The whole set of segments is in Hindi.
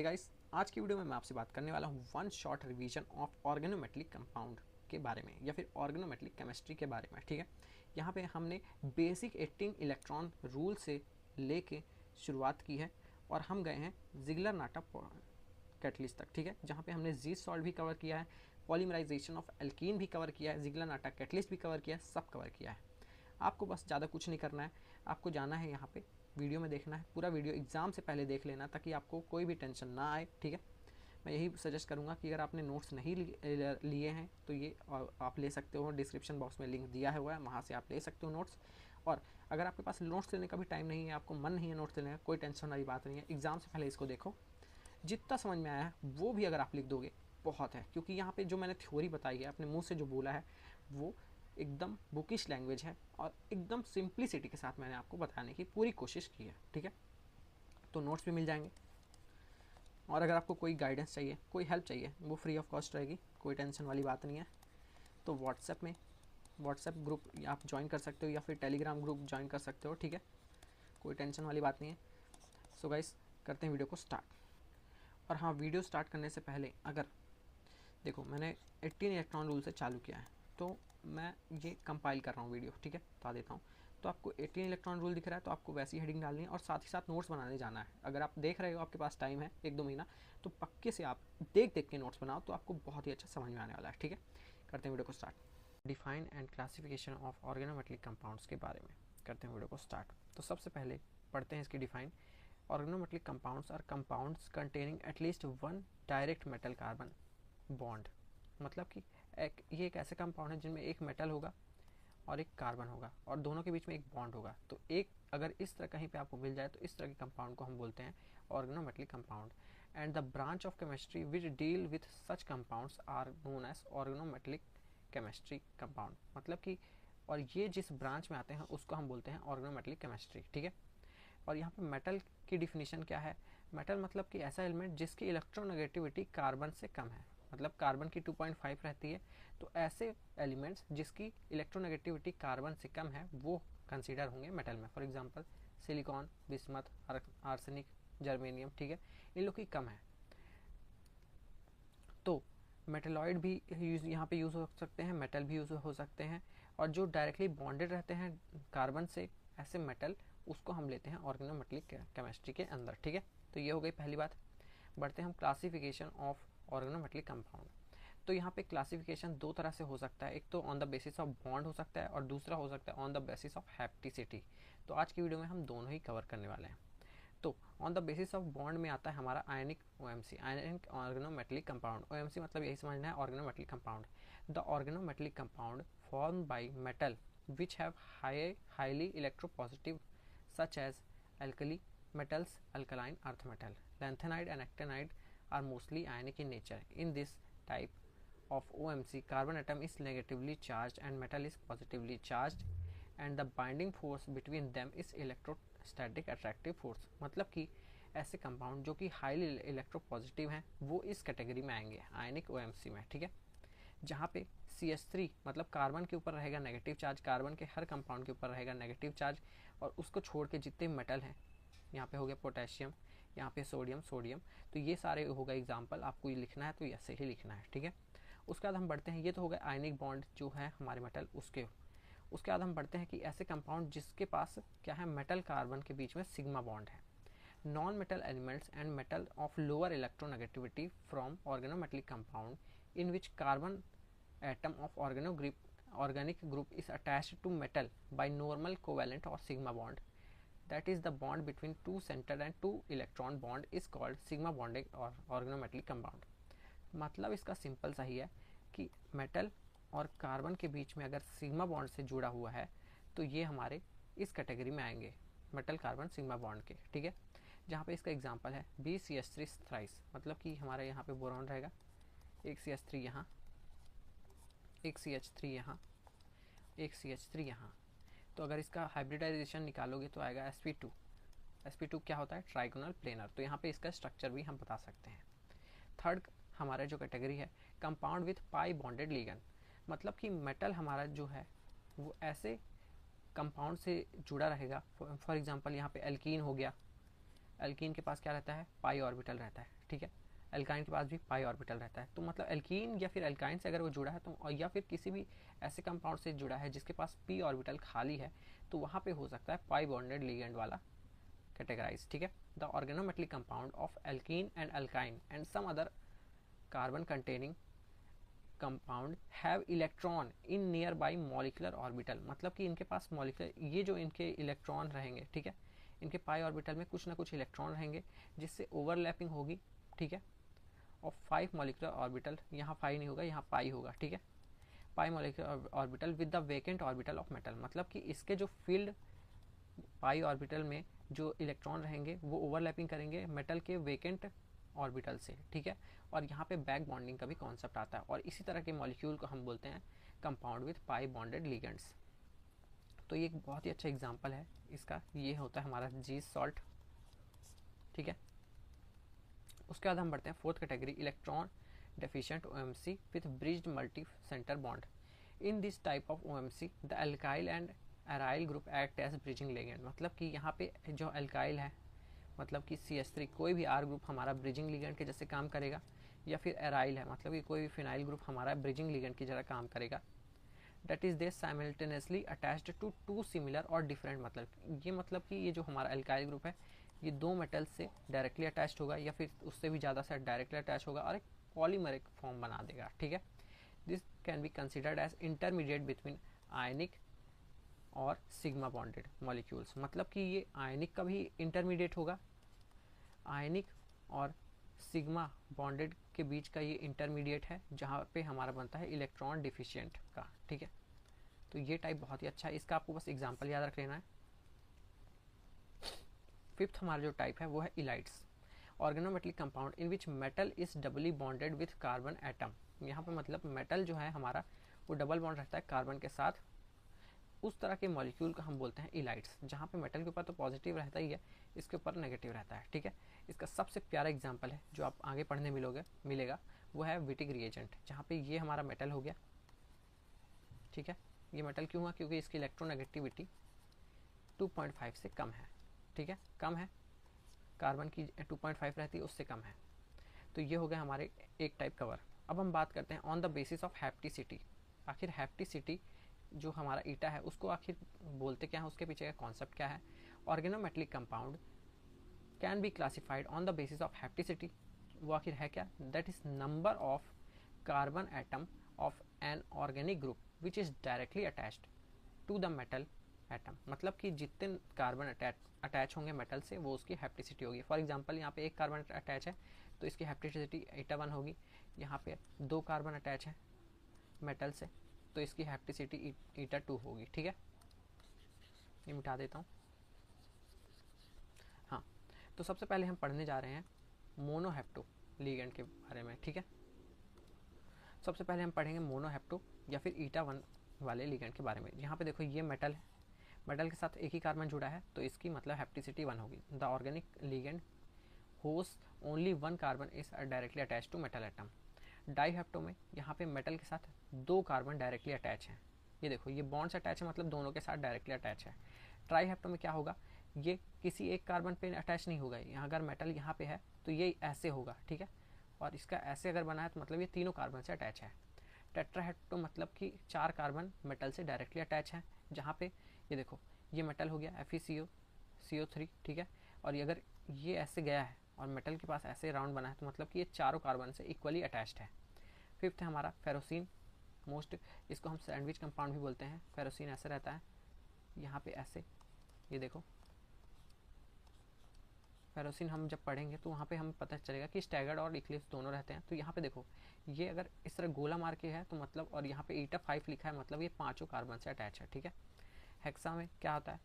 गाइस, आज की वीडियो में मैं आपसे बात करने वाला हूँ one short revision of organometallic compound के बारे में या फिर ऑर्गेनोमेटलिक केमिस्ट्री के बारे में। ठीक है, यहाँ पे हमने बेसिक 18 इलेक्ट्रॉन रूल से लेके शुरुआत की है और हम गए हैं जिगलर नाटा कैटलिस्ट तक। ठीक है, जहाँ पे हमने जी सॉल्ट भी कवर किया है, पॉलीमराइजेशन ऑफ एल्कीन भी कवर किया है, जिगलर नाटा कैटलिस्ट भी कवर किया है, सब कवर किया है। आपको बस ज़्यादा कुछ नहीं करना है, आपको जाना है यहाँ पे वीडियो में देखना है, पूरा वीडियो एग्ज़ाम से पहले देख लेना ताकि आपको कोई भी टेंशन ना आए। ठीक है, मैं यही सजेस्ट करूँगा कि अगर आपने नोट्स नहीं लिए हैं तो ये आप ले सकते हो, डिस्क्रिप्शन बॉक्स में लिंक दिया हुआ है, वहाँ से आप ले सकते हो नोट्स। और अगर आपके पास नोट्स लेने का भी टाइम नहीं है, आपको मन नहीं है नोट्स लेने का, कोई टेंशन वाली बात नहीं है, एग्ज़ाम से पहले इसको देखो, जितना समझ में आया है वो भी अगर आप लिख दोगे बहुत है। क्योंकि यहाँ पे जो मैंने थ्योरी बताई है, अपने मुंह से जो बोला है, वो एकदम बुकिश लैंग्वेज है और एकदम सिंप्लिसिटी के साथ मैंने आपको बताने की पूरी कोशिश की है। ठीक है, तो नोट्स भी मिल जाएंगे और अगर आपको कोई गाइडेंस चाहिए, कोई हेल्प चाहिए, वो फ्री ऑफ कॉस्ट रहेगी, कोई टेंशन वाली बात नहीं है। तो व्हाट्सएप ग्रुप आप ज्वाइन कर सकते हो या फिर टेलीग्राम ग्रुप ज्वाइन कर सकते हो। ठीक है, कोई टेंशन वाली बात नहीं है। सो गाइस, करते हैं वीडियो को स्टार्ट। और हाँ, वीडियो स्टार्ट करने से पहले अगर देखो, मैंने 18 इलेक्ट्रॉन रूल से चालू किया है, तो मैं ये कंपाइल कर रहा हूँ वीडियो। ठीक है, बता देता हूँ। तो आपको 18 इलेक्ट्रॉन रूल दिख रहा है, तो आपको वैसी हेडिंग डालनी है और साथ ही साथ नोट्स बनाने जाना है। अगर आप देख रहे हो, आपके पास टाइम है 1-2 महीना, तो पक्के से आप देख देख के नोट्स बनाओ, तो आपको बहुत ही अच्छा समझ में आने वाला है। ठीक है, करते हैं वीडियो को start. Define and classification of organometallic compounds के बारे में करते हैं वीडियो को स्टार्ट। तो सबसे पहले पढ़ते हैं इसकी define. Organometallic compounds are compounds containing at least one direct metal carbon bond. मतलब कि ये एक ऐसे कंपाउंड है जिनमें एक मेटल होगा और एक कार्बन होगा और दोनों के बीच में एक बॉन्ड होगा। तो एक अगर इस तरह कहीं पे आपको मिल जाए तो इस तरह के कंपाउंड को हम बोलते हैं organometallic compound. And the branch of chemistry which deal with such compounds are known as organometallic chemistry compound. मतलब कि और ये जिस ब्रांच में आते हैं उसको हम बोलते हैं ऑर्गेनोमेटलिक केमिस्ट्री। ठीक है, और यहाँ पे मेटल की डिफिनीशन क्या है? मेटल मतलब कि ऐसा एलिमेंट जिसकी इलेक्ट्रोनेगेटिविटी कार्बन से कम है, मतलब कार्बन की 2.5 रहती है, तो ऐसे एलिमेंट्स जिसकी इलेक्ट्रोनेगेटिविटी कार्बन से कम है वो कंसीडर होंगे मेटल में। For example silicon, bismuth, arsenic, germanium. ठीक है, इन लोग की कम है। तो मेटलॉइड भी यहाँ पे यूज़ हो सकते हैं, मेटल भी यूज़ हो सकते हैं, और जो डायरेक्टली बॉन्डेड रहते हैं कार्बन से, ऐसे मेटल, उसको हम लेते हैं ऑर्गेनोमेटलिक केमिस्ट्री के अंदर। ठीक है, तो ये हो गई पहली बात। बढ़ते हैं हम क्लासिफिकेशन ऑफ ऑर्गेनोमेटलिक कंपाउंड। तो यहाँ पे क्लासिफिकेशन दो तरह से हो सकता है, एक तो on the basis of bond हो सकता है और दूसरा हो सकता है ऑन द बेसिस ऑफ हैप्टिसिटी। तो आज की वीडियो में हम दोनों ही कवर करने वाले हैं। तो on the basis of bond में आता है हमारा ionic OMC, ionic organometallic compound. OMC मतलब यही समझना है, organometallic compound. The organometallic compound form by metal which have highly electropositive such as alkali metals, alkaline earth metal. Lanthanide and actinide are mostly ionic in nature. In this type of OMC, carbon atom is negatively charged and metal is positively charged, and the binding force between them is electrostatic attractive force. मतलब कि ऐसे कंपाउंड जो कि हाईली इलेक्ट्रोपॉजिटिव हैं वो इस कैटेगरी में आएंगे आयनिक ओएमसी में। ठीक है, जहाँ पे CH3 मतलब कार्बन के ऊपर रहेगा नेगेटिव चार्ज, कार्बन के हर कंपाउंड के ऊपर रहेगा नेगेटिव चार्ज, और उसको छोड़ के जितने मेटल हैं, यहाँ पे हो गया पोटेशियम, यहाँ पे सोडियम, तो ये सारे होगा एग्जाम्पल। आपको ये लिखना है तो ऐसे ही लिखना है। ठीक है, उसके बाद हम बढ़ते हैं, ये तो हो गया आयनिक बॉन्ड जो है हमारे मेटल, उसके बाद हम बढ़ते हैं कि ऐसे कंपाउंड जिसके पास क्या है, मेटल कार्बन के बीच में सिग्मा बॉन्ड है। Non metal elements and metal of lower electronegativity from organometallic compound in which carbon atom of organic group is attached to metal by normal covalent or sigma bond, that is the bond between two center and two electron bond is called sigma bonding or organometallic compound। मतलब इसका सिंपल सा ही है कि मेटल और कार्बन के बीच में अगर सिग्मा बॉन्ड से जुड़ा हुआ है तो ये हमारे इस कैटेगरी में आएंगे, मेटल कार्बन सिग्मा बॉन्ड के। ठीक है, जहाँ पे इसका एग्जांपल है BCH3 थ्राइस, मतलब कि हमारे यहाँ पे बोरॉन रहेगा, एक CH3 यहाँ, एक CH3 यहाँ, एक CH3 यहाँ। तो अगर इसका हाइब्रिडाइजेशन निकालोगे तो आएगा sp2। sp2 क्या होता है? Trigonal planar. तो यहाँ पे इसका स्ट्रक्चर भी हम बता सकते हैं। थर्ड हमारा जो कैटेगरी है, compound with pi bonded ligand, मतलब कि मेटल हमारा जो है वो ऐसे कंपाउंड से जुड़ा रहेगा। फॉर एग्जांपल यहाँ पे एल्कीन हो गया, एल्कीन के पास क्या रहता है? पाई ऑर्बिटल रहता है। ठीक है, एल्काइन के पास भी पाई ऑर्बिटल रहता है। तो मतलब एल्कीन या फिर एल्काइन से अगर वो जुड़ा है तो, या फिर किसी भी ऐसे कंपाउंड से जुड़ा है जिसके पास पी ऑर्बिटल खाली है, तो वहाँ पे हो सकता है पाई बॉन्डेड लिगेंड वाला कैटेगराइज, ठीक है। The organometallic compound of alkene and alkyne and some other carbon containing compound have electron in near by molecular orbital, मतलब कि इनके पास मॉलिकुलर, ये जो इनके इलेक्ट्रॉन रहेंगे, ठीक है, इनके पाई ऑर्बिटल में कुछ ना कुछ इलेक्ट्रॉन रहेंगे जिससे ओवरलैपिंग होगी, ठीक है, और 5 मॉलिकुलर ऑर्बिटल, यहाँ 5 नहीं होगा, यहाँ पाई होगा, ठीक है, पाई molecular orbital with the vacant orbital of metal, मतलब कि इसके जो फील्ड पाई ऑर्बिटल में जो इलेक्ट्रॉन रहेंगे वो ओवरलैपिंग करेंगे मेटल के वेकेंट ऑर्बिटल से, ठीक है, और यहाँ पे बैक बॉन्डिंग का भी कॉन्सेप्ट आता है, और इसी तरह के मॉलिक्यूल को हम बोलते हैं compound with pi bonded ligands. तो ये एक बहुत ही अच्छा एग्जांपल है इसका, ये होता है हमारा जी सॉल्ट, ठीक है। उसके बाद हम बढ़ते हैं fourth category, electron deficient OMC with bridged multi centre bond. In this type of OMC the alkyl and aryl group act as bridging ligand, मतलब कि यहाँ पे जो एल्काइल है, मतलब कि CH3, कोई भी R ग्रुप हमारा ब्रिजिंग लिगेंड के जैसे काम करेगा, या फिर एराइल है, मतलब कि कोई भी फिनाइल ग्रुप हमारा ब्रिजिंग लिगेंड की तरह काम करेगा। That is they simultaneously attached to 2 similar और डिफरेंट, मतलब कि ये जो हमारा एल्काइल ग्रुप है ये 2 मेटल से डायरेक्टली अटैच्ड होगा या फिर उससे भी ज़्यादा से डायरेक्टली अटैच होगा और एक पॉलीमरिक फॉर्म बना देगा, ठीक है। This can be considered as intermediate between ionic और सिग्मा बॉन्डेड मॉलिक्यूल्स, मतलब कि ये आयनिक का भी इंटरमीडिएट होगा, आयनिक और सिग्मा बॉन्डेड के बीच का ये इंटरमीडिएट है जहाँ पे हमारा बनता है इलेक्ट्रॉन डिफिशिएंट का, ठीक है। तो ये टाइप बहुत ही अच्छा है, इसका आपको बस एग्जांपल याद रख लेना है। फिफ्थ हमारा जो टाइप है वो है elites, organometallic compound in which metal is doubly bonded with carbon atom. यहाँ पे मतलब मेटल जो है हमारा वो डबल बॉन्ड रहता है कार्बन के साथ, उस तरह के मॉलिक्यूल को हम बोलते हैं इलाइट्स, जहाँ पे मेटल के ऊपर तो पॉजिटिव रहता ही है, इसके ऊपर नेगेटिव रहता है, ठीक है। इसका सबसे प्यारा एग्जांपल है जो आप आगे पढ़ने मिलेगा वो है विटिक रिएजेंट, जहाँ पे ये हमारा मेटल हो गया, ठीक है। ये मेटल क्यों हुआ, क्योंकि इसकी इलेक्ट्रोनेगेटिविटी 2.5 से कम है, ठीक है, कम है, कार्बन की 2.5 रहती है, उससे कम है। तो ये हो गया हमारे एक टाइप कवर। अब हम बात करते हैं ऑन द बेसिस ऑफ हैप्टिसिटी। आखिर हैप्टिसिटी जो हमारा ईटा है उसको आखिर बोलते क्या है, उसके पीछे का कॉन्सेप्ट क्या है। Organometallic compound can be classified on the basis of hapticity, वो आखिर है क्या, that is number of carbon atom of an organic group which is directly attached to the metal atom, मतलब कि जितने कार्बन अटैच होंगे मेटल से वो उसकी हैप्टिसिटी होगी। फॉर एग्जांपल यहाँ पे एक कार्बन अटैच है तो इसकी हैप्टिसिटी ईटा 1 होगी, यहाँ पे 2 कार्बन अटैच है मेटल से तो इसकी हैप्टिसिटी ईटा 2 होगी, ठीक है। ये मिटा देता हूँ। हाँ, तो सबसे पहले हम पढ़ने जा रहे हैं मोनोहेप्टो लिगेंड के बारे में, ठीक है। सबसे पहले हम पढ़ेंगे मोनोहेप्टो या फिर ईटा 1 वाले लिगेंड के बारे में। यहाँ पे देखो ये मेटल है, मेटल के साथ एक ही कार्बन जुड़ा है तो इसकी मतलब हैप्टिसिटी 1 होगी। The organic ligand whose only 1 carbon is directly attach to metal atom. Dihapto में यहाँ पे मेटल के साथ 2 कार्बन डायरेक्टली अटैच हैं, ये देखो ये बॉन्ड से अटैच है, मतलब दोनों के साथ डायरेक्टली अटैच है। ट्राईहेप्टो में क्या होगा, ये किसी एक कार्बन पे अटैच नहीं होगा, यहाँ अगर मेटल यहाँ पे है तो ये ऐसे होगा, ठीक है, और इसका ऐसे अगर बना है तो मतलब ये तीनों कार्बन से अटैच है। टेट्राहेप्टो मतलब कि 4 कार्बन मेटल से डायरेक्टली अटैच है, जहाँ पे ये देखो ये मेटल हो गया FeCO3, ठीक है, और ये अगर ये ऐसे गया है और मेटल के पास ऐसे राउंड बना है तो मतलब कि ये चारों कार्बन से इक्वली अटैच्ड है। फिफ्थ है हमारा फेरोसिन, मोस्ट, इसको हम सैंडविच कंपाउंड भी बोलते हैं। फेरोसिन ऐसे रहता है, यहाँ पे ऐसे, ये देखो फेरोसिन हम जब पढ़ेंगे तो वहाँ पे हमें पता चलेगा कि स्टैगर्ड और इक्लिप्स दोनों रहते हैं। तो यहाँ पे देखो ये अगर इस तरह गोला मार के है तो मतलब, और यहाँ पे ईटा 5 लिखा है मतलब ये 5 कार्बन से अटैच है, ठीक है। हेक्सा में क्या होता है,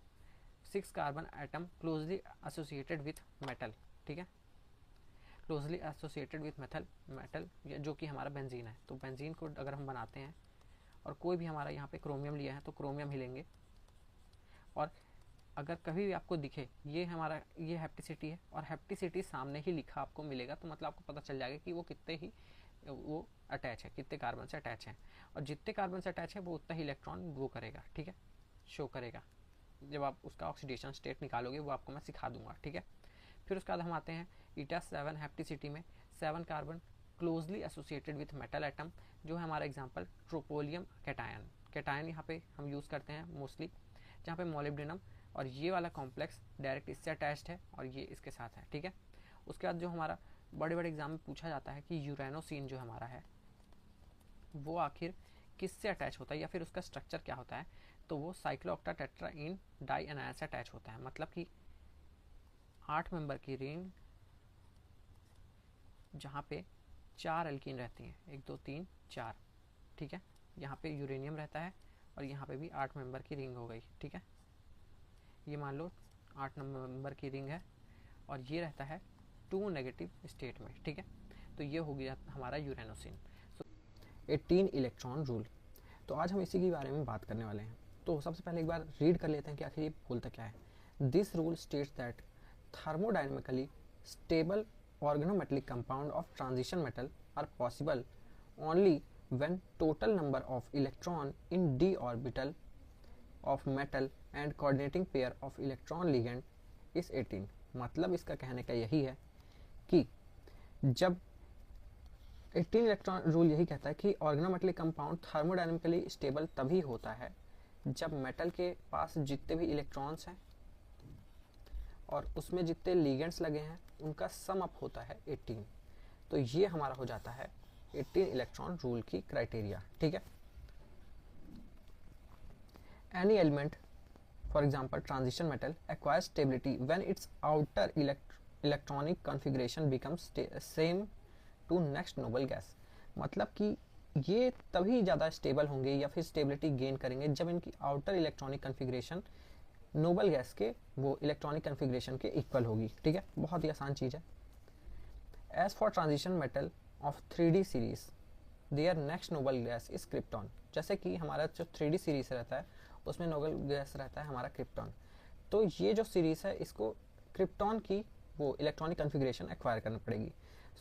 6 carbon atom closely associated with metal, ठीक है, क्लोजली एसोसिएटेड विथ मेटल जो कि हमारा बेंजीन है। तो बेंजीन को अगर हम बनाते हैं और कोई भी हमारा यहाँ पे क्रोमियम लिया है तो क्रोमियम ही लेंगे, और अगर कभी भी आपको दिखे ये हमारा ये हैप्टिसिटी है और हैप्टिसिटी सामने ही लिखा आपको मिलेगा तो मतलब आपको पता चल जाएगा कि वो कितने ही वो अटैच है, कितने कार्बन से अटैच है, और जितने कार्बन से अटैच है वो उतना ही इलेक्ट्रॉन वो करेगा, ठीक है, शो करेगा। जब आप उसका ऑक्सीडेशन स्टेट निकालोगे वो आपको मैं सिखा दूंगा, ठीक है। फिर उसके बाद हम आते हैं ईटा 7 हैप्टिसिटी में 7 carbon closely associated with metal atom, जो है हमारा एग्जांपल ट्रोपोलियम कैटायन। कैटायन यहाँ पे हम यूज़ करते हैं मोस्टली, जहाँ पे मोलिब्डेनम और ये वाला कॉम्प्लेक्स डायरेक्ट इससे अटैच्ड है और ये इसके साथ है, ठीक है। उसके बाद जो हमारा बड़े बड़े एग्जाम में पूछा जाता है कि यूरेनोसिन जो हमारा है वो आखिर किससे अटैच होता है या फिर उसका स्ट्रक्चर क्या होता है, तो वो साइक्लोऑक्टाटेट्राइन डाइएनायन से अटैच होता है। मतलब कि 8 मेंबर की रिंग जहाँ पे 4 एल्कीन रहती हैं, 1 2 3 4, ठीक है। यहाँ पे यूरेनियम रहता है और यहाँ पे भी 8 मेंबर की रिंग हो गई, ठीक है। ये मान लो 8 नंबर की रिंग है और ये रहता है 2 नेगेटिव स्टेट में, ठीक है। तो ये हो गया हमारा यूरेनोसिन। 18 इलेक्ट्रॉन रूल। तो आज हम इसी के बारे में बात करने वाले हैं। तो सबसे पहले एक बार रीड कर लेते हैं कि आखिर ये बोलता क्या है। This rule states that thermodynamically stable organometallic compound of transition metal are possible only when total number of electron in d orbital of metal and coordinating pair of electron ligand is 18। मतलब इसका कहने का यही है कि जब 18 इलेक्ट्रॉन रूल यही कहता है कि ऑर्गेनोमेटेलिक कंपाउंड थर्मोडायनेमिकली स्टेबल तभी होता है जब मेटल के पास जितने भी इलेक्ट्रॉन्स हैं और उसमें जितने लीगेंड्स लगे हैं उनका सम अप होता है 18। तो ये हमारा हो जाता है 18 इलेक्ट्रॉन रूल की क्राइटेरिया, ठीक है। Any element for example transition metal acquires stability when its outer electronic configuration becomes same to next noble gas. मतलब कि ये तभी ज़्यादा स्टेबल होंगे या फिर स्टेबिलिटी गेन करेंगे जब इनकी outer electronic configuration noble gas के वो इलेक्ट्रॉनिक कॉन्फ़िगरेशन के इक्वल होगी, ठीक है। बहुत ही आसान चीज़ है। As for transition metal of 3D series their next noble gas is krypton. जैसे कि हमारा जो 3D सीरीज रहता है उसमें नोबल गैस रहता है हमारा क्रिप्टॉन। तो ये जो सीरीज है इसको क्रिप्टॉन की वो इलेक्ट्रॉनिक कॉन्फ़िगरेशन एक्वायर करनी पड़ेगी।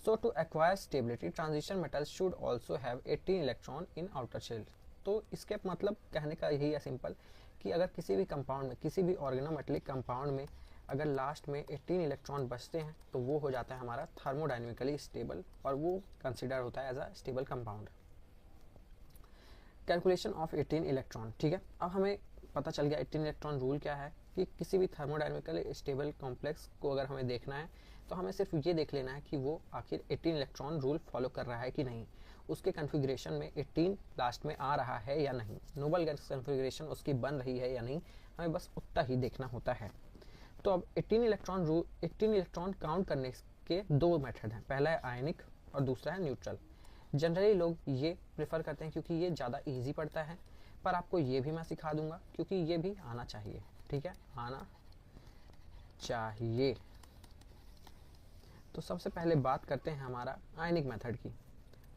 So to acquire stability transition metal should also have 18 electron in outer shell. तो इसके मतलब कहने का यही है सिंपल कि अगर किसी भी कंपाउंड में, किसी भी ऑर्गेनोमेटेलिक कंपाउंड में अगर लास्ट में 18 इलेक्ट्रॉन बचते हैं तो वो हो जाता है हमारा थर्मोडायनेमिकली स्टेबल और वो कंसिडर होता है as a stable compound. Calculation of 18 electron, ठीक है। अब हमें पता चल गया 18 इलेक्ट्रॉन रूल क्या है कि किसी भी थर्मोडायनेमिकली स्टेबल कॉम्प्लेक्स को अगर हमें देखना है तो हमें सिर्फ ये देख लेना है कि वो आखिर 18 इलेक्ट्रॉन रूल फॉलो कर रहा है कि नहीं, उसके कॉन्फ़िगरेशन में 18 लास्ट में आ रहा है या नहीं, नोबल गैस कॉन्फ़िगरेशन उसकी बन रही है या नहीं, हमें बस उतना ही देखना होता है। तो अब 18 इलेक्ट्रॉन काउंट करने के 2 मेथड हैं, पहला है आयनिक और दूसरा है न्यूट्रल। जनरली लोग ये प्रेफर करते हैं क्योंकि ये ज़्यादा ईजी पड़ता है, पर आपको ये भी मैं सिखा दूंगा क्योंकि ये भी आना चाहिए, ठीक है, आना चाहिए। तो सबसे पहले बात करते हैं हमारा आयनिक मेथड की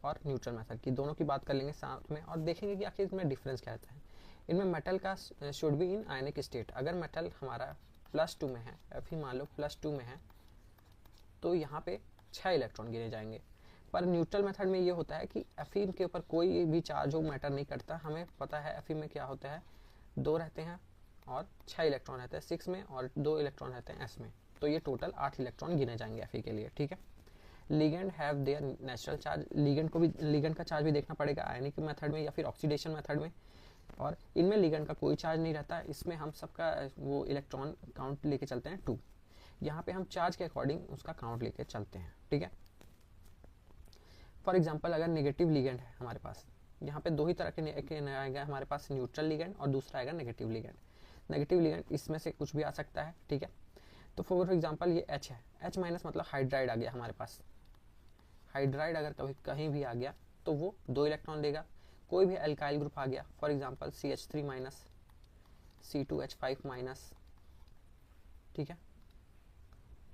और न्यूट्रल मेथड की, दोनों की बात कर लेंगे साथ में और देखेंगे कि आखिर इसमें डिफरेंस क्या रहता है। इनमें मेटल का should be in ionic state. अगर मेटल हमारा +2 में है या फिर मान लो +2 में है तो यहाँ पे 6 इलेक्ट्रॉन गिने जाएंगे। पर न्यूट्रल मेथड में ये होता है कि एफीम के ऊपर कोई भी चार्ज हो मैटर नहीं करता। हमें पता है एफीम में क्या होता है, 2 रहते हैं और 6 इलेक्ट्रॉन रहते हैं 6 में और 2 इलेक्ट्रॉन रहते हैं एस में, तो ये टोटल 8 इलेक्ट्रॉन गिने जाएंगे एफी के लिए, ठीक है। Ligand have their natural charge, ligand का चार्ज भी देखना पड़ेगा आयनिक मेथड में या फिर ऑक्सीडेशन मेथड में, और इनमें लिगेंड का कोई चार्ज नहीं रहता। इसमें हम सबका वो इलेक्ट्रॉन काउंट लेके चलते हैं 2। यहाँ पे हम चार्ज के अकॉर्डिंग उसका काउंट लेके चलते हैं, ठीक है। फॉर एग्जाम्पल अगर नेगेटिव लिगेंड है हमारे पास, यहाँ पे 2 ही तरह के आएगा हमारे पास, न्यूट्रल लिगेंड और दूसरा आएगा नेगेटिव लिगेंड। नेगेटिव लिगेंड इसमें से कुछ भी आ सकता है, ठीक है। तो फॉर एग्जाम्पल ये H है, H- मतलब हाइड्राइड आ गया हमारे पास। हाइड्राइड अगर कभी कहीं भी आ गया तो वो 2 इलेक्ट्रॉन देगा। कोई भी अल्काइल ग्रुप आ गया, फॉर एग्जांपल CH3- C2H5-, ठीक है,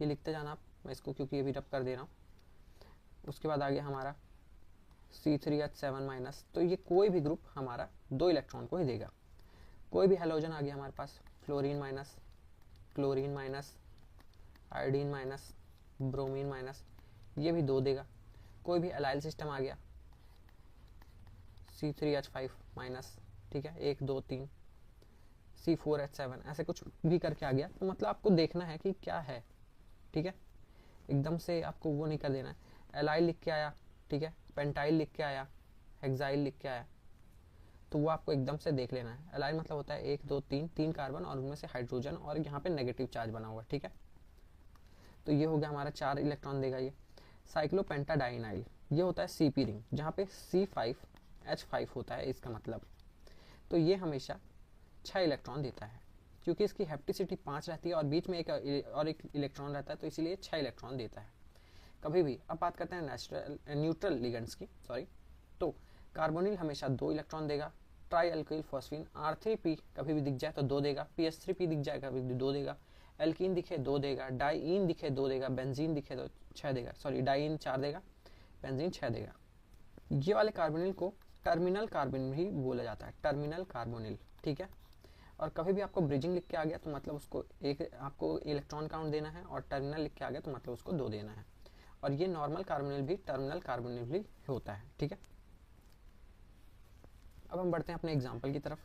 ये लिखते जाना आप, मैं इसको क्योंकि ये भी रब कर दे रहा हूँ। उसके बाद आ गया हमारा C3H7-, तो ये कोई भी ग्रुप हमारा 2 इलेक्ट्रॉन को ही देगा। कोई भी हेलोजन आ गया हमारे पास, फ्लोरीन-, क्लोरीन-, आयोडीन-, ब्रोमीन-, ये भी 2 देगा। कोई भी एलाइल सिस्टम आ गया, C3H5-, ठीक है, 1 2 3, C4H7, ऐसे कुछ भी करके आ गया, तो मतलब आपको देखना है कि क्या है, ठीक है। एकदम से आपको वो नहीं कर देना है। एलाइल लिख के आया, ठीक है, पेंटाइल लिख के आया, हेक्साइल लिख के आया, तो वो आपको एकदम से देख लेना है। एलाइल मतलब होता है 1 2 3 3 कार्बन और उनमें से हाइड्रोजन और यहाँ पे नेगेटिव चार्ज बना हुआ, ठीक है। तो ये हो गया हमारा 4 इलेक्ट्रॉन देगा ये। साइक्लोपेंटाडाइनाइल ये होता है CP रिंग, जहाँ पे C5H5 होता है इसका मतलब। तो ये हमेशा 6 इलेक्ट्रॉन देता है, क्योंकि इसकी हेप्टिसिटी 5 रहती है और बीच में एक इलेक्ट्रॉन रहता है, तो इसीलिए 6 इलेक्ट्रॉन देता है कभी भी। अब बात करते हैं न्यूट्रल लिगेंड्स की, सॉरी। तो कार्बोनिल हमेशा 2 इलेक्ट्रॉन देगा। ट्राई अल्किल फॉस्फीन R3P कभी भी दिख जाए तो 2 देगा, PS3P दिख जाए कभी भी 2 देगा, एल्कीन दिखे 2 देगा, डाइईन दिखे 2 देगा, बेंजीन दिखे तो 6 देगा, सॉरी डाइईन 4 देगा, बेंजीन 6 देगा। ये वाले कार्बोनिल को टर्मिनल कार्बोनिल भी बोला जाता है, टर्मिनल कार्बोनिल, ठीक है। और कभी भी आपको ब्रिजिंग लिख के आ गया तो मतलब उसको एक आपको इलेक्ट्रॉन काउंट देना है, और टर्मिनल लिख के आ गया तो मतलब उसको 2 देना है। और ये नॉर्मल कार्बोनिल भी टर्मिनल कार्बोनिल भी होता है, ठीक है। अब हम बढ़ते हैं अपने एग्जाम्पल की तरफ।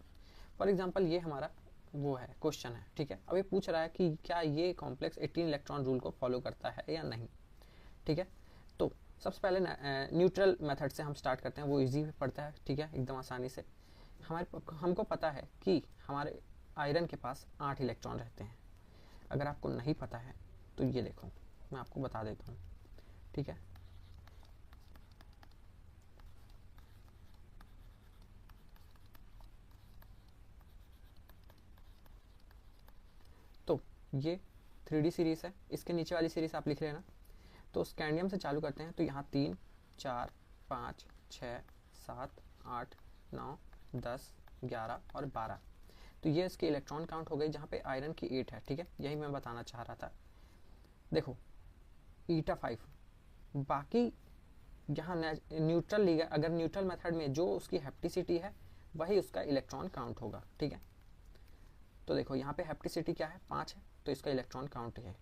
फॉर एग्जाम्पल ये हमारा वो है क्वेश्चन है, ठीक है। अब ये पूछ रहा है कि क्या ये कॉम्प्लेक्स 18 इलेक्ट्रॉन रूल को फॉलो करता है या नहीं, ठीक है। तो सबसे पहले न्यूट्रल मेथड से हम स्टार्ट करते हैं, वो इजी पड़ता है, ठीक है, एकदम आसानी से। हमको पता है कि हमारे आयरन के पास 8 इलेक्ट्रॉन रहते हैं। अगर आपको नहीं पता है तो ये देखो मैं आपको बता देता हूँ, ठीक है। तो ये 3D सीरीज है, इसके नीचे वाली सीरीज आप लिख लेना। तो स्कैंडियम से चालू करते हैं, तो यहाँ 3 4 5 6 7 8 9 10 11 और 12, तो ये इसके इलेक्ट्रॉन काउंट हो गए, जहाँ पे आयरन की 8 है, ठीक है। यही मैं बताना चाह रहा था। देखो ईटा 5, बाकी यहाँ न्यूट्रल लिगा, अगर न्यूट्रल मेथड में जो उसकी हेप्टिसिटी है वही उसका इलेक्ट्रॉन काउंट होगा, ठीक है। तो देखो यहाँ पे हेप्टिसिटी क्या है, 5 है, तो इसका इलेक्ट्रॉन काउंट है।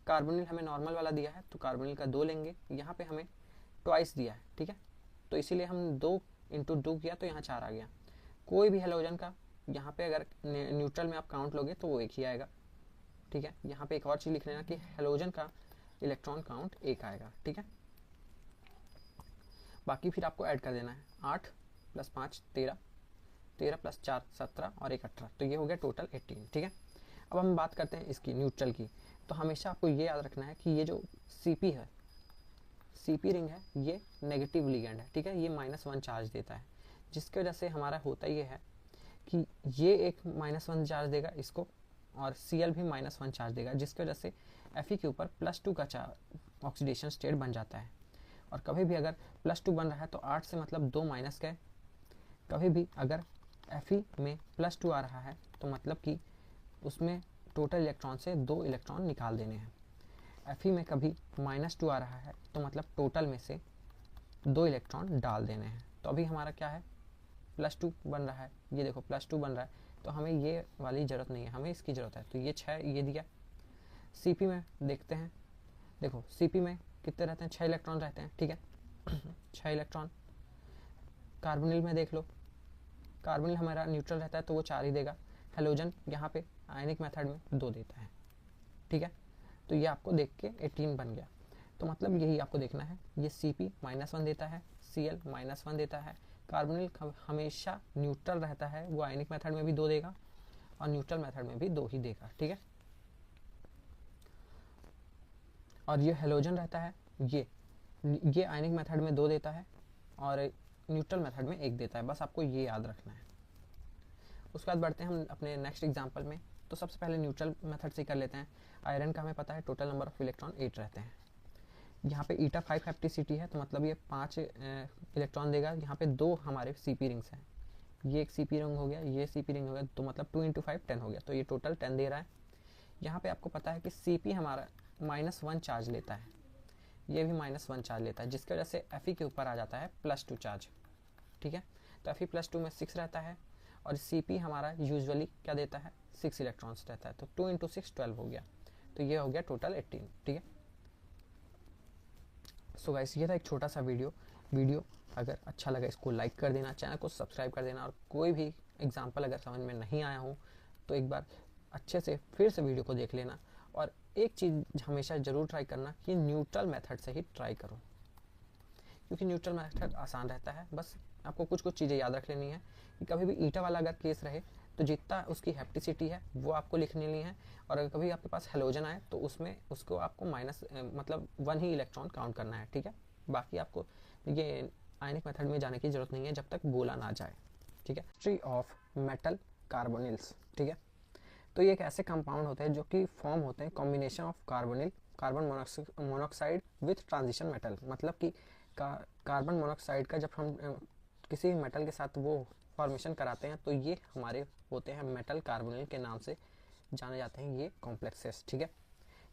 कार्बोनिल हमें नॉर्मल वाला दिया है, तो कार्बोनिल का 2 लेंगे। यहाँ पे हमें ट्वाइस दिया है, ठीक है, तो इसीलिए हम 2 इंटू 2 किया तो यहाँ 4 आ गया। कोई भी हेलोजन का यहाँ पे अगर न्यूट्रल में आप काउंट लोगे तो वो 1 ही आएगा, ठीक है। यहाँ पे एक और चीज़ लिख लेना कि हेलोजन का इलेक्ट्रॉन काउंट 1 आएगा, ठीक है। बाकी फिर आपको ऐड कर देना है, 8 + 5 13, 13 + 4 17 और 1 18, तो ये हो गया टोटल 18, ठीक है। अब हम बात करते हैं इसकी न्यूट्रल की। तो हमेशा आपको ये याद रखना है कि ये जो CP है, CP रिंग है, ये नेगेटिव लिगेंड है, ठीक है। ये -1 चार्ज देता है, जिसकी वजह से हमारा होता ये है कि ये एक -1 चार्ज देगा इसको, और Cl भी -1 चार्ज देगा, जिसकी वजह से Fe के ऊपर +2 का ऑक्सीडेशन स्टेट बन जाता है। और कभी भी अगर +2 बन रहा है तो 8 से मतलब 2 माइनस गए। कभी भी अगर Fe में +2 आ रहा है तो मतलब कि उसमें टोटल इलेक्ट्रॉन से 2 इलेक्ट्रॉन निकाल देने हैं। Fe में कभी -2 आ रहा है तो मतलब टोटल में से 2 इलेक्ट्रॉन डाल देने हैं। तो अभी हमारा क्या है, +2 बन रहा है, ये देखो +2 बन रहा है, तो हमें ये वाली ज़रूरत नहीं है, हमें इसकी ज़रूरत है। तो ये 6 ये दिया। CP में देखते हैं, देखो CP में कितने रहते हैं, 6 इलेक्ट्रॉन रहते हैं, ठीक है। 6 इलेक्ट्रॉन। कार्बोनिल में देख लो, कार्बोनिल हमारा न्यूट्रल रहता है तो वो 4 ही देगा। हेलोजन यहाँ पे आयनिक मेथड में 2 देता है, ठीक है। तो ये आपको देख के 18 बन गया। तो मतलब यही आपको देखना है, ये CP -1 देता है, Cl -1 देता है। कार्बोनिल हमेशा न्यूट्रल रहता है, वो आयनिक मेथड में भी 2 देगा और न्यूट्रल मेथड में भी 2 ही देगा, ठीक है। और ये हेलोजन रहता है, ये आयनिक मेथड में 2 देता है और न्यूट्रल मेथड में 1 देता है, बस आपको ये याद रखना है। उसके बाद बढ़ते हैं हम अपने नेक्स्ट एग्जांपल में। तो सबसे पहले न्यूट्रल मेथड से कर लेते हैं। आयरन का हमें पता है टोटल नंबर ऑफ इलेक्ट्रॉन 8 रहते हैं। यहाँ पे ईटा 5 हेप्टिसिटी है, तो मतलब ये 5 इलेक्ट्रॉन देगा। यहाँ पे 2 हमारे CP रिंग्स हैं, ये एक CP रिंग हो गया, ये CP रिंग हो गया, तो मतलब 2 × 5 10 हो गया, तो ये टोटल 10 दे रहा है। यहाँ पे आपको पता है कि CP हमारा -1 चार्ज लेता है, ये भी -1 चार्ज लेता है, जिसकी वजह से Fe के ऊपर आ जाता है +2 चार्ज, ठीक है। तो Fe +2 में 6 रहता है और CP हमारा यूजुअली क्या देता है, 6 इलेक्ट्रॉन्स रहता है, तो 2 × 6 12 हो गया, तो ये हो गया टोटल 18, ठीक है। सो गाइस ये था एक छोटा सा वीडियो अगर अच्छा लगा इसको लाइक कर देना, चैनल को सब्सक्राइब कर देना, और कोई भी एग्जाम्पल अगर समझ में नहीं आया हो तो एक बार अच्छे से फिर से वीडियो को देख लेना। और एक चीज़ हमेशा ज़रूर ट्राई करना कि न्यूट्रल मेथड से ही ट्राई करो, क्योंकि न्यूट्रल मेथड आसान रहता है। बस आपको कुछ कुछ चीज़ें याद रख लेनी है कि कभी भी ईटा वाला अगर केस रहे तो जितना उसकी हेप्टिसिटी है वो आपको लिख लेनी है, और अगर कभी आपके पास हेलोजन आए तो उसमें उसको आपको माइनस मतलब 1 ही इलेक्ट्रॉन काउंट करना है, ठीक है। बाकी आपको ये आयनिक मेथड में जाने की जरूरत नहीं है जब तक बोला ना जाए, ठीक है। हिस्ट्री ऑफ मेटल कार्बोनिल्स, ठीक है। तो ये एक ऐसे कंपाउंड होते हैं जो कि फॉर्म होते हैं combination of carbonyl carbon monoxide with transition metal, मतलब कि कार्बन मोनोऑक्साइड का जब हम किसी मेटल के साथ वो फॉर्मेशन कराते हैं तो ये हमारे होते हैं मेटल कार्बोनिल के नाम से जाने जाते हैं ये कॉम्प्लेक्सेस, ठीक है,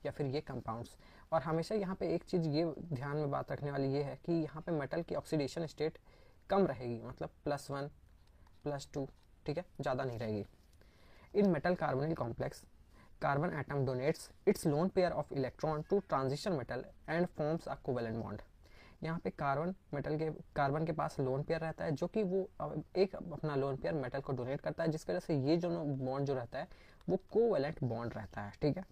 या फिर ये कंपाउंड्स। और हमेशा यहाँ पे एक चीज़ ये ध्यान में बात रखने वाली ये है कि यहाँ पे मेटल की ऑक्सीडेशन स्टेट कम रहेगी, मतलब +1 +2, ठीक है, ज़्यादा नहीं रहेगी। In metal carbonyl complex carbon atom donates its lone pair of electron to transition metal and forms a covalent bond. यहाँ पे कार्बन के पास लोन पेयर रहता है जो कि वो एक अपना लोन पेयर मेटल को डोनेट करता है, जिसकी वजह से ये जो बॉन्ड जो रहता है वो कोवेलेंट बॉन्ड रहता है, ठीक है।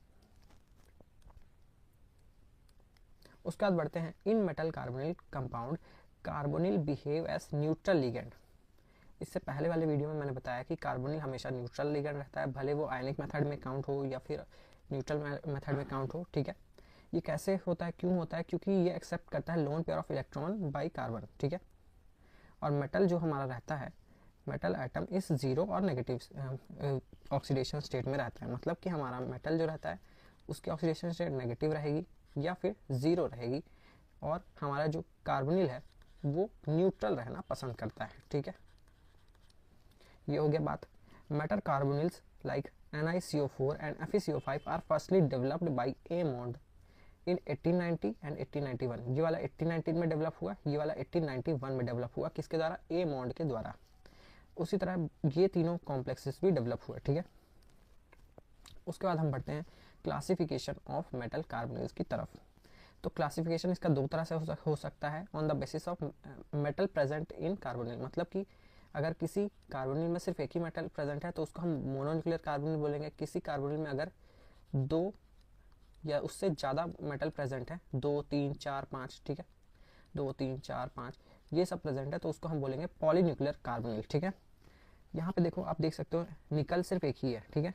उसके बाद बढ़ते हैं in metal carbonyl compound carbonyl behave as neutral ligand. इससे पहले वाले वीडियो में मैंने बताया कि कार्बोनिल हमेशा न्यूट्रल लिगेंड रहता है, भले वो आयनिक मेथड में काउंट हो या फिर न्यूट्रल मेथड में काउंट हो, ठीक है। ये कैसे होता है, क्यों होता है, क्योंकि ये एक्सेप्ट करता है loan pair of electron by carbon, ठीक है। और मेटल जो हमारा रहता है, मेटल एटम इस जीरो और नेगेटिव ऑक्सीडेशन स्टेट में रहता है, मतलब कि हमारा मेटल जो रहता है उसकी ऑक्सीडेशन स्टेट नेगेटिव रहेगी या फिर ज़ीरो रहेगी, और हमारा जो कार्बोनिल है वो न्यूट्रल रहना पसंद करता है, ठीक है। ये हो गया बात। Metal carbonyls like NiCO4 and FeCO5 are firstly developed by A-Mond in 1890 and 1891। ये वाला 1819 में डेवलप हुआ, ये वाला 1891 में डेवलप हुआ, किसके द्वारा, A-Mond के द्वारा। उसी तरह ये तीनों कॉम्प्लेक्सेस भी डेवलप हुए, ठीक है। उसके बाद हम बढ़ते हैं क्लासिफिकेशन ऑफ मेटल कार्बोनिल्स की तरफ। तो क्लासिफिकेशन इसका दो तरह से हो सकता है, on the basis of metal present in carbonyl, मतलब कि अगर किसी कार्बोनिल में सिर्फ एक ही मेटल प्रेजेंट है तो उसको हम मोनोन्यूक्लियर कार्बोनिल बोलेंगे। किसी कार्बोनिल में अगर 2 या उससे ज़्यादा मेटल प्रेजेंट है, 2 3 4 5, ठीक है, 2 3 4 5 ये सब प्रेजेंट है तो उसको हम बोलेंगे पॉलीन्यूक्लियर कार्बोनिल, ठीक है। यहाँ पे देखो, आप देख सकते हो निकल सिर्फ एक ही है, ठीक है,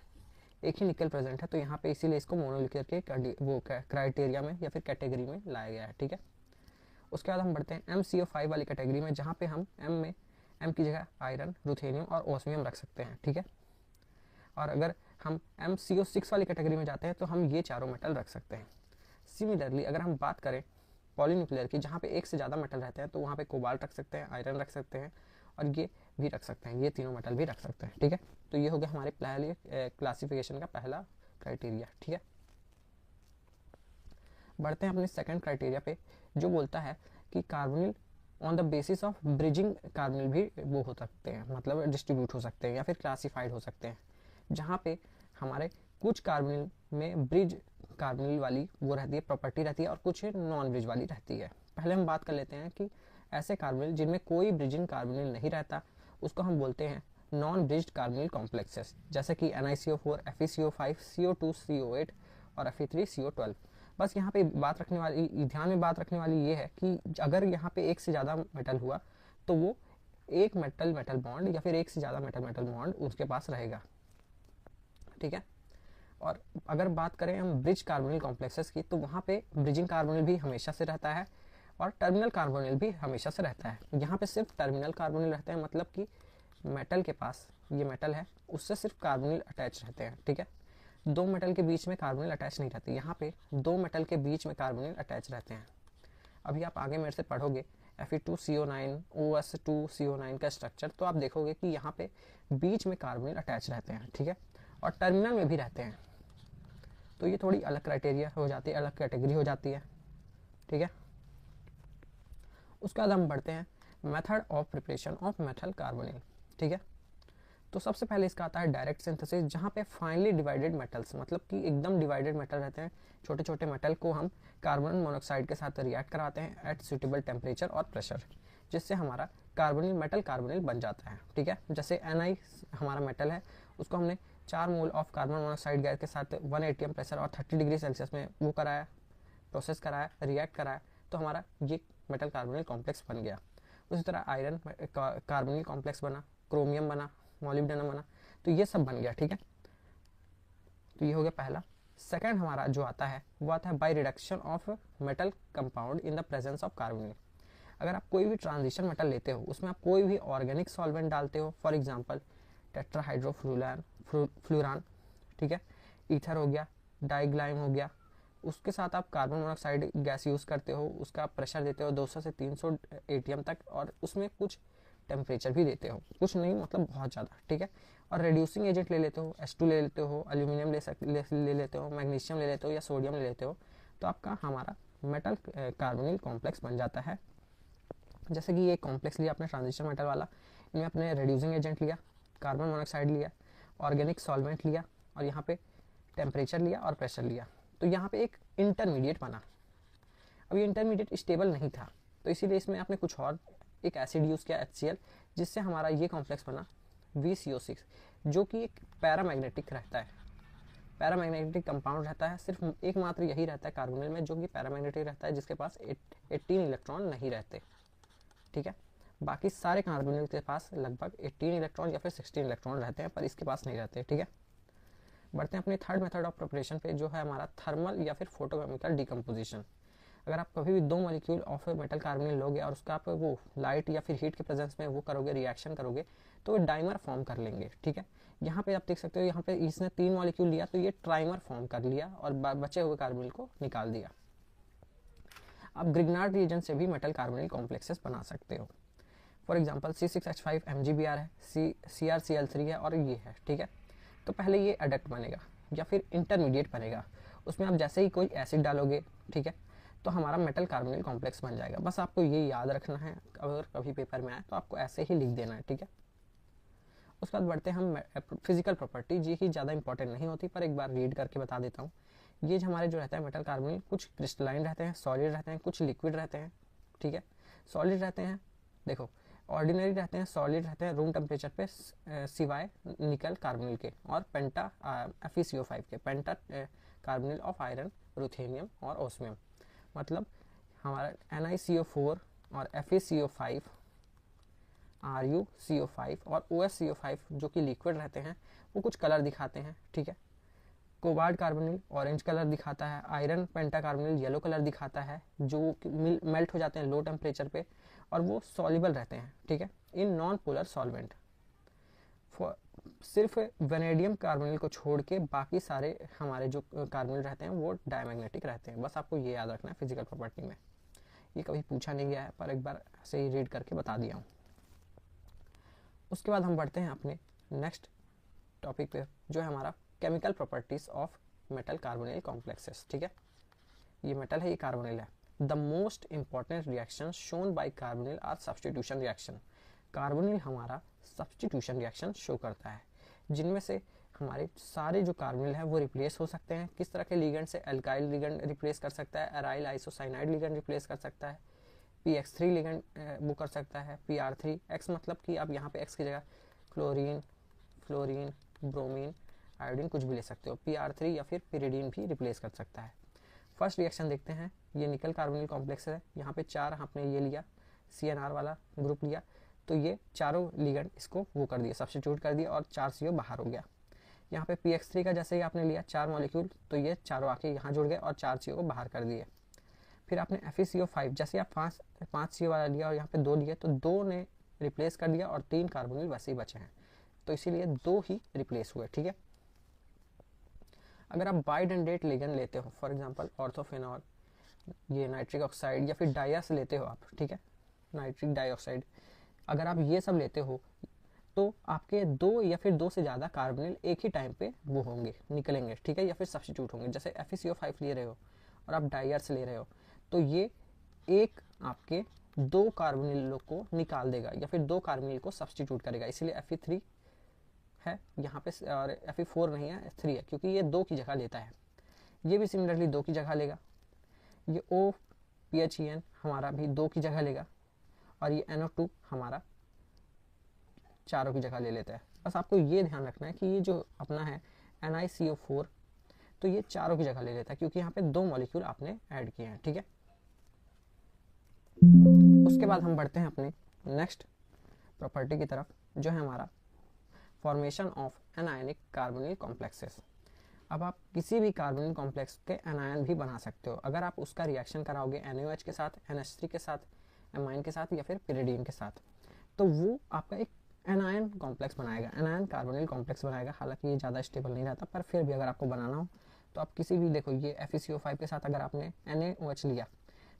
एक ही निकल प्रेजेंट है, तो यहाँ पे इसीलिए इसको मोनोन्यूक्लियर के वो क्राइटेरिया में या फिर कैटेगरी में लाया गया है, ठीक है। उसके बाद हम बढ़ते हैं MCO5 वाली कैटेगरी में, जहाँ पे हम M की जगह आयरन, रुथेनियम और ओस्मियम रख सकते हैं, ठीक है। और अगर हम MCO6 वाली कैटेगरी में जाते हैं तो हम ये चारों मेटल रख सकते हैं। सिमिलरली अगर हम बात करें पॉलीन्यूक्लियर की, जहाँ पे एक से ज़्यादा मेटल रहते हैं, तो वहाँ पे कोबाल्ट रख सकते हैं, आयरन रख सकते हैं और ये भी रख सकते हैं, ये तीनों मेटल भी रख सकते हैं, ठीक है। तो ये हो गया हमारे पहले क्लासिफिकेशन का पहला क्राइटेरिया, ठीक है। बढ़ते हैं अपने सेकंड क्राइटेरिया पे, जो बोलता है कि carbonyl on the basis of bridging carbonyl भी वो हो सकते हैं, मतलब डिस्ट्रीब्यूट हो सकते हैं या फिर क्लासिफाइड हो सकते हैं, जहाँ पे हमारे कुछ कार्बोनिल में ब्रिज कार्बोनिल वाली वो रहती है, प्रॉपर्टी रहती है, और कुछ नॉन ब्रिज वाली रहती है। पहले हम बात कर लेते हैं कि ऐसे कार्बोनिल जिनमें कोई ब्रिजिंग कार्बोनिल नहीं रहता उसको हम बोलते हैं नॉन ब्रिज्ड कार्बोनिल कॉम्प्लेक्सेस, जैसे कि NiCO4, FeCO5, CO2, CO8 और Fe3CO12। बस यहाँ पे ध्यान में बात रखने वाली ये है कि अगर यहाँ पे एक से ज़्यादा मेटल हुआ तो वो एक मेटल बॉन्ड या फिर एक से ज़्यादा मेटल बॉन्ड उसके पास रहेगा, ठीक है। और अगर बात करें हम ब्रिज कार्बोनिल कॉम्प्लेक्सेस की, तो वहाँ पे ब्रिजिंग कार्बोनिल भी हमेशा से रहता है और टर्मिनल कार्बोनिल भी हमेशा से रहता है। यहाँ पे सिर्फ टर्मिनल कार्बोनिल रहते हैं, मतलब कि मेटल के पास ये मेटल है उससे सिर्फ कार्बोनिल अटैच रहते हैं, ठीक है। दो मेटल के बीच में कार्बोनिल अटैच नहीं रहती, यहाँ पे दो मेटल के बीच में कार्बोनिल अटैच रहते हैं। अभी आप आगे मेरे से पढ़ोगे Fe2CO9 OS2CO9 का स्ट्रक्चर, तो आप देखोगे कि यहाँ पे बीच में कार्बोनिल अटैच रहते हैं, ठीक है, और टर्मिनल में भी रहते हैं। तो ये थोड़ी अलग क्राइटेरिया हो जाती है, अलग कैटेगरी हो जाती है, ठीक है। उसके बाद हम बढ़ते हैं method of preparation of metal carbonyl, ठीक है। तो सबसे पहले इसका आता है डायरेक्ट सिंथेसिस, जहाँ पे फाइनली डिवाइडेड मेटल्स, मतलब कि एकदम डिवाइडेड मेटल रहते हैं, छोटे छोटे मेटल को हम कार्बन मोनोऑक्साइड के साथ रिएक्ट कराते हैं एट सुटेबल टेम्परेचर और प्रेशर, जिससे हमारा मेटल कार्बोनिल बन जाता है, ठीक है। जैसे Ni हमारा मेटल है, उसको हमने 4 mole of carbon monoxide gas के साथ 1 atm प्रेशर और 30 डिग्री सेल्सियस में वो कराया, प्रोसेस कराया, रिएक्ट कराया, तो हमारा ये मेटल कार्बोनिल कॉम्प्लेक्स बन गया। उसी तरह आयरन कार्बोनिल कॉम्प्लेक्स बना, क्रोमियम बना, मोलिब्डेनम बना, तो ये सब बन गया। ठीक है, तो ये हो गया पहला। सेकंड हमारा जो आता है वो आता है by reduction of metal compound in the presence of carbonyl. अगर आप कोई भी ट्रांजिशन मेटल लेते हो, उसमें आप कोई भी ऑर्गेनिक सॉल्वेंट डालते हो, फॉर एग्जांपल टेट्राहाइड्रोफ्लुरान, ठीक है, ईथर हो गया, डाइग्लाइम हो गया, उसके साथ आप कार्बन मोनोऑक्साइड गैस यूज़ करते हो, उसका प्रेशर देते हो 200 से 300 atm तक, और उसमें कुछ टेम्परेचर भी देते हो, कुछ नहीं मतलब बहुत ज़्यादा। ठीक है, और रेड्यूसिंग एजेंट ले लेते हो, H2 ले लेते हो, एल्यूमिनियम ले लेते हो, मैग्नीशियम ले लेते हो या सोडियम ले लेते हो, तो आपका हमारा मेटल कार्बोनिल कॉम्प्लेक्स बन जाता है। जैसे कि ये कॉम्प्लेक्स लिया आपने ट्रांजिशन मेटल वाला, इनमें आपने रेड्यूसिंग एजेंट लिया, कार्बन मोनोऑक्साइड लिया, ऑर्गेनिक सॉल्वेंट लिया, और यहाँ पे टेम्परेचर लिया और प्रेशर लिया, तो यहाँ पे एक इंटरमीडिएट बना। अब ये इंटरमीडिएट स्टेबल नहीं था, तो इसीलिए इसमें आपने कुछ और एक एसिड यूज़ किया HCl, जिससे हमारा ये कॉम्प्लेक्स बना VCO6, जो कि एक पैरामैग्नेटिक रहता है, पैरामैग्नेटिक कंपाउंड रहता है। सिर्फ एकमात्र यही रहता है कार्बोनिल में जो कि पैरामैग्नेटिक रहता है, जिसके पास 18 इलेक्ट्रॉन नहीं रहते। ठीक है, बाकी सारे कार्बोनिल के पास लगभग 18 इलेक्ट्रॉन या फिर 16 इलेक्ट्रॉन रहते हैं, पर इसके पास नहीं रहते। ठीक है, बढ़ते हैं अपने थर्ड मेथड ऑफ प्रिपरेशन पे, जो है हमारा थर्मल या फिर फोटोकेमिकल डिकम्पोजिशन। अगर आप कभी भी 2 मॉलिक्यूल ऑफ मेटल कार्बोनिल लोगे और उसका आप वो लाइट या फिर हीट के प्रेजेंस में वो करोगे, रिएक्शन करोगे, तो वो डाइमर फॉर्म कर लेंगे। ठीक है, यहाँ पे आप देख सकते हो, यहाँ पे इसने 3 मॉलिक्यूल लिया तो ये ट्राइमर फॉर्म कर लिया और बचे हुए कार्बोनिल को निकाल दिया। आप ग्रिग्नार्ड रिएजेंट से भी मेटल कार्बोनिल कॉम्प्लेक्सेस बना सकते हो। फॉर एग्जाम्पल C6H5 MgBr है, CrCl3 है और ये है। ठीक है, तो पहले ये एडक्ट बनेगा या फिर इंटरमीडिएट बनेगा, उसमें आप जैसे ही कोई एसिड डालोगे, ठीक है, तो हमारा मेटल कार्बोनिल कॉम्प्लेक्स बन जाएगा। बस आपको ये याद रखना है, अगर कभी पेपर में आए तो आपको ऐसे ही लिख देना है। ठीक है, उसके बाद बढ़ते हैं हम फिजिकल प्रॉपर्टी, ये ही ज़्यादा इंपॉर्टेंट नहीं होती, पर एक बार रीड करके बता देता हूँ। ये हमारे जो रहता है मेटल कार्बोनिल, कुछ क्रिस्टलाइन रहते हैं, सॉलिड रहते हैं, कुछ लिक्विड रहते हैं। ठीक है, सॉलिड रहते हैं, देखो ऑर्डिनरी रहते हैं, सॉलिड रहते हैं रूम टेम्परेचर पे, सिवाय निकल कार्बोनिल के और पेंटा FeCO5 के, पेंटा कार्बोनिल ऑफ आयरन, रुथेनियम और ओस्मियम। मतलब हमारा NiCO4 और FeCO5, RuCO5 और OSCO5 जो कि लिक्विड रहते हैं, वो कुछ कलर दिखाते हैं। ठीक है, कोबाल्ट कार्बोनिल ऑरेंज कलर दिखाता है, आयरन पेंटा कार्बोनिल येलो कलर दिखाता है, जो मेल्ट हो जाते हैं लो टेम्परेचर पे और वो सॉल्युबल रहते हैं। ठीक है, इन नॉन पोलर सॉल्वेंट। सिर्फ वेनेडियम कार्बोनिल को छोड़ के बाकी सारे हमारे जो कार्बोनिल रहते हैं वो डायमैग्नेटिक रहते हैं। बस आपको ये याद रखना है फिजिकल प्रॉपर्टी में, ये कभी पूछा नहीं गया है, पर एक बार ऐसे ही रीड करके बता दिया हूँ। उसके बाद हम बढ़ते हैं अपने नेक्स्ट टॉपिक पे, जो है हमारा chemical properties of metal carbonyl complexes. ठीक है, ये मेटल है, ये कार्बोनिल है। The most important reaction shown by carbonyl are substitution reaction. Carbonyl हमारा सब्स्टिट्यूशन रिएक्शन शो करता है, जिनमें से हमारे सारे जो कार्बोनिल है वो रिप्लेस हो सकते हैं। किस तरह के लिगेंड से? एल्काइल लिगेंड रिप्लेस कर सकता है, एराइल आइसोसाइनाइड लिगेंड रिप्लेस कर सकता है, PX3 लिगेंड वो कर सकता है, PR3X मतलब कि आप यहाँ पे X की जगह क्लोरीन, फ्लोरीन, ब्रोमीन, आयोडीन कुछ भी ले सकते हो। PR3 या फिर पिरिडीन भी रिप्लेस कर सकता है। फर्स्ट रिएक्शन देखते हैं, ये निकल कार्बोनिल कॉम्प्लेक्स है। यहाँ पे 4 आपने ये लिया, CNR वाला ग्रुप लिया, तो ये चारों लिगेंड इसको वो कर दिया, सब्स्टिट्यूट कर दिया और 4 CO बाहर हो गया। यहाँ पे PX3 का जैसे ही आपने लिया 4 मॉलिक्यूल, तो ये चारों आके यहाँ जुड़ गए और 4 CO को बाहर कर दिए। फिर आपने FeCO5 जैसे आप 5 CO वाला लिया और यहाँ पे 2 लिए, तो 2 ने रिप्लेस कर दिया और 3 कार्बोनिल वैसे ही बचे हैं, तो इसीलिए 2 ही रिप्लेस हुए। ठीक है, अगर आप बाइडेंडेट लिगेंड लेते हो, फॉर एग्जांपल ऑर्थोफेनॉल, ये नाइट्रिक ऑक्साइड या फिर डायस लेते हो आप, ठीक है, नाइट्रिक डाइऑक्साइड, अगर आप ये सब लेते हो तो आपके 2 या फिर 2 से ज़्यादा कार्बोनिल एक ही टाइम पे वो होंगे, निकलेंगे। ठीक है, या फिर सब्स्टिट्यूट होंगे। जैसे FeCO5 ले रहे हो और आप डायर्स ले रहे हो, तो ये एक आपके 2 कार्बोनिल को निकाल देगा या फिर 2 कार्बोनिल को सब्स्टिट्यूट करेगा, इसीलिए Fe3 है यहाँ पे और Fe4 नहीं है, 3 है, क्योंकि ये 2 की जगह लेता है। ये भी सिमिलरली 2 की जगह लेगा, ये OPHEN हमारा भी 2 की जगह लेगा और ये NO2 हमारा चारों की जगह ले लेता है। बस आपको ये ध्यान रखना है कि ये जो अपना है NiCO4 तो ये चारों की जगह ले लेता है क्योंकि यहाँ पे 2 मॉलिक्यूल आपने ऐड किए हैं, ठीक है। उसके बाद हम बढ़ते हैं अपने नेक्स्ट प्रॉपर्टी की तरफ, जो है हमारा formation of anionic carbonyl complexes. अब आप किसी भी कार्बोनिल कॉम्प्लेक्स के एनायन भी बना सकते हो अगर आप उसका रिएक्शन कराओगे NaOH के साथ, NH3 के साथ, एमाइन के साथ या फिर पिरिडीन के साथ, तो वो आपका एक एनायन कॉम्प्लेक्स बनाएगा, एनायन कार्बोनिल कॉम्प्लेक्स बनाएगा। हालांकि ये ज़्यादा स्टेबल नहीं रहता, पर फिर भी अगर आपको बनाना हो तो आप किसी भी, देखो ये FeCO5 के साथ अगर आपने NaOH लिया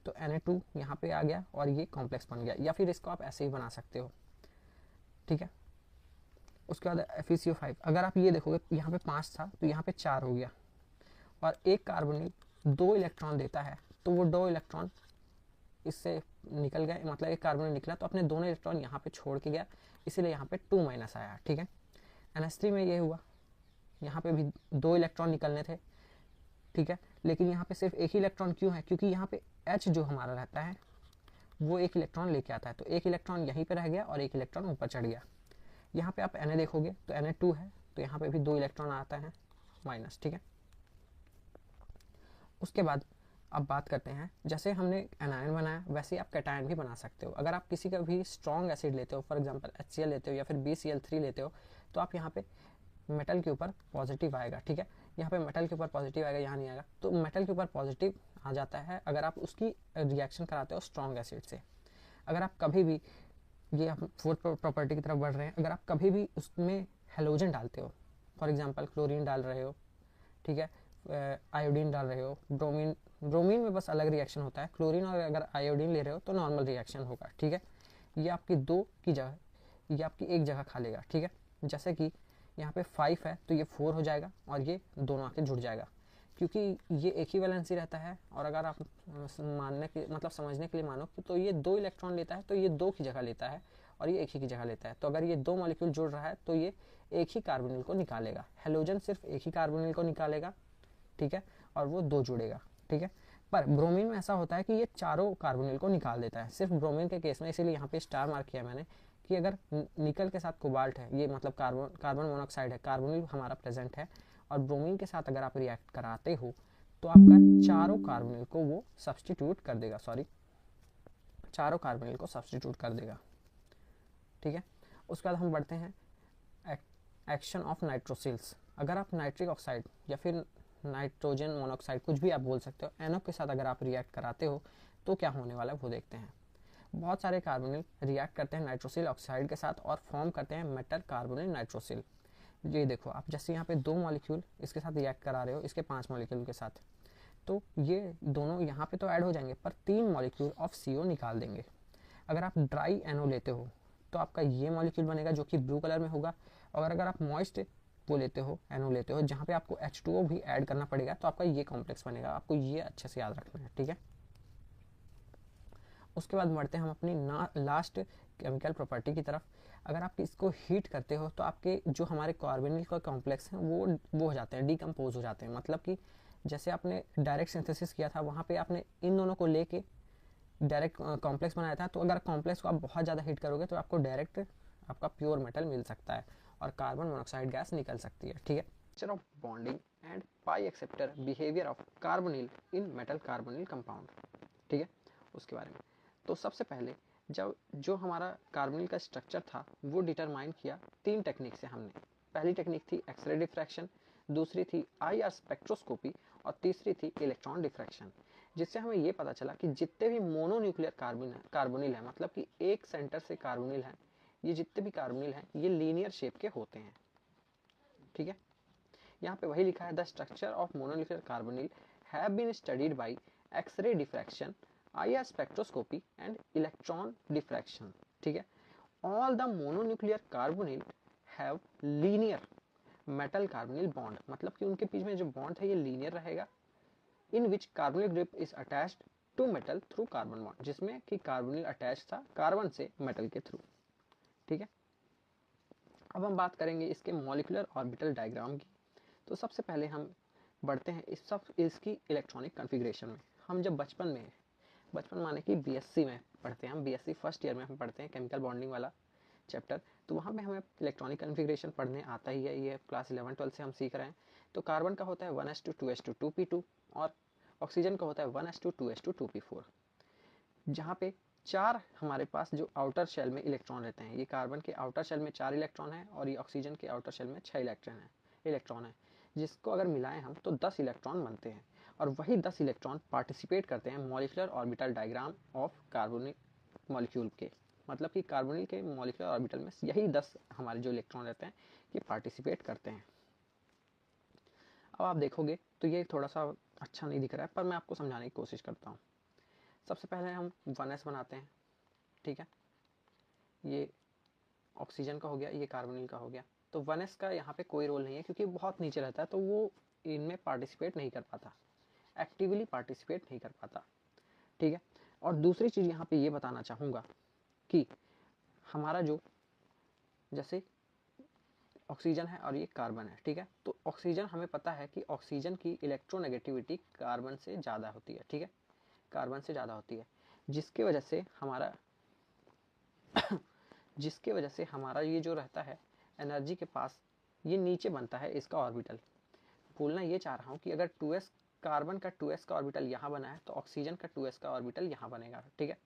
तो Na2 यहाँ पे आ गया और ये कॉम्प्लेक्स बन गया, या फिर इसको आप ऐसे ही बना सकते हो, ठीक है। उसके बाद FeCO5 अगर आप ये देखोगे यहाँ पे 5 था तो यहाँ पे 4 हो गया, और एक कार्बोनिल 2 इलेक्ट्रॉन देता है तो वो 2 इलेक्ट्रॉन इससे निकल गए, मतलब एक कार्बोनिल निकला तो अपने दोनों इलेक्ट्रॉन यहाँ पे छोड़ के गया, इसीलिए यहाँ पे 2 माइनस आया, ठीक है। NH3 में ये हुआ, यहाँ पे भी 2 इलेक्ट्रॉन निकलने थे, ठीक है, लेकिन यहाँ पे सिर्फ एक ही इलेक्ट्रॉन क्यों है, क्योंकि यहाँ पे H जो हमारा रहता है वो एक इलेक्ट्रॉन लेके आता है, तो एक इलेक्ट्रॉन यहीं पे रह गया और एक इलेक्ट्रॉन ऊपर चढ़ गया। यहाँ पे आप Na देखोगे तो Na2 है तो यहाँ पे भी 2 इलेक्ट्रॉन आता है माइनस, ठीक है। उसके बाद अब बात करते हैं, जैसे हमने एनायन बनाया वैसे ही आप कैटायन भी बना सकते हो। अगर आप किसी का भी स्ट्रॉन्ग एसिड लेते हो, फॉर एग्जांपल HCl लेते हो या फिर BCl3 लेते हो, तो आप यहाँ पे मेटल के ऊपर पॉजिटिव आएगा, ठीक है। यहाँ पे मेटल के ऊपर पॉजिटिव आएगा, यहाँ नहीं आएगा, तो मेटल के ऊपर पॉजिटिव आ जाता है अगर आप उसकी रिएक्शन कराते हो स्ट्रॉन्ग एसिड से। अगर आप कभी भी, ये आप फोर्थ प्रॉपर्टी की तरफ बढ़ रहे हैं, अगर आप कभी भी उसमें हेलोजन डालते हो, फॉर एग्जांपल क्लोरीन डाल रहे हो, ठीक है, आयोडीन डाल रहे हो, ब्रोमीन में बस अलग रिएक्शन होता है, क्लोरीन और अगर आयोडीन ले रहे हो तो नॉर्मल रिएक्शन होगा, ठीक है। ये आपकी 2 की जगह, ये आपकी एक जगह खा लेगा, ठीक है। जैसे कि यहाँ पे 5 है तो ये 4 हो जाएगा और ये दोनों आके जुड़ जाएगा, क्योंकि ये एक ही वैलेंसी रहता है। और अगर आप मानने के मतलब समझने के लिए मानो तो ये 2 इलेक्ट्रॉन लेता है तो ये 2 की जगह लेता है और ये एक ही की जगह लेता है, तो अगर ये 2 मॉलिक्यूल जुड़ रहा है तो ये एक ही कार्बोनिल को निकालेगा। हेलोजन सिर्फ एक ही कार्बोनिल को निकालेगा, ठीक है, और वो 2 जुड़ेगा, ठीक है। पर ब्रोमीन में ऐसा होता है कि ये चारों कार्बोनिल को निकाल देता है, सिर्फ ब्रोमीन के केस में, इसीलिए यहाँ पे स्टार मार्क किया मैंने कि अगर निकल के साथ कोबाल्ट है, ये मतलब कार्बन मोनोऑक्साइड है, कार्बोनिल हमारा प्रेजेंट है, और ब्रोमीन के साथ अगर आप रिएक्ट कराते हो तो आपका चारों कार्बोनिल को वो सब्सटीट्यूट कर देगा, चारों कार्बोनिल को सब्सटीट्यूट कर देगा, ठीक है। उसके बाद हम बढ़ते हैं एक्शन ऑफ नाइट्रोसिल्स। अगर आप नाइट्रिक ऑक्साइड या फिर नाइट्रोजन मोनोऑक्साइड, कुछ भी आप बोल सकते हो, NO के साथ अगर आप रिएक्ट कराते हो तो क्या होने वाला है वो देखते हैं। बहुत सारे कार्बोनिल रिएक्ट करते हैं नाइट्रोसिल ऑक्साइड के साथ और फॉर्म करते हैं मेटल कार्बोनिल नाइट्रोसिल। ये देखो आप, जैसे यहाँ पे 2 मॉलिक्यूल इसके साथ रिएक्ट करा रहे हो, इसके 5 मॉलिक्यूल के साथ, तो ये दोनों यहाँ पे तो ऐड हो जाएंगे पर 3 मॉलिक्यूल ऑफ CO निकाल देंगे। अगर आप ड्राई NO लेते हो तो आपका ये मॉलिक्यूल बनेगा जो कि ब्लू कलर में होगा, और अगर आप मॉइस्ट वो लेते हो, NO लेते हो, जहाँ पे आपको H2O भी ऐड करना पड़ेगा, तो आपका ये कॉम्प्लेक्स बनेगा। आपको ये अच्छे से याद रखना है, ठीक है। उसके बाद बढ़ते हैं हम अपनी लास्ट केमिकल प्रॉपर्टी की तरफ। अगर आप इसको हीट करते हो तो आपके जो हमारे कार्बोनिल का कॉम्प्लेक्स हैं वो हो जाते हैं, डिकम्पोज हो जाते हैं। मतलब कि जैसे आपने डायरेक्ट सिंथेसिस किया था, वहाँ पे आपने इन दोनों को लेके डायरेक्ट कॉम्प्लेक्स बनाया था, तो अगर कॉम्प्लेक्स को आप बहुत ज़्यादा हीट करोगे तो आपको डायरेक्ट आपका प्योर मेटल मिल सकता है और कार्बन मोनोऑक्साइड गैस निकल सकती है, ठीक है। Nature of bonding and pi acceptor behaviour of carbonyl in metal carbonyl compound, ठीक है, उसके बारे में। तो सबसे पहले जब जो हमारा कार्बोनिल का स्ट्रक्चर था वो डिटरमाइन किया 3 टेक्निक से हमने। पहली टेक्निक थी एक्सरे डिफ्रैक्शन, दूसरी थी IR स्पेक्ट्रोस्कोपी और तीसरी थी इलेक्ट्रॉन डिफ्रैक्शन, जिससे हमें ये पता चला कि जितने भी मोनोन्यूक्लियर कार्बोनिल है, मतलब कि एक सेंटर से कार्बोनिल है, ये जितने भी कार्बोनिल हैं ये लीनियर शेप के होते हैं, ठीक है। यहाँ पे वही लिखा है, the structure of mononuclear carbonyl have been studied by X ray diffraction, IR spectroscopy and electron diffraction, ठीक है। All the mononuclear carbonyl have linear metal carbonyl bond, मतलब कि उनके बीच में जो बॉन्ड है ये लीनियर रहेगा, in which carbonyl group is attached to metal through carbon bond, जिसमें कि कार्बोनिल अटैच था कार्बन से मेटल के थ्रू, ठीक है। अब हम बात करेंगे इसके मॉलिक्यूलर ऑर्बिटल डायग्राम की। तो सबसे पहले हम बढ़ते हैं इसकी इलेक्ट्रॉनिक कॉन्फ़िगरेशन में। हम जब बचपन माने कि BSc में पढ़ते हैं, हम BSc फर्स्ट ईयर में हम पढ़ते हैं केमिकल बॉन्डिंग वाला चैप्टर, तो वहाँ पे हमें इलेक्ट्रॉनिक कन्फिग्रेशन पढ़ने आता ही है, ये क्लास 11-12 से हम सीख रहे हैं। तो कार्बन का होता है 1s2 2s2 2p2 और ऑक्सीजन का होता है 1s2 2s2 2p4, जहाँ पे 4 हमारे पास जो आउटर शेल में इलेक्ट्रॉन रहते हैं। ये कार्बन के आउटर शेल में 4 इलेक्ट्रॉन है और ये ऑक्सीजन के आउटर शेल में 6 इलेक्ट्रॉन है, जिसको अगर मिलाएं हम तो 10 इलेक्ट्रॉन बनते हैं और वही 10 इलेक्ट्रॉन पार्टिसिपेट करते हैं molecular orbital diagram of carbonic molecule के, मतलब कि कार्बोनिल के मॉलिक्यूलर ऑर्बिटल में यही 10 हमारे जो इलेक्ट्रॉन रहते हैं ये पार्टिसिपेट करते हैं। अब आप देखोगे तो ये थोड़ा सा अच्छा नहीं दिख रहा है, पर मैं आपको समझाने की कोशिश करता हूँ। सबसे पहले हम 1s बनाते हैं, ठीक है, ये ऑक्सीजन का हो गया, ये कार्बोनिल का हो गया। तो 1s का यहाँ पे कोई रोल नहीं है क्योंकि बहुत नीचे रहता है, तो वो इनमें पार्टिसिपेट नहीं कर पाता, एक्टिवली पार्टिसिपेट नहीं कर पाता, ठीक है। और दूसरी चीज़ यहाँ पे ये बताना चाहूँगा कि हमारा जो जैसे ऑक्सीजन है और ये कार्बन है, ठीक है, तो ऑक्सीजन हमें पता है कि ऑक्सीजन की इलेक्ट्रोनेगेटिविटी कार्बन से ज़्यादा होती है, ठीक है, कार्बन से ज़्यादा होती है, जिसकी वजह से हमारा ये जो रहता है एनर्जी के पास, ये नीचे बनता है इसका ऑर्बिटल। बोलना ये चाह रहा हूँ कि अगर 2s कार्बन का 2s का ऑर्बिटल यहाँ बना है तो ऑक्सीजन का 2s का ऑर्बिटल यहाँ बनेगा, ठीक है,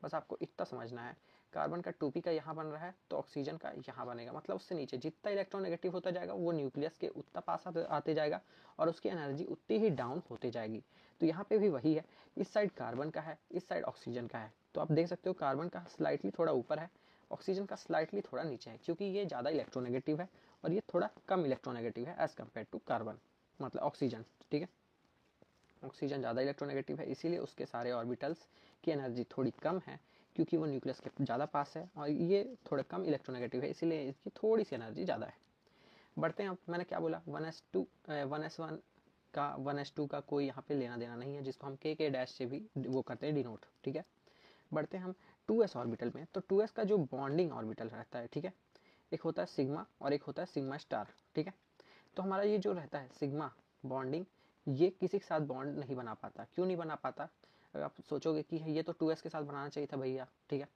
बस आपको इतना समझना है। कार्बन का 2p का यहाँ बन रहा है तो ऑक्सीजन का यहाँ बनेगा, मतलब उससे नीचे जितना इलेक्ट्रोनेगेटिव होता जाएगा वो न्यूक्लियस के उतना पास आते जाएगा और उसकी एनर्जी उतनी ही डाउन होती जाएगी। तो यहाँ पे भी वही है, इस साइड कार्बन का है, इस साइड ऑक्सीजन का है, तो आप देख सकते हो कार्बन का स्लाइटली थोड़ा ऊपर है, ऑक्सीजन का स्लाइटली थोड़ा नीचे है, क्योंकि ये ज़्यादा इलेक्ट्रोनेगेटिव है और ये थोड़ा कम इलेक्ट्रोनेगेटिव है एज कम्पेयर टू कार्बन, मतलब ऑक्सीजन, ठीक है। ऑक्सीजन ज़्यादा इलेक्ट्रोनेगेटिव है, इसीलिए उसके सारे ऑर्बिटल्स की एनर्जी थोड़ी कम है क्योंकि वो न्यूक्लियस के ज़्यादा पास है, और ये थोड़ा कम इलेक्ट्रोनेगेटिव है इसीलिए इसकी थोड़ी सी एनर्जी ज़्यादा है। बढ़ते हैं, अब मैंने क्या बोला, 1s1 का 1s2 का कोई यहाँ पे लेना देना नहीं है, जिसको हम के डैश से भी वो करते हैं डिनोट, ठीक है। बढ़ते हैं हम 2s ऑर्बिटल में, तो 2s का जो बॉन्डिंग ऑर्बिटल रहता है, ठीक है, एक होता है सिग्मा और एक होता है सिग्मा स्टार, ठीक है। तो हमारा ये जो रहता है सिग्मा बॉन्डिंग, ये किसी के साथ बॉन्ड नहीं बना पाता। क्यों नहीं बना पाता? अगर आप सोचोगे कि ये तो 2s के साथ बनाना चाहिए था भैया, ठीक है,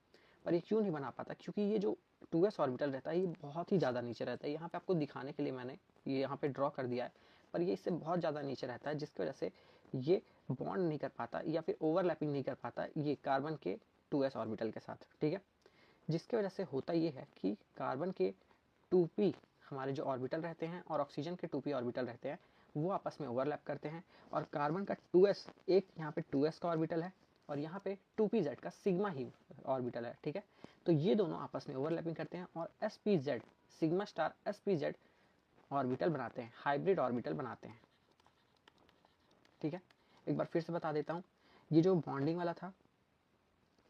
पर ये क्यों नहीं बना पाता? क्योंकि ये जो 2s ऑर्बिटल रहता है ये बहुत ही ज़्यादा नीचे रहता है। यहाँ पे आपको दिखाने के लिए मैंने ये यहाँ पे ड्रॉ कर दिया है, पर ये इससे बहुत ज़्यादा नीचे रहता है, जिसकी वजह से ये बॉन्ड नहीं कर पाता या फिर ओवरलैपिंग नहीं कर पाता ये कार्बन के 2s ऑर्बिटल के साथ, ठीक है। जिसकी वजह से होता ये है कि कार्बन के 2p हमारे जो ऑर्बिटल रहते हैं और ऑक्सीजन के 2p ऑर्बिटल रहते हैं वो आपस में ओवरलैप करते हैं, और कार्बन का 2s, एक यहाँ पे 2s का ऑर्बिटल है और यहाँ पे 2pz का सिग्मा ही ऑर्बिटल है, ठीक है। तो ये दोनों आपस में ओवरलैपिंग करते हैं और spz sigma star spz orbital बनाते हैं, हाइब्रिड ऑर्बिटल बनाते हैं, ठीक है। एक बार फिर से बता देता हूँ, ये जो बॉन्डिंग वाला था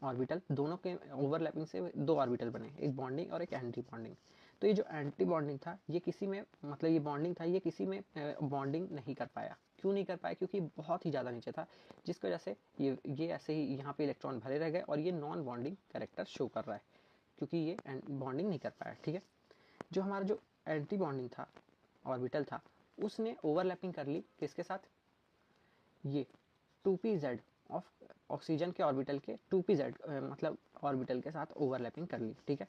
ऑर्बिटल, दोनों के ओवरलैपिंग से दो ऑर्बिटल बने, एक बॉन्डिंग और एक एंटी बॉन्डिंग। तो ये जो एंटी बॉन्डिंग था ये किसी में, मतलब ये बॉन्डिंग था ये किसी में बॉन्डिंग नहीं कर पाया। क्यों नहीं कर पाया? क्योंकि बहुत ही ज़्यादा नीचे था, जिसकी वजह से ये ऐसे ही यहाँ पे इलेक्ट्रॉन भरे रह गए और ये नॉन बॉन्डिंग कैरेक्टर शो कर रहा है क्योंकि ये बॉन्डिंग नहीं कर पाया, ठीक है। जो हमारा जो एंटी बॉन्डिंग था ऑर्बिटल था उसने ओवरलैपिंग कर ली किसके साथ? ये 2pz ऑफ ऑक्सीजन के ऑर्बिटल के 2pz मतलब ऑर्बिटल के साथ ओवरलैपिंग कर ली, ठीक है।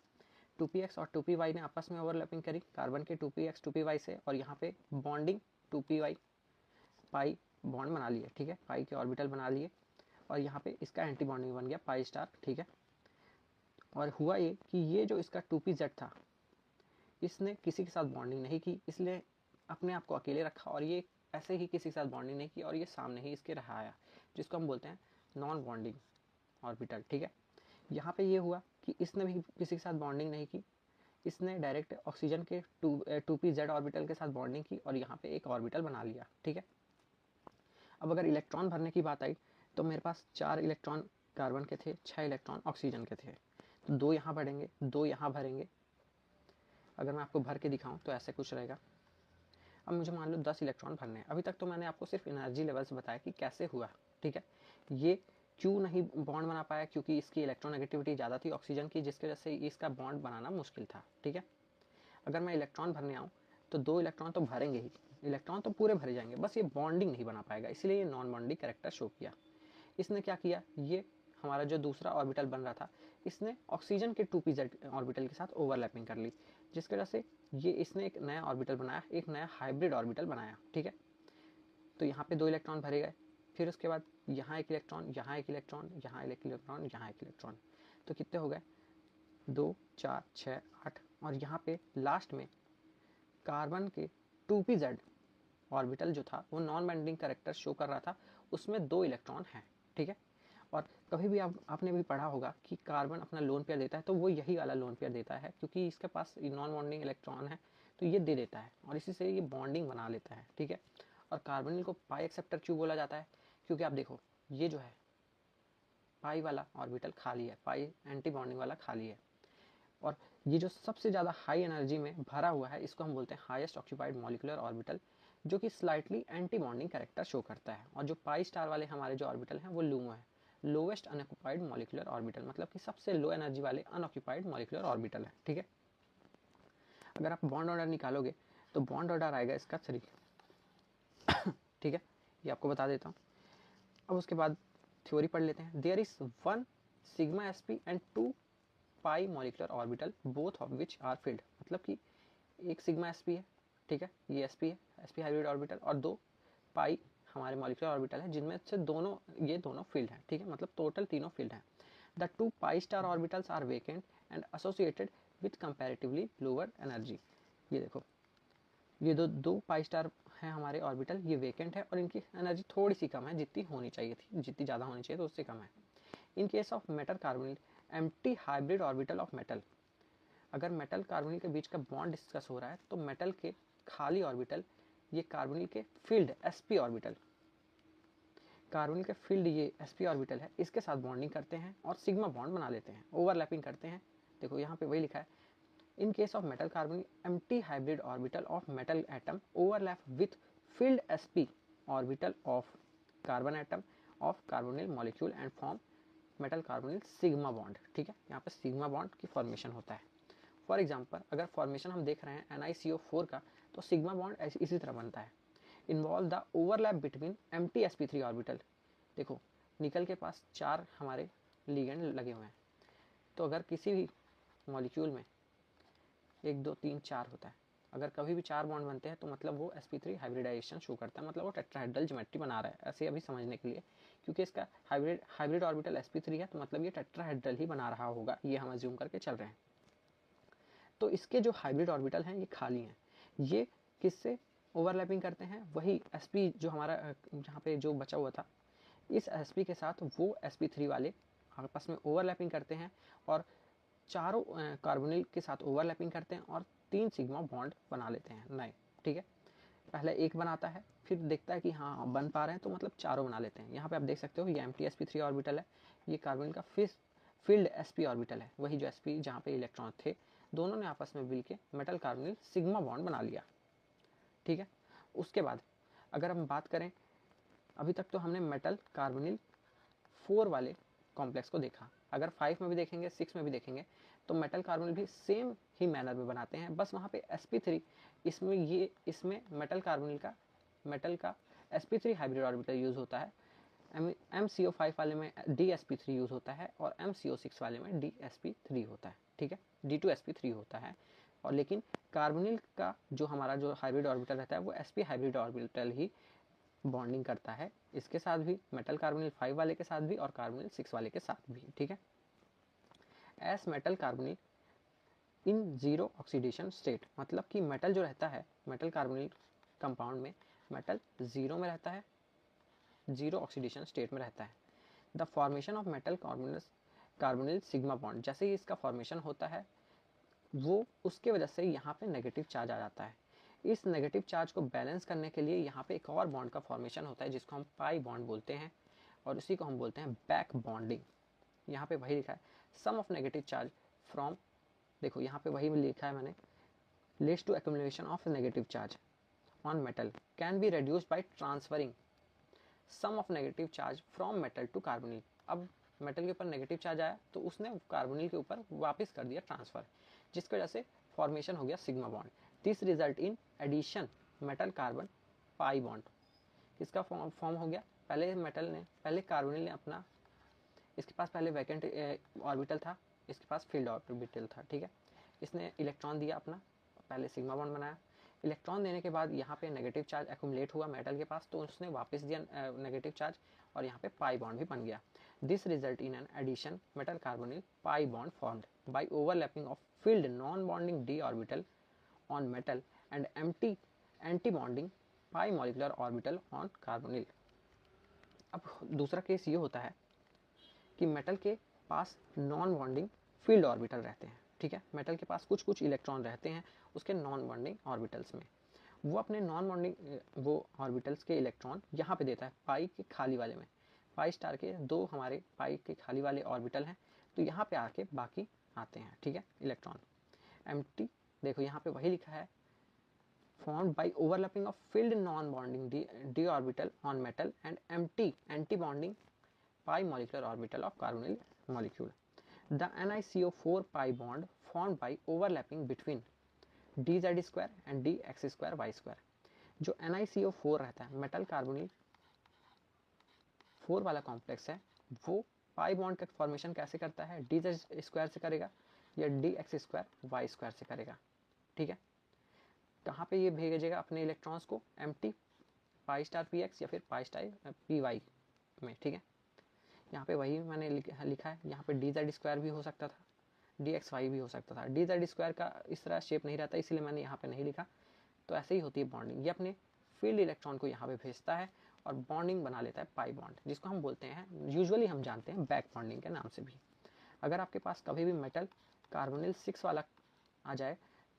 2px और 2py ने आपस में ओवरलैपिंग करी कार्बन के 2px 2py से, और यहाँ पे बॉन्डिंग 2py पाई बॉन्ड बना लिए, ठीक है, पाई के ऑर्बिटल बना लिए, और यहाँ पे इसका एंटी बॉन्डिंग बन गया पाई स्टार, ठीक है। और हुआ ये कि ये जो इसका 2pz था इसने किसी के साथ बॉन्डिंग नहीं की, इसलिए अपने आप को अकेले रखा, और ये ऐसे ही किसी के साथ बॉन्डिंग नहीं की और ये सामने ही इसके रहा आया, जिसको हम बोलते हैं नॉन बॉन्डिंग ऑर्बिटल, ठीक है। यहाँ पे ये हुआ कि इसने भी किसी के साथ बॉन्डिंग नहीं की, इसने डायरेक्ट ऑक्सीजन के 2pz ऑर्बिटल के साथ बॉन्डिंग की और यहाँ पे एक ऑर्बिटल बना लिया, ठीक है। अब अगर इलेक्ट्रॉन भरने की बात आई तो मेरे पास 4 इलेक्ट्रॉन कार्बन के थे, 6 इलेक्ट्रॉन ऑक्सीजन के थे, तो 2 यहाँ भरेंगे 2 यहाँ भरेंगे। अगर मैं आपको भर के दिखाऊं तो ऐसे कुछ रहेगा। अब मुझे मान लो 10 इलेक्ट्रॉन भरने हैं। अभी तक तो मैंने आपको सिर्फ एनर्जी लेवल्स बताया कि कैसे हुआ, ठीक है। ये क्यों नहीं बॉन्ड बना पाया? क्योंकि इसकी इलेक्ट्रोनेगेटिविटी ज़्यादा थी ऑक्सीजन की, जिसकी वजह से इसका बॉन्ड बनाना मुश्किल था, ठीक है। अगर मैं इलेक्ट्रॉन भरने आऊँ तो 2 इलेक्ट्रॉन तो भरेंगे ही, इलेक्ट्रॉन तो पूरे भरे जाएंगे, बस ये बॉन्डिंग नहीं बना पाएगा, इसलिए ये नॉन बॉन्डिंग कैरेक्टर शो किया। इसने क्या किया, ये हमारा जो दूसरा ऑर्बिटल बन रहा था इसने ऑक्सीजन के 2pz ऑर्बिटल के साथ ओवरलैपिंग कर ली, जिसकी वजह से ये इसने एक नया ऑर्बिटल बनाया, एक नया हाइब्रिड ऑर्बिटल बनाया, ठीक है। तो यहाँ पे 2 इलेक्ट्रॉन भरे गए, फिर उसके बाद यहाँ एक इलेक्ट्रॉन, यहाँ एक इलेक्ट्रॉन, यहाँ एक इलेक्ट्रॉन, यहाँ एक इलेक्ट्रॉन, तो कितने हो गए 2 4 6 8। और यहाँ पे लास्ट में कार्बन के 2pz ऑर्बिटल जो था वो नॉन बाइंडिंग कैरेक्टर शो कर रहा था, उसमें 2 इलेक्ट्रॉन हैं, ठीक है। और कभी भी आपने भी पढ़ा होगा कि कार्बन अपना लोन पेयर देता है तो वो यही वाला लोन पेयर देता है, क्योंकि इसके पास नॉन बॉन्डिंग इलेक्ट्रॉन है तो ये दे देता है और इसी से ये बॉन्डिंग बना लेता है, ठीक है। और कार्बोनिल को पाई एक्सेप्टर क्यों बोला जाता है, क्योंकि आप देखो ये जो है पाई वाला ऑर्बिटल खाली है, पाई एंटी बॉन्डिंग वाला खाली है, और ये जो सबसे ज़्यादा हाई एनर्जी में भरा हुआ है इसको हम बोलते हैं हाईएस्ट ऑक्यूपाइड मॉलिक्यूलर ऑर्बिटल, जो कि slightly anti bonding character show करता है। और जो पाई स्टार वाले हमारे जो ऑर्बिटल हैं वो लूमो है, लोवेस्ट अनऑक्यूपाइड मॉलिक्यूलर ऑर्बिटल, मतलब कि सबसे लो एनर्जी वाले अनऑक्यूपाइड मॉलिक्यूलर ऑर्बिटल है, ठीक है। अगर आप बॉन्ड ऑर्डर निकालोगे तो बॉन्ड ऑर्डर आएगा इसका 3, ठीक है, ये आपको बता देता हूँ। अब उसके बाद थ्योरी पढ़ लेते हैं। There is 1 sigma sp and 2 pi molecular orbital both of which are filled, मतलब कि एक सिग्मा sp है, ठीक है, ये sp है, sp हाइब्रिड ऑर्बिटल, और 2 पाई हमारे मॉलिक्यूलर ऑर्बिटल है जिनमें से ये दोनों फील्ड हैं, ठीक है, मतलब टोटल तीनों फील्ड हैं। The 2 pi star orbitals are vacant and associated with comparatively lower energy. ये देखो ये दो पाई स्टार हैं हमारे ऑर्बिटल, ये वेकेंट है और इनकी एनर्जी थोड़ी सी कम है, जितनी होनी चाहिए थी, जितनी ज़्यादा होनी चाहिए तो उससे कम है। In case of metal carbonyl empty hybrid orbital of metal, अगर मेटल कार्बोनिल के बीच का बॉन्ड डिस्कस हो रहा है तो मेटल के खाली ऑर्बिटल ये कार्बोनिल के फील्ड sp ऑर्बिटल, कार्बोनिल के फील्ड ये sp ऑर्बिटल है, इसके साथ बॉन्डिंग करते हैं और सिग्मा बॉन्ड बना लेते हैं, ओवरलैपिंग करते हैं। देखो यहाँ पे वही लिखा है, in case of metal carbonyl empty hybrid orbital of metal atom overlap with filled sp orbital of carbon atom of carbonyl molecule and form metal carbonyl sigma bond, ठीक है, यहाँ पे सिग्मा बॉन्ड की फॉर्मेशन होता है। फॉर एग्जांपल अगर फॉर्मेशन हम देख रहे हैं NiCO4 का तो सिग्मा बॉन्ड इसी तरह बनता है। Involve the overlap between empty sp3 orbital, देखो निकल के पास 4 हमारे लिगेंड लगे हुए हैं, तो अगर किसी भी मॉलिक्यूल में 1 2 3 4 होता है, अगर कभी भी 4 बॉन्ड बनते हैं तो मतलब वो sp3 हाइब्रिडाइजेशन शो करता है, मतलब वो टेट्राहेड्रल ज्योमेट्री बना रहा है, ऐसे अभी समझने के लिए, क्योंकि इसका हाइब्रिड ऑर्बिटल sp3 है तो मतलब ये टेट्राहेड्रल ही बना रहा होगा, ये हम अज्यूम करके चल रहे हैं। तो इसके जो हाइब्रिड ऑर्बिटल हैं ये खाली हैं, ये किससे ओवरलैपिंग करते हैं, वही sp जो हमारा जहाँ पे जो बचा हुआ था इस sp के साथ वो sp3 वाले आपस में ओवरलैपिंग करते हैं और चारों कार्बोनिल के साथ ओवरलैपिंग करते हैं और 3 सिग्मा बॉन्ड बना लेते हैं नए, ठीक है। पहले एक बनाता है, फिर देखता है कि हाँ बन पा रहे हैं तो मतलब चारों बना लेते हैं। यहाँ पे आप देख सकते हो ये एम्प्टी sp3 ऑर्बिटल है, ये कार्बोनिल का फील्ड sp ऑर्बिटल है, वही जो sp जहाँ पे इलेक्ट्रॉन थे, दोनों ने आपस में मिल के मेटल कार्बोनिल सिग्मा बॉन्ड बना लिया, ठीक है। उसके बाद अगर हम बात करें, अभी तक तो हमने मेटल कार्बोनिल 4 वाले कॉम्प्लेक्स को देखा, अगर 5 में भी देखेंगे 6 में भी देखेंगे तो मेटल कार्बोनिल भी सेम ही मैनर में बनाते हैं, बस वहाँ पे sp3 इसमें मेटल कार्बोनिल का sp3 हाइब्रिड ऑर्बिटल यूज होता है, MCO5 वाले में DsP3 यूज होता है और MCO6 वाले में DsP3 होता है, ठीक है, D2sp3 होता है। और लेकिन कार्बोनिल का जो हमारा जो हाइब्रिड ऑर्बिटल रहता है वो sp हाइब्रिड ऑर्बिटल ही बॉन्डिंग करता है, इसके साथ भी मेटल कार्बोनिल 5 वाले के साथ भी और कार्बोनिल 6 वाले के साथ भी, ठीक है। S metal carbonyl in zero oxidation state, मतलब कि मेटल जो रहता है मेटल कार्बोनिल कंपाउंड में मेटल जीरो में रहता है, जीरो ऑक्सीडेशन स्टेट में रहता है। The formation of metal carbonyl sigma bond, जैसे ही इसका फॉर्मेशन होता है वो उसके वजह से यहाँ पे नेगेटिव चार्ज आ जाता है। इस नेगेटिव चार्ज को बैलेंस करने के लिए यहाँ पे एक और बॉन्ड का फॉर्मेशन होता है जिसको हम पाई बॉन्ड बोलते हैं और उसी को हम बोलते हैं बैक बॉन्डिंग। यहाँ पे वही लिखा है, some of negative charge from, देखो यहाँ पे वही लिखा है मैंने, leads to accumulation of negative charge on metal can be reduced by transferring some of negative charge from metal to carbonyl. अब मेटल के ऊपर नेगेटिव चार्ज आया तो उसने कार्बोनिल के ऊपर वापस कर दिया ट्रांसफर, जिसकी वजह से फॉर्मेशन हो गया sigma bond. This result in addition metal carbon pi bond, किसका फॉर्म हो गया, पहले कार्बोनिल ने अपना, इसके पास पहले वैकेंट ऑर्बिटल था इसके पास फील्ड ऑर्बिटल था, ठीक है। इसने इलेक्ट्रॉन दिया अपना, पहले सिग्मा बॉन्ड बनाया, इलेक्ट्रॉन देने के बाद यहाँ पे नेगेटिव चार्ज एक्यूमुलेट हुआ मेटल के पास, तो उसने वापस दिया नेगेटिव चार्ज और यहाँ पे पाई बॉन्ड भी बन गया। This result in an addition metal carbonyl pi bond formed by overlapping of filled non bonding d orbital on metal and empty anti bonding pi molecular orbital on carbonyl. अब दूसरा केस ये होता है कि मेटल के पास नॉन बॉन्डिंग फील्ड ऑर्बिटल रहते हैं, ठीक है। मेटल के पास कुछ कुछ इलेक्ट्रॉन रहते हैं उसके नॉन बॉन्डिंग ऑर्बिटल्स में, वो अपने नॉन बॉन्डिंग वो ऑर्बिटल्स के इलेक्ट्रॉन यहाँ पे देता है पाई के खाली वाले में। पाई स्टार के दो हमारे पाई के खाली वाले ऑर्बिटल हैं, तो यहाँ पे आके बाकी आते हैं, ठीक है, इलेक्ट्रॉन। एम्प्टी, देखो यहाँ पे वही लिखा है, formed by overlapping of filled non-bonding d orbital on metal and empty anti-bonding pi molecular orbital of carbonyl molecule. The NiCO4 pi bond formed by overlapping between dz square and dx square y square. जो NiCO4 रहता है मेटल कार्बोनिल 4 वाला कॉम्प्लेक्स है, वो पाई बॉन्ड का फॉर्मेशन कैसे करता है, dz स्क्वायर से करेगा या dx स्क्वायर y स्क्वायर से करेगा, ठीक है। कहाँ पे ये भेजेगा अपने इलेक्ट्रॉन्स को, empty pi star P x या फिर पाई स्टार पी वाई में, ठीक है। यहाँ पे वही मैंने लिखा है, यहाँ पे डी जेड स्क्वायर भी हो सकता था, डी एक्स वाई भी हो सकता था। डी जेड स्क्वायर का इस तरह शेप नहीं रहता, इसलिए मैंने यहाँ पे नहीं लिखा। तो ऐसे ही होती है बॉन्डिंग, ये अपने फील्ड इलेक्ट्रॉन को यहाँ पे भेजता है और बॉन्डिंग बना लेता है पाई बॉन्ड, जिसको हम बोलते हैं, यूजुअली हम जानते हैं बैक बॉन्डिंग के नाम से भी। अगर आपके पास कभी भी मेटल कार्बोनिल 6 वाला आ जाए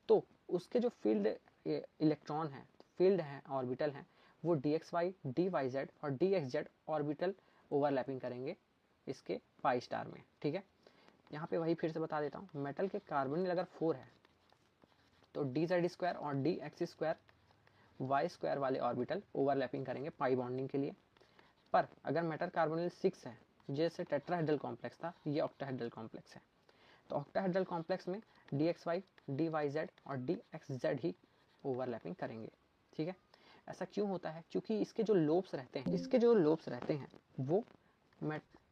तो उसके जो फील्ड इलेक्ट्रॉन है, फील्ड है, ऑर्बिटल हैं, वो d x y, d y z और d x z orbital overlapping करेंगे इसके पाई स्टार में, ठीक है। यहाँ पे वही फिर से बता देता हूँ, मेटल के कार्बोनिल अगर 4 है तो डी जेड स्क्वायर और d x square y square वाले ऑर्बिटल ओवरलैपिंग करेंगे पाई बॉन्डिंग के लिए। पर अगर मेटल कार्बोनिल 6 है, जैसे टेट्राहेड्रल कॉम्प्लेक्स था, ये ऑक्टाहेड्रल कॉम्प्लेक्स है, तो ऑक्टाहेड्रल कॉम्प्लेक्स में d x y, d y z और डी एक्स जेड ही ओवरलैपिंग करेंगे, ठीक है। ऐसा क्यों होता है, क्योंकि इसके जो लोब्स रहते हैं वो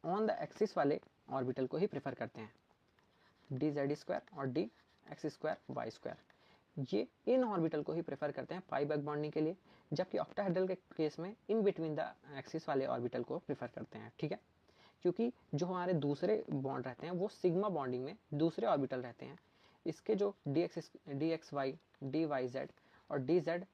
ऑन द एक्सिस वाले ऑर्बिटल को ही प्रेफर करते हैं, डी जेड स्क्वायर और d x square y square, ये इन ऑर्बिटल को ही प्रेफर करते हैं पाई बैक बॉन्डिंग के लिए, जबकि ऑक्टाहेड्रल के केस में इन बिटवीन द एक्सिस वाले ऑर्बिटल को प्रेफर करते हैं, ठीक है। क्योंकि जो हमारे दूसरे बॉन्ड रहते हैं वो सिग्मा बॉन्डिंग में दूसरे ऑर्बिटल रहते हैं, इसके जो d x y, d y z और डी जेड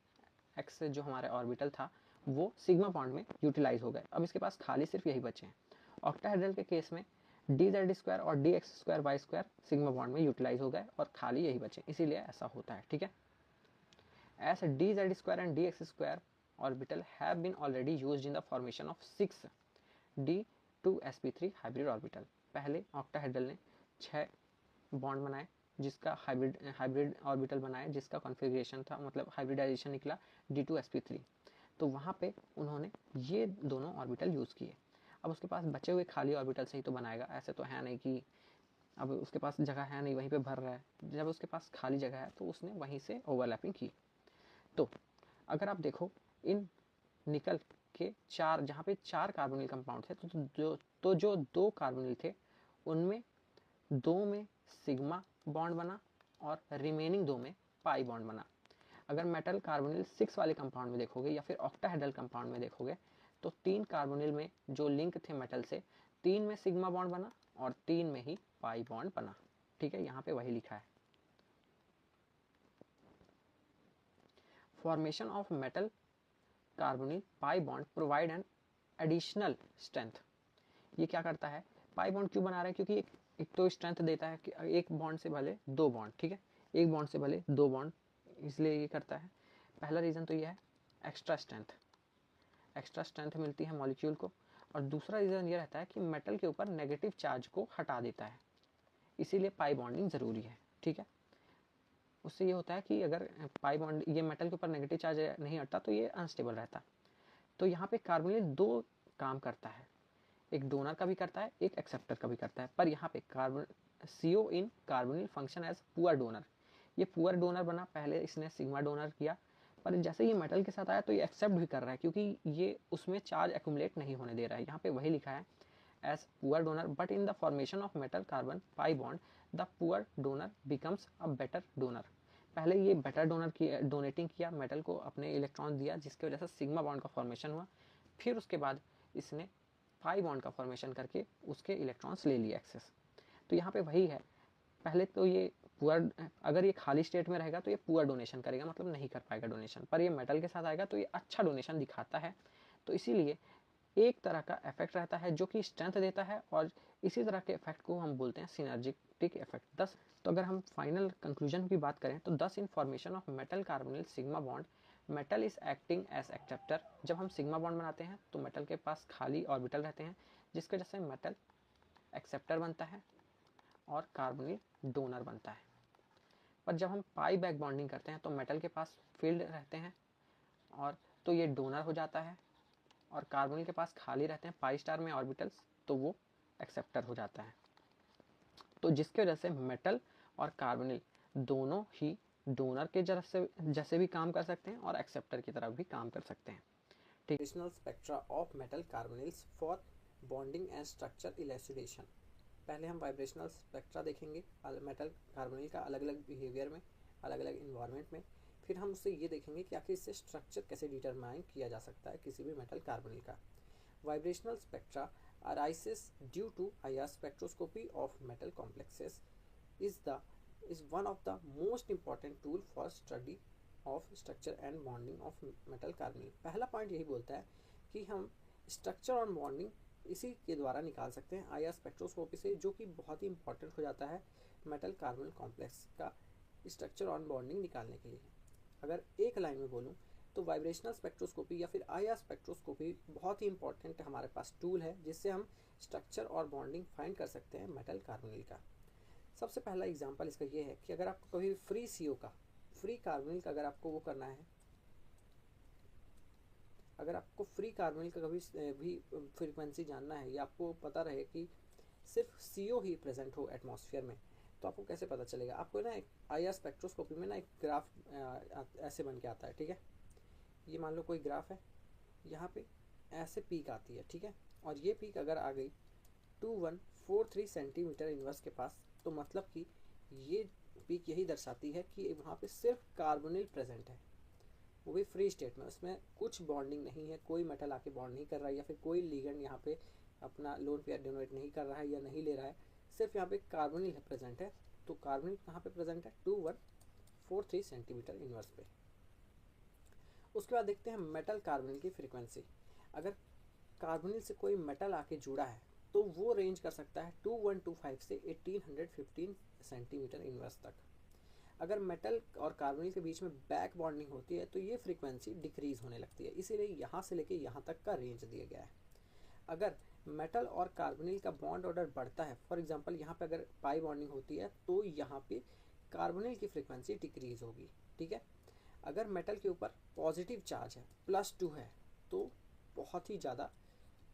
एक्स जो हमारा ऑर्बिटल था वो सिग्मा बॉन्ड में यूटिलाइज हो गए। अब इसके पास खाली सिर्फ यही बचे हैं। ऑक्टाहेड्रल के केस में डी जेड स्क्वायर और d x square y square sigma bond में यूटिलाइज हो गए और खाली यही बचे, इसीलिए ऐसा होता है, ठीक है। As d z square and d x square orbital have been already used in the formation of 6 D2sp3 hybrid orbital. पहले ऑक्टाहेड्रल ने 6 बॉन्ड बनाए, जिसका हाइब्रिड ऑर्बिटल बनाए, जिसका कॉन्फ़िगरेशन था, मतलब हाइब्रिडाइजेशन निकला D2sp3। तो वहाँ पे उन्होंने ये दोनों ऑर्बिटल यूज़ किए। अब उसके पास बचे हुए खाली ऑर्बिटल से ही तो बनाएगा, ऐसे तो है नहीं कि अब उसके पास जगह है नहीं, वहीं पे भर रहा है। जब उसके पास खाली जगह है तो उसने वहीं से ओवरलैपिंग की। तो अगर आप देखो इन निकल के 4, जहाँ पे 4 कार्बोनिल कंपाउंड थे, तो जो 2 कार्बोनिल थे उनमें 2 में सिग्मा बॉन्ड बना और रिमेनिंग 2 में पाई बॉन्ड बना। अगर मेटल कार्बोनिल 6 वाले कंपाउंड में देखोगे या फिर ऑक्टाहेड्रल कंपाउंड में देखोगे तो 3 कार्बोनिल में जो लिंक थे मेटल से, 3 में सिग्मा बॉन्ड बना और 3 में ही पाई बॉन्ड बना, ठीक है। यहाँ पे वही लिखा है, formation of metal carbonyl pi bond provide an additional strength. ये क्या करता है, पाई बॉन्ड क्यों बना रहा है, क्योंकि एक तो स्ट्रेंथ देता है कि एक बॉन्ड से भले 2 बॉन्ड, ठीक है, एक बॉन्ड से भले 2 बॉन्ड, इसलिए ये करता है। पहला रीज़न तो ये है एक्स्ट्रा स्ट्रेंथ मिलती है मॉलिक्यूल को, और दूसरा रीज़न ये रहता है कि मेटल के ऊपर नेगेटिव चार्ज को हटा देता है, इसीलिए पाई बॉन्डिंग ज़रूरी है, ठीक है। उससे ये होता है कि अगर पाई बॉन्ड ये मेटल के ऊपर नेगेटिव चार्ज नहीं हटता तो ये अनस्टेबल रहता। तो यहाँ पे कार्बोनिल 2 काम करता है, एक डोनर का भी करता है, एक एक्सेप्टर का भी करता है। पर यहाँ पे carbon CO in carbonyl function as poor donor, ये पुअर डोनर बना, पहले इसने सिग्मा डोनर किया, पर जैसे ये मेटल के साथ आया तो ये एक्सेप्ट भी कर रहा है, क्योंकि ये उसमें चार्ज एक्यूमुलेट नहीं होने दे रहा है। यहाँ पे वही लिखा है as poor donor, but in the formation of metal carbon pi bond, the poor donor becomes a better donor. पहले ये बेटर डोनर की डोनेटिंग किया, मेटल को अपने इलेक्ट्रॉन दिया, जिसकी वजह से सिग्मा बॉन्ड का फॉर्मेशन हुआ। फिर उसके बाद इसने पाई बॉन्ड का फॉर्मेशन करके उसके इलेक्ट्रॉन्स ले लिए एक्सेस। तो यहाँ पे वही है, पहले तो ये पुअर, अगर ये खाली स्टेट में रहेगा तो ये पुअर डोनेशन करेगा, मतलब नहीं कर पाएगा डोनेशन, पर ये मेटल के साथ आएगा तो ये अच्छा डोनेशन दिखाता है। तो इसीलिए एक तरह का इफेक्ट रहता है जो कि स्ट्रेंथ देता है, और इसी तरह के इफेक्ट को हम बोलते हैं सिनर्जिटिक इफेक्ट। दस, तो अगर हम फाइनल कंक्लूजन की बात करें तो thus in formation of metal carbonyl sigma bond, metal is acting as acceptor. जब हम सिग्मा बॉन्ड बनाते हैं तो मेटल के पास खाली ऑर्बिटल रहते हैं, जिसकी वजह से मेटल एक्सेप्टर बनता है और कार्बोनिल डोनर बनता है। पर जब हम पाई बैक बॉन्डिंग करते हैं तो मेटल के पास फील्ड रहते हैं, और तो ये डोनर हो जाता है, और कार्बोनिल के पास खाली रहते हैं पाई स्टार में ऑर्बिटल्स, तो वो एक्सेप्टर हो जाता है। तो जिसकी वजह से मेटल और कार्बोनिल दोनों ही डोनर के जैसे भी काम कर सकते हैं और एक्सेप्टर की तरफ भी काम कर सकते हैं। Traditional spectra of metal carbonyls for bonding and structure illustration. पहले हम वाइब्रेशनल स्पेक्ट्रा देखेंगे मेटल कार्बोनिल का अलग अलग बिहेवियर में, अलग अलग इन्वायरमेंट में। फिर हम उससे ये देखेंगे कि आखिर इससे स्ट्रक्चर कैसे डिटरमाइन किया जा सकता है किसी भी मेटल कार्बोनिल का। Vibrational spectra arises due to IR spectroscopy of metal complexes is one of the most important tool for study of structure and bonding of metal carbonyl। पहला पॉइंट यही बोलता है कि हम स्ट्रक्चर और बॉन्डिंग इसी के द्वारा निकाल सकते हैं IR स्पेक्ट्रोस्कोपी से, जो कि बहुत ही इंपॉर्टेंट हो जाता है मेटल कार्बोनिल कॉम्प्लेक्स का स्ट्रक्चर और बॉन्डिंग निकालने के लिए। अगर एक लाइन में बोलूँ तो वाइब्रेशनल स्पेक्ट्रोस्कोपी या फिर IR स्पेक्ट्रोस्कोपी बहुत ही इंपॉर्टेंट हमारे पास टूल है, जिससे हम स्ट्रक्चर और बॉन्डिंग फाइंड कर सकते हैं मेटल कार्बोनिल का। सबसे पहला एग्जांपल इसका ये है कि अगर आपको कभी फ्री CO का, फ्री कार्बोनिल का अगर आपको वो करना है, अगर आपको फ्री कार्बोनिल का कभी भी फ्रीक्वेंसी जानना है, या आपको पता रहे कि सिर्फ CO ही प्रेजेंट हो एटमॉस्फेयर में, तो आपको कैसे पता चलेगा? आपको ना एक IR स्पेक्ट्रोस्कोपी में ना एक ग्राफ ऐसे बन के आता है, ठीक है। ये मान लो कोई ग्राफ है, यहाँ पे ऐसे पीक आती है, ठीक है, और ये पीक अगर आ गई 2143 सेंटीमीटर इनवर्स के पास, तो मतलब कि ये पीक यही दर्शाती है कि वहाँ पे सिर्फ कार्बोनिल प्रेजेंट है, वो भी फ्री स्टेट में, उसमें कुछ बॉन्डिंग नहीं है, कोई मेटल आके बॉन्ड नहीं कर रहा है, या फिर कोई लिगेंड यहाँ पे अपना लोन पेयर डोनेट नहीं कर रहा है या नहीं ले रहा है, सिर्फ यहाँ पे कार्बोनिल प्रेजेंट है। तो कार्बोनिल कहाँ पे प्रेजेंट है? 2143 सेंटीमीटर इनवर्स पे। उसके बाद देखते हैं मेटल कार्बोनिल की फ्रीक्वेंसी। अगर कार्बोनिल से कोई मेटल आके जुड़ा है तो वो रेंज कर सकता है 2125 से 1815 सेंटीमीटर इनवर्स तक। अगर मेटल और कार्बोनिल के बीच में बैक बॉन्डिंग होती है तो ये फ्रीक्वेंसी डिक्रीज होने लगती है, इसीलिए यहाँ से लेके यहाँ तक का रेंज दिया गया है। अगर मेटल और कार्बोनिल का बॉन्ड ऑर्डर बढ़ता है, फॉर एग्जांपल यहाँ पे अगर पाई बॉन्डिंग होती है तो यहाँ पे कार्बोनिल की फ्रीक्वेंसी डिक्रीज होगी, ठीक है। अगर मेटल के ऊपर पॉजिटिव चार्ज है, +2 है, तो बहुत ही ज़्यादा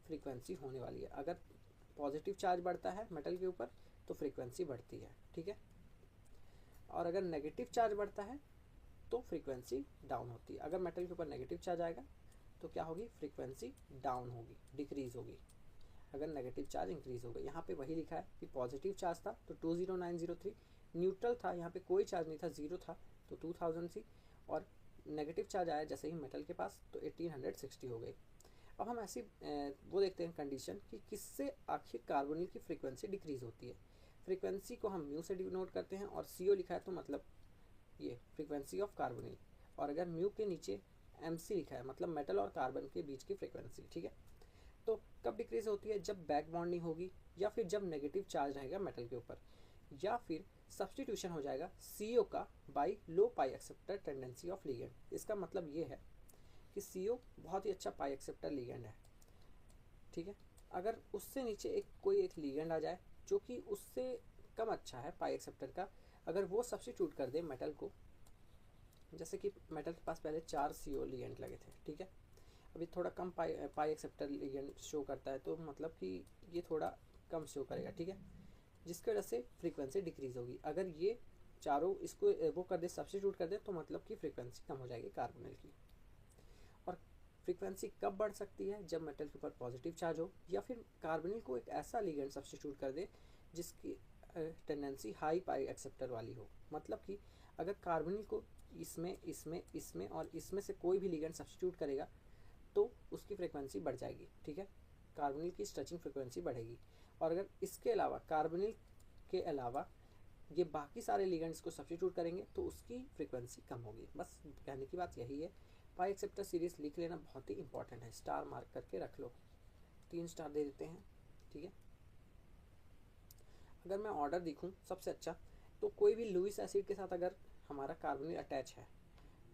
फ्रीक्वेंसी होने वाली है। अगर पॉजिटिव चार्ज बढ़ता है मेटल के ऊपर तो फ्रीक्वेंसी बढ़ती है, ठीक है। और अगर नेगेटिव चार्ज बढ़ता है तो फ्रीक्वेंसी डाउन होती है। अगर मेटल के ऊपर नेगेटिव चार्ज आएगा तो क्या होगी? फ्रीक्वेंसी डाउन होगी, डिक्रीज होगी। अगर नेगेटिव चार्ज इंक्रीज होगा, यहाँ पे वही लिखा है कि पॉजिटिव चार्ज था तो 20903, न्यूट्रल था, यहाँ पे कोई चार्ज नहीं था, 0 था तो 2000 थी, और नेगेटिव चार्ज आया जैसे ही मेटल के पास तो 1860 हो गई। अब हम ऐसी वो देखते हैं कंडीशन कि किससे आखिर कार्बोनिल की फ्रीक्वेंसी डिक्रीज होती है। फ्रीक्वेंसी को हम म्यू से डिनोट करते हैं, और CO लिखा है तो मतलब ये फ्रीक्वेंसी ऑफ कार्बोनिल, और अगर म्यू के नीचे MC लिखा है मतलब मेटल और कार्बन के बीच की फ्रीक्वेंसी, ठीक है। तो कब डिक्रीज होती है? जब बैक बॉन्डिंग होगी, या फिर जब नेगेटिव चार्ज रहेगा मेटल के ऊपर, या फिर सब्सटीट्यूशन हो जाएगा CO का by law pi acceptor tendency of ligand. इसका मतलब ये है कि CO बहुत ही अच्छा पाई एक्सेप्टर लिगेंड है, ठीक है। अगर उससे नीचे कोई एक लिगेंड आ जाए जो कि उससे कम अच्छा है पाई एक्सेप्टर का, अगर वो सब्सटीट्यूट कर दे मेटल को, जैसे कि मेटल के पास पहले 4 CO लिगेंड लगे थे, ठीक है, अभी थोड़ा कम पाई एक्सेप्टर लिगेंड शो करता है, तो मतलब कि ये थोड़ा कम शो करेगा, ठीक है, जिसकी वजह से फ्रीक्वेंसी डिक्रीज होगी। अगर ये चारों इसको वो कर दे, सब्सटीट्यूट कर दे, तो मतलब कि फ्रीक्वेंसी कम हो जाएगी कार्बोनिल की। और फ्रीक्वेंसी कब बढ़ सकती है? जब मेटल के ऊपर पॉजिटिव चार्ज हो, या फिर कार्बोनिल को एक ऐसा लिगेंड सब्स्टिट्यूट कर दे जिसकी टेंडेंसी हाई पाई एक्सेप्टर वाली हो। मतलब कि अगर कार्बोनिल को इसमें इसमें इसमें और इसमें से कोई भी लिगेंड सब्स्टिट्यूट करेगा तो उसकी फ्रीक्वेंसी बढ़ जाएगी, ठीक है, कार्बोनिल की स्ट्रेचिंग फ्रीक्वेंसी बढ़ेगी। और अगर इसके अलावा कार्बोनिल के अलावा ये बाकी सारे लिगेंड्स को सब्स्टिट्यूट करेंगे तो उसकी फ्रीक्वेंसी कम होगी। बस कहने की बात यही है। पाई एक्सेप्टर सीरीज लिख लेना बहुत ही इंपॉर्टेंट है, स्टार मार्क करके रख लो, 3 स्टार दे देते हैं, ठीक है। अगर मैं ऑर्डर देखूं सबसे अच्छा, तो कोई भी लुइस एसिड के साथ अगर हमारा कार्बोनिल अटैच है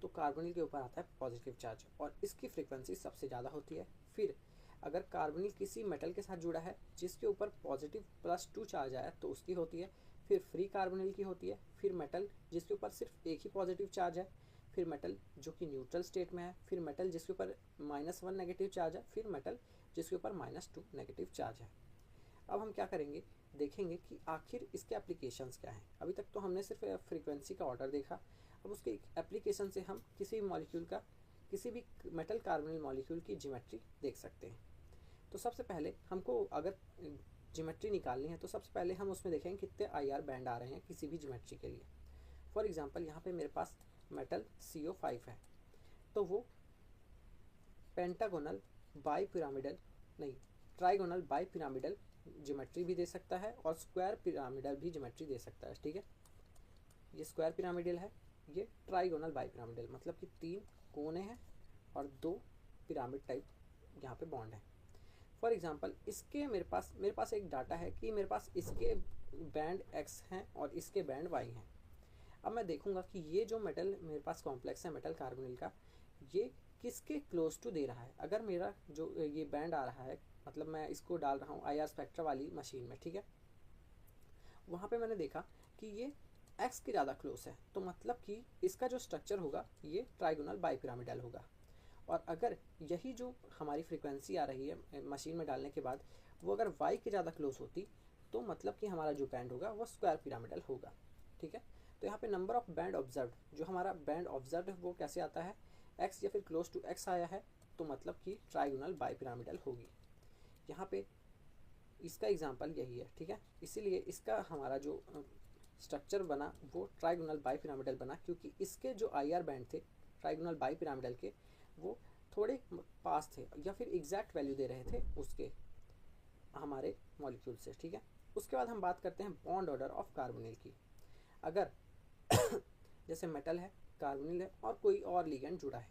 तो कार्बोनिल के ऊपर आता है पॉजिटिव चार्ज और इसकी फ्रीक्वेंसी सबसे ज़्यादा होती है। फिर अगर कार्बोनिल किसी मेटल के साथ जुड़ा है जिसके ऊपर पॉजिटिव +2 चार्ज आया तो उसकी होती है। फिर फ्री कार्बोनिल की होती है। फिर मेटल जिसके ऊपर सिर्फ एक ही पॉजिटिव चार्ज है। फिर मेटल जो कि न्यूट्रल स्टेट में है। फिर मेटल जिसके ऊपर -1 नेगेटिव चार्ज है। फिर मेटल जिसके ऊपर -2 नेगेटिव चार्ज है। अब हम क्या करेंगे, देखेंगे कि आखिर इसके एप्लीकेशंस क्या हैं। अभी तक तो हमने सिर्फ फ्रीक्वेंसी का ऑर्डर देखा, अब उसके एप्लीकेशन से हम किसी भी मॉलिक्यूल का, किसी भी मेटल कार्बोनिल मॉलिक्यूल की ज्योमेट्री देख सकते हैं। तो सबसे पहले हमको अगर ज्योमेट्री निकालनी है तो सबसे पहले हम उसमें देखेंगे कितने IR बैंड आ रहे हैं किसी भी ज्योमेट्री के लिए। फॉर एग्जांपल यहाँ पे मेरे पास मेटल CO5 है, तो वो पेंटागोनल बाई पिरामिडल नहीं ट्राइगोनल बाई पिरामिडल ज्योमेट्री भी दे सकता है और स्क्वायर पिरामिडल भी ज्योमेट्री दे सकता है, ठीक है। ये स्क्वायर पिरामिडल है, ये ट्राइगोनल बाई पिरामिडल, मतलब कि 3 कोने हैं और 2 पिरामिड टाइप यहाँ पे बॉन्ड है। फॉर एग्जांपल इसके मेरे पास एक डाटा है कि मेरे पास इसके बैंड X हैं और इसके बैंड Y हैं। अब मैं देखूंगा कि ये जो मेटल मेरे पास कॉम्प्लेक्स है मेटल कार्बोनिल का, ये किसके क्लोज टू दे रहा है। अगर मेरा जो ये बैंड आ रहा है, मतलब मैं इसको डाल रहा हूँ IR स्पेक्ट्रा वाली मशीन में, ठीक है, वहाँ पे मैंने देखा कि ये X के ज़्यादा क्लोज है, तो मतलब कि इसका जो स्ट्रक्चर होगा ये ट्राइगोनल बाईपिरामिडल होगा। और अगर यही जो हमारी फ्रीक्वेंसी आ रही है मशीन में डालने के बाद वो अगर Y के ज़्यादा क्लोज होती तो मतलब कि हमारा जो बैंड होगा वो स्क्वायर पिरामिडल होगा, ठीक है। तो यहाँ पे नंबर ऑफ बैंड ऑब्जर्व्ड, जो हमारा बैंड ऑब्जर्व्ड है वो कैसे आता है, X या फिर क्लोज टू X आया है तो मतलब कि ट्राइगोनल बाईपिरामिडल होगी। यहाँ पे इसका एग्जांपल यही है, ठीक है। इसीलिए इसका हमारा जो स्ट्रक्चर बना वो ट्राइगोनल बाईपिरामिडल बना, क्योंकि इसके जो IR बैंड थे ट्राइगोनल बाईपिरामिडल के वो थोड़े पास थे या फिर एग्जैक्ट वैल्यू दे रहे थे उसके हमारे मॉलिक्यूल से, ठीक है। उसके बाद हम बात करते हैं बॉन्ड ऑर्डर ऑफ कार्बोनिल की। अगर जैसे मेटल है, कार्बोनिल है और कोई और लिगेंड जुड़ा है,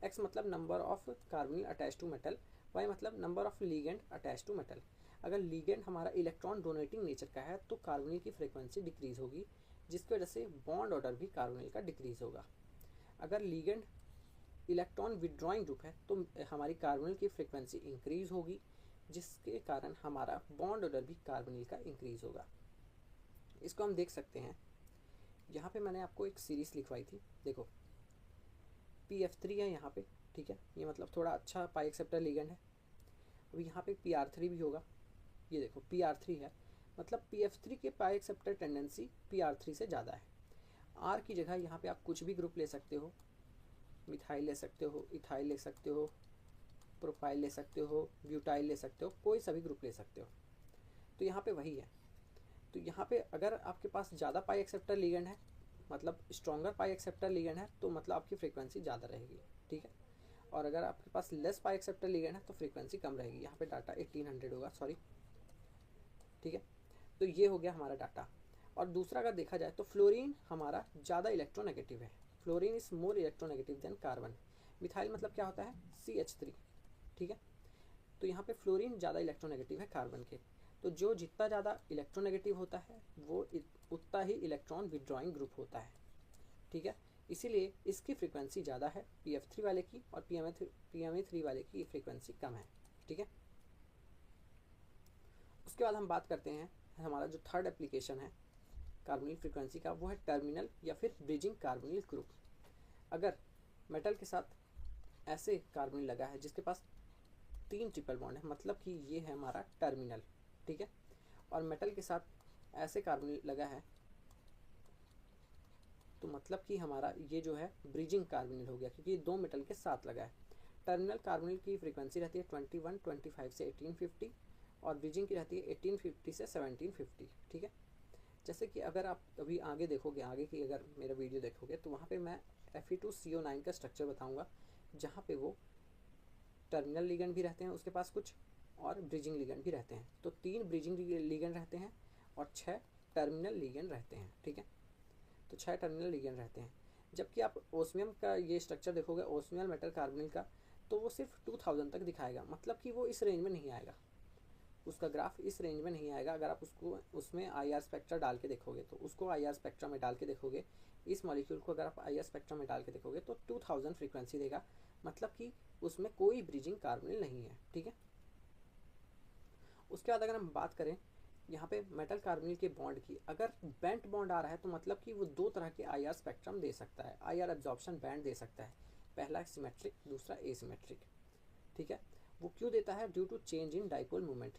X मतलब number of carbonyl attach to metal, Y मतलब number of ligand attach to metal. अगर लिगेंड हमारा इलेक्ट्रॉन डोनेटिंग नेचर का है तो कार्बोनिल की फ्रीक्वेंसी डिक्रीज होगी, जिसकी वजह से बॉन्ड ऑर्डर भी कार्बोनिल का डिक्रीज होगा। अगर लिगेंड इलेक्ट्रॉन विड्रॉइंग ग्रुप है तो हमारी कार्बोनिल की फ्रीक्वेंसी इंक्रीज होगी, जिसके कारण हमारा बॉन्ड ऑर्डर भी कार्बोनिल का इंक्रीज होगा। इसको हम देख सकते हैं, यहाँ पे मैंने आपको एक सीरीज लिखवाई थी, देखो PF3 है यहाँ पे, ठीक है, ये मतलब थोड़ा अच्छा पाई एक्सेप्टर लिगेंड है। अभी यहाँ पे PR3 भी होगा, ये देखो PR3 है, मतलब PF3 के पाई एक्सेप्टर टेंडेंसी PR3 से ज़्यादा है। R की जगह यहाँ पे आप कुछ भी ग्रुप ले सकते हो, मिथाइल ले सकते हो, इथाइल ले सकते हो, प्रोपाइल ले सकते हो, ब्यूटाइल ले सकते हो, कोई सा भी ग्रुप ले सकते हो। तो यहाँ पे वही है। तो यहाँ पे अगर आपके पास ज़्यादा पाई एक्सेप्टर लिगेंड है, मतलब स्ट्रॉन्गर पाई एक्सेप्टर लिगेंड है, तो मतलब आपकी फ्रीक्वेंसी ज़्यादा रहेगी, ठीक है। और अगर आपके पास लेस पाई एक्सेप्टर लिगेंड है तो फ्रीक्वेंसी कम रहेगी। यहाँ पे डाटा 1800 होगा, सॉरी, ठीक है। तो ये हो गया हमारा डाटा। और दूसरा अगर देखा जाए तो फ्लोरीन हमारा ज़्यादा इलेक्ट्रोनेगेटिव है, fluorine is more electronegative than carbon. Methyl मतलब क्या होता है, CH3, ठीक है। तो यहाँ पे फ्लोरीन ज़्यादा इलेक्ट्रोनेगेटिव है कार्बन के, तो जो जितना ज़्यादा इलेक्ट्रोनेगेटिव होता है वो उतना ही इलेक्ट्रॉन विड्रॉइंग ग्रुप होता है, ठीक है। इसीलिए इसकी फ्रीक्वेंसी ज़्यादा है PF3 वाले की, और PMA3 वाले की फ्रीक्वेंसी कम है, ठीक है। उसके बाद हम बात करते हैं हमारा जो थर्ड एप्लीकेशन है कार्बोनिल फ्रीक्वेंसी का, वो है टर्मिनल या फिर ब्रिजिंग कार्बोनिल ग्रुप। अगर मेटल के साथ ऐसे कार्बोनिल लगा है जिसके पास 3 ट्रिपल बॉन्ड है, मतलब कि ये है हमारा टर्मिनल, ठीक है। और मेटल के साथ ऐसे कार्बोनिल लगा है तो मतलब कि हमारा ये जो है ब्रिजिंग कार्बोनिल हो गया, क्योंकि ये 2 मेटल के साथ लगा है। टर्मिनल कार्बोनिल की फ्रीक्वेंसी रहती है 2125 से 1850 और ब्रिजिंग की रहती है 1850 से 1750, ठीक है। जैसे कि अगर आप अभी आगे देखोगे, आगे की अगर मेरा वीडियो देखोगे तो वहाँ पे मैं Fe2CO9 का स्ट्रक्चर बताऊँगा, जहाँ पे वो टर्मिनल लिगेंड भी रहते हैं उसके पास कुछ, और ब्रिजिंग लिगेंड भी रहते हैं। तो 3 ब्रिजिंग लिगेंड रहते हैं और 6 टर्मिनल लिगेंड रहते हैं, ठीक है। तो 6 टर्मिनल लिगेंड रहते हैं। जबकि आप ओस्मियम का ये स्ट्रक्चर देखोगे, ओस्मियल मेटल कार्बोनिल का, तो वो सिर्फ 2000 तक दिखाएगा, मतलब कि वो इस रेंज में नहीं आएगा, उसका ग्राफ इस रेंज में नहीं आएगा। अगर आप उसको उसमें IR स्पेक्ट्रा डाल के देखोगे, तो उसको IR स्पेक्ट्रा में डाल के देखोगे, इस मॉलिक्यूल को अगर आप IR स्पेक्ट्रा में डाल के देखोगे तो 2000 फ्रीक्वेंसी देगा, मतलब कि उसमें कोई ब्रिजिंग कार्बोनिल नहीं है, ठीक है। उसके बाद अगर हम बात करें यहाँ पे मेटल कार्बोनिल के बॉन्ड की, अगर बेंट बॉन्ड आ रहा है तो मतलब कि वो 2 तरह के IR स्पेक्ट्रम दे सकता है, IR एब्जॉर्प्शन बैंड दे सकता है। पहला सिमेट्रिक, दूसरा एसिमेट्रिक, ठीक है। वो क्यों देता है? Due to change in dipole moment.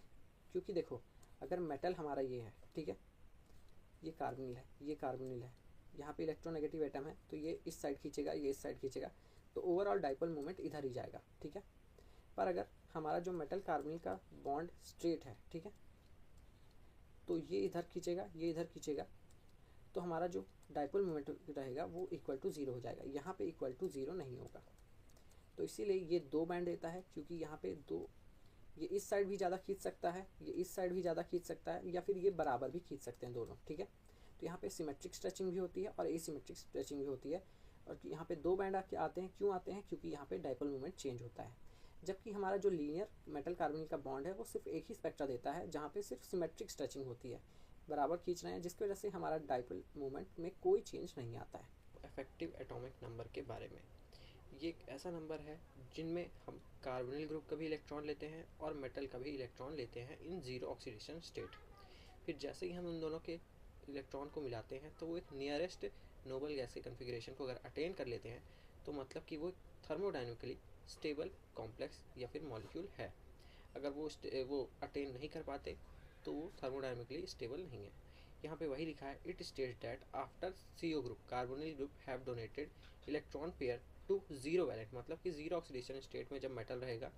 क्योंकि देखो, अगर मेटल हमारा ये है, ठीक है, ये कार्बोनिल है, ये कार्बोनिल है, यहाँ पे इलेक्ट्रोनेगेटिव एटम है, तो ये इस साइड खींचेगा, ये इस साइड खींचेगा, तो ओवरऑल डाइपोल मोमेंट इधर ही जाएगा, ठीक है। पर अगर हमारा जो मेटल कार्बोनिल का बॉन्ड स्ट्रेट है, ठीक है, तो ये इधर खींचेगा, ये इधर खींचेगा, तो हमारा जो डाइपोल मोमेंट रहेगा वो इक्वल टू 0 हो जाएगा। यहाँ पे इक्वल टू 0 नहीं होगा, तो इसीलिए ये 2 बैंड देता है, क्योंकि यहाँ पे 2, ये इस साइड भी ज़्यादा खींच सकता है, ये इस साइड भी ज़्यादा खींच सकता है, या फिर ये बराबर भी खींच सकते हैं दोनों, ठीक है। तो यहाँ पे सिमेट्रिक स्ट्रेचिंग भी होती है और एसिमेट्रिक स्ट्रेचिंग भी होती है। और यहाँ पे 2 बैंड आते हैं, क्यों आते हैं? क्योंकि यहाँ पे डाइपोल मोमेंट चेंज होता है। जबकि हमारा जो लीनियर मेटल कार्बोनिल का बॉन्ड है वो सिर्फ एक ही स्पेक्ट्रा देता है, जहाँ पे सिर्फ सिमेट्रिक स्ट्रेचिंग होती है, बराबर खींच रहे हैं, जिसकी वजह से हमारा डाइपोल मोमेंट में कोई चेंज नहीं आता है। इफेक्टिव एटॉमिक नंबर के बारे में, ये एक ऐसा नंबर है जिनमें हम कार्बोनिल ग्रुप का भी इलेक्ट्रॉन लेते हैं और मेटल का भी इलेक्ट्रॉन लेते हैं इन जीरो ऑक्सीडेशन स्टेट। फिर जैसे ही हम उन दोनों के इलेक्ट्रॉन को मिलाते हैं तो वो एक नियरेस्ट नोबल गैस के कन्फिग्रेशन को अगर अटेन कर लेते हैं, तो मतलब कि वो थर्मोडाइनमिकली स्टेबल कॉम्प्लेक्स या फिर मॉलिक्यूल है। अगर वो अटेन नहीं कर पाते तो वो थर्मोडाइनमिकली स्टेबल नहीं है। यहाँ पे वही लिखा है, it states that after CO group carbonyl group have donated electron pair to zero valent, मतलब कि जीरो ऑक्सीडेशन स्टेट में जब मेटल रहेगा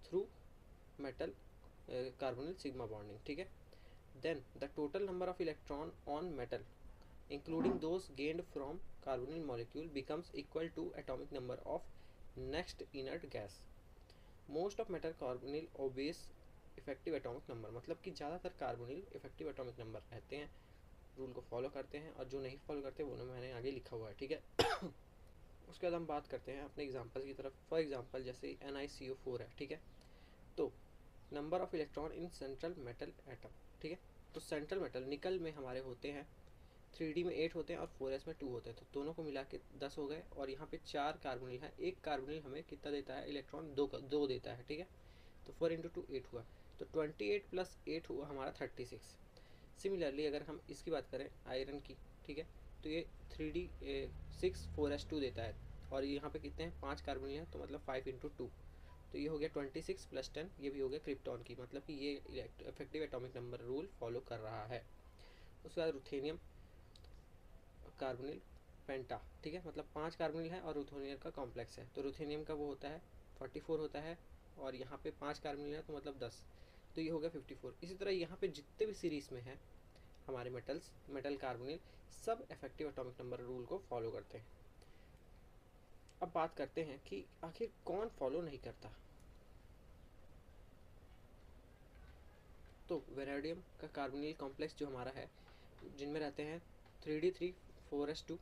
through metal carbonyl sigma bonding, ठीक है। Then the total number of electron on metal including those gained from carbonyl molecule becomes equal to atomic number of next inert gas. Most of metal carbonyl obeys effective atomic number, मतलब कि ज़्यादातर कार्बोनिल इफेक्टिव एटॉमिक नंबर रहते हैं, रूल को फॉलो करते हैं, और जो नहीं फॉलो करते वो मैंने आगे लिखा हुआ है, ठीक है। उसके बाद हम बात करते हैं अपने एग्जांपल की तरफ। फॉर एग्जांपल जैसे NiCO4 है, ठीक है, तो number of electron in central metal atom, ठीक है। तो सेंट्रल मेटल निकल में हमारे होते हैं 3D में 8 होते हैं और 4s में 2 होते हैं, तो दोनों को मिला के 10 हो गए। और यहाँ पे 4 कार्बोनिल है, एक कार्बोनिल हमें कितना देता है? इलेक्ट्रॉन 2 देता है, ठीक है। तो 4 × 2 8 हुआ, तो 28 + 8 हुआ हमारा 36। सिमिलरली अगर हम इसकी बात करें आयरन की, ठीक है, तो ये 3D 6 4s2 देता है, और यहाँ पे कितने हैं? 5 कार्बोनिल है, तो मतलब 5 × 2, तो ये हो गया 26 + 10, ये भी हो गया क्रिप्टॉन की, मतलब कि ये effective atomic number rule follow कर रहा है। उसके बाद रुथेनियम कार्बोनिल पेंटा, ठीक है, मतलब 5 कार्बोनिल है और रुथेनियम का कॉम्प्लेक्स है, तो रुथेनियम का वो होता है 44 होता है, और यहाँ पे 5 कार्बोनिल है तो मतलब 10, तो ये हो गया 54। इसी तरह यहाँ पे जितने भी सीरीज में है हमारे मेटल कार्बोनिल, सब इफेक्टिव एटॉमिक नंबर रूल को फॉलो करते हैं। अब बात करते हैं कि आखिर कौन फॉलो नहीं करता। तो वेराडियम का कार्बोनिल कॉम्प्लेक्स जो हमारा है, जिनमें रहते हैं 3D3 4s2,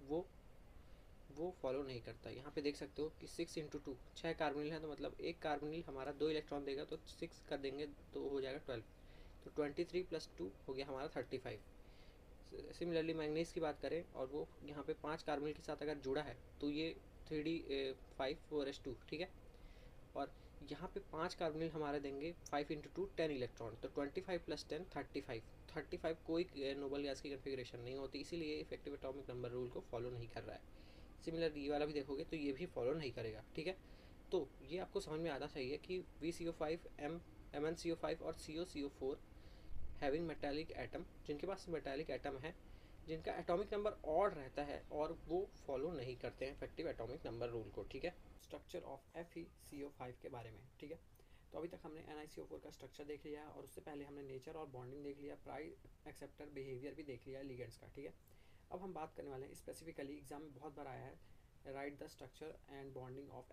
वो फॉलो नहीं करता। यहाँ पे देख सकते हो कि 6 × 2 6 कार्बोनिल है, तो मतलब एक कार्बोनिल हमारा 2 इलेक्ट्रॉन देगा, तो 6 कर देंगे तो हो जाएगा 12, तो 23 + 2 हो गया हमारा 35। सिमिलरली मैंगनीज की बात करें और वो यहाँ पे 5 कार्बोनिल के साथ अगर जुड़ा है तो ये 3D5 4s2, ठीक है। और यहाँ पे 5 कार्बोनिल हमारे देंगे 5 × 2 10 इलेक्ट्रॉन, तो 25 + 10 35 कोई नोबल गैस की कन्फिग्रेशन नहीं होती, इसीलिए इफेक्टिव एटॉमिक नंबर रूल को फॉलो नहीं कर रहा है। सिमिलर ये वाला भी देखोगे तो ये भी फॉलो नहीं करेगा, ठीक है। तो ये आपको समझ में आना चाहिए कि VCO5 MnCO5 और COCO4 हैविंग मेटालिक एटम, जिनके पास मेटालिक एटम है, जिनका एटॉमिक नंबर ऑड रहता है, और वो फॉलो नहीं करते हैं इफेक्टिव एटॉमिक नंबर रूल को, ठीक है। स्ट्रक्चर ऑफ FeCO5 के बारे में, ठीक है। तो अभी तक हमने NiCO4 का स्ट्रक्चर देख लिया और उससे पहले हमने नेचर और बॉन्डिंग देख लिया, पाई एक्सेप्टर बिहेवियर भी देख लिया लिगेंड्स का, ठीक है। अब हम बात करने वाले हैं स्पेसिफिकली, एग्जाम में बहुत बार आया है, right the structure and bonding of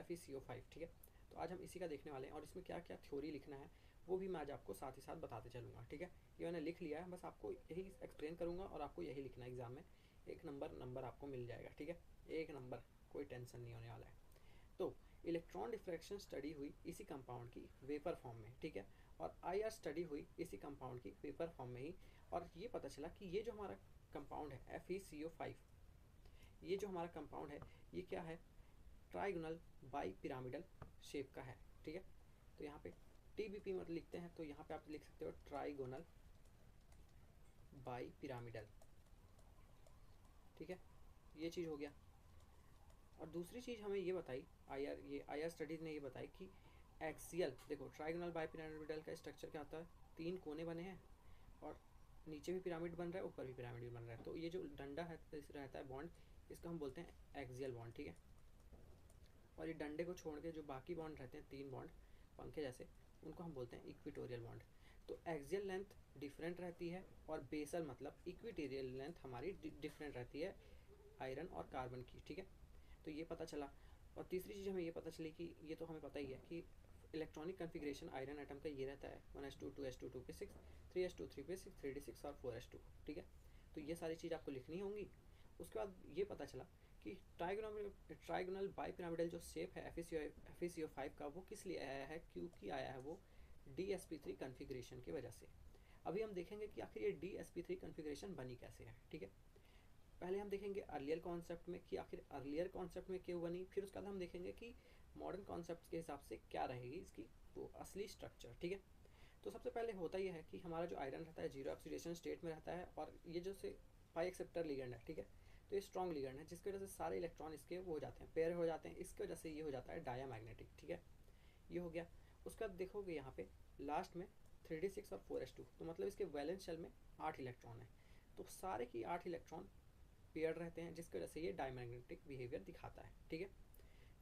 FeCO5, ठीक है। तो आज हम इसी का देखने वाले हैं और इसमें क्या क्या थ्योरी लिखना है वो भी मैं आज आपको साथ ही साथ बताते चलूँगा, ठीक है। ये मैंने लिख लिया है, बस आपको यही एक्सप्लेन करूँगा और आपको यही लिखना है एग्जाम में, एक नंबर आपको मिल जाएगा, ठीक है, एक नंबर, कोई टेंशन नहीं होने वाला है। तो इलेक्ट्रॉन डिफ्रैक्शन स्टडी हुई इसी कंपाउंड की वेपर फॉर्म में, ठीक है, और IR स्टडी हुई इसी कंपाउंड की वेपर फॉर्म में ही, और ये पता चला कि ये जो हमारा कंपाउंड है FeCO5, ये जो हमारा कंपाउंड है ये क्या है, ट्राइगोनल बाई पिरामिडल शेप का है, ठीक है। तो यहाँ पे TBP मतलब लिखते हैं, तो यहाँ पे आप लिख सकते हो ट्राइगोनल बाई पिरामिडल, ठीक है, ये चीज़ हो गया। और दूसरी चीज़ हमें ये बताई IR स्टडीज़ ने ये बताई कि एक्सियल, देखो ट्राइगोनल बाई पिरामिडल का स्ट्रक्चर क्या होता है, 3 कोने बने हैं और नीचे भी पिरामिड बन रहा है, ऊपर भी पिरामिड बन रहा है, तो ये जो डंडा है रहता है बॉन्ड, इसको हम बोलते हैं एक्सियल बॉन्ड, ठीक है। और ये डंडे को छोड़ के जो बाकी बॉन्ड रहते हैं 3 बॉन्ड पंखे जैसे, उनको हम बोलते हैं इक्विटोरियल बॉन्ड। तो एक्सियल लेंथ डिफरेंट रहती है और बेसल मतलब इक्विटोरियल लेंथ हमारी डिफरेंट रहती है आयरन और कार्बन की, ठीक है। तो ये पता चला। और तीसरी चीज़ हमें ये पता चली कि ये तो हमें पता ही है कि इलेक्ट्रॉनिक कन्फिग्रेशन आयरन एटम का ये रहता है 1s2 2s2 2p6 3s2 3p6 3d6 और 4s2, ठीक है। तो ये सारी चीज़ आपको लिखनी होंगी। उसके बाद ये पता चला कि ट्राइगोनल बाईपिरामिडल जो शेप है FeCO5 का, वो किस लिए आया है, क्योंकि आया है वो DsP3 कन्फिग्रेशन की वजह से। अभी हम देखेंगे कि आखिर ये DsP3 कन्फिग्रेशन बनी कैसे है, ठीक है। पहले हम देखेंगे अर्लियर कॉन्सेप्ट में कि आखिर अर्लियर कॉन्सेप्ट में क्यों बनी, फिर उसके बाद हम देखेंगे कि मॉडर्न कॉन्सेप्ट के हिसाब से क्या रहेगी इसकी वो असली स्ट्रक्चर, ठीक है। तो सबसे पहले होता यह है कि हमारा जो आयरन रहता है जीरो ऑक्सीडेशन स्टेट में रहता है, और ये जो से पाई एक्सेप्टर लिगेंड है, ठीक है, तो ये स्ट्रॉन्ग लिगेंड है जिसकी वजह से सारे इलेक्ट्रॉन इसके वो हो जाते हैं, पेयर हो जाते हैं, इसकी वजह से ये हो जाता है डायामैग्नेटिक, ठीक है, ये हो गया। उसके बाद देखोगे यहाँ पे लास्ट में 3d6 और 4s2, तो मतलब इसके वैलेंस शेल में 8 इलेक्ट्रॉन है, तो सारे की 8 इलेक्ट्रॉन पेयर रहते हैं जिसकी वजह से ये डायमैग्नेटिक बिहेवियर दिखाता है, ठीक है।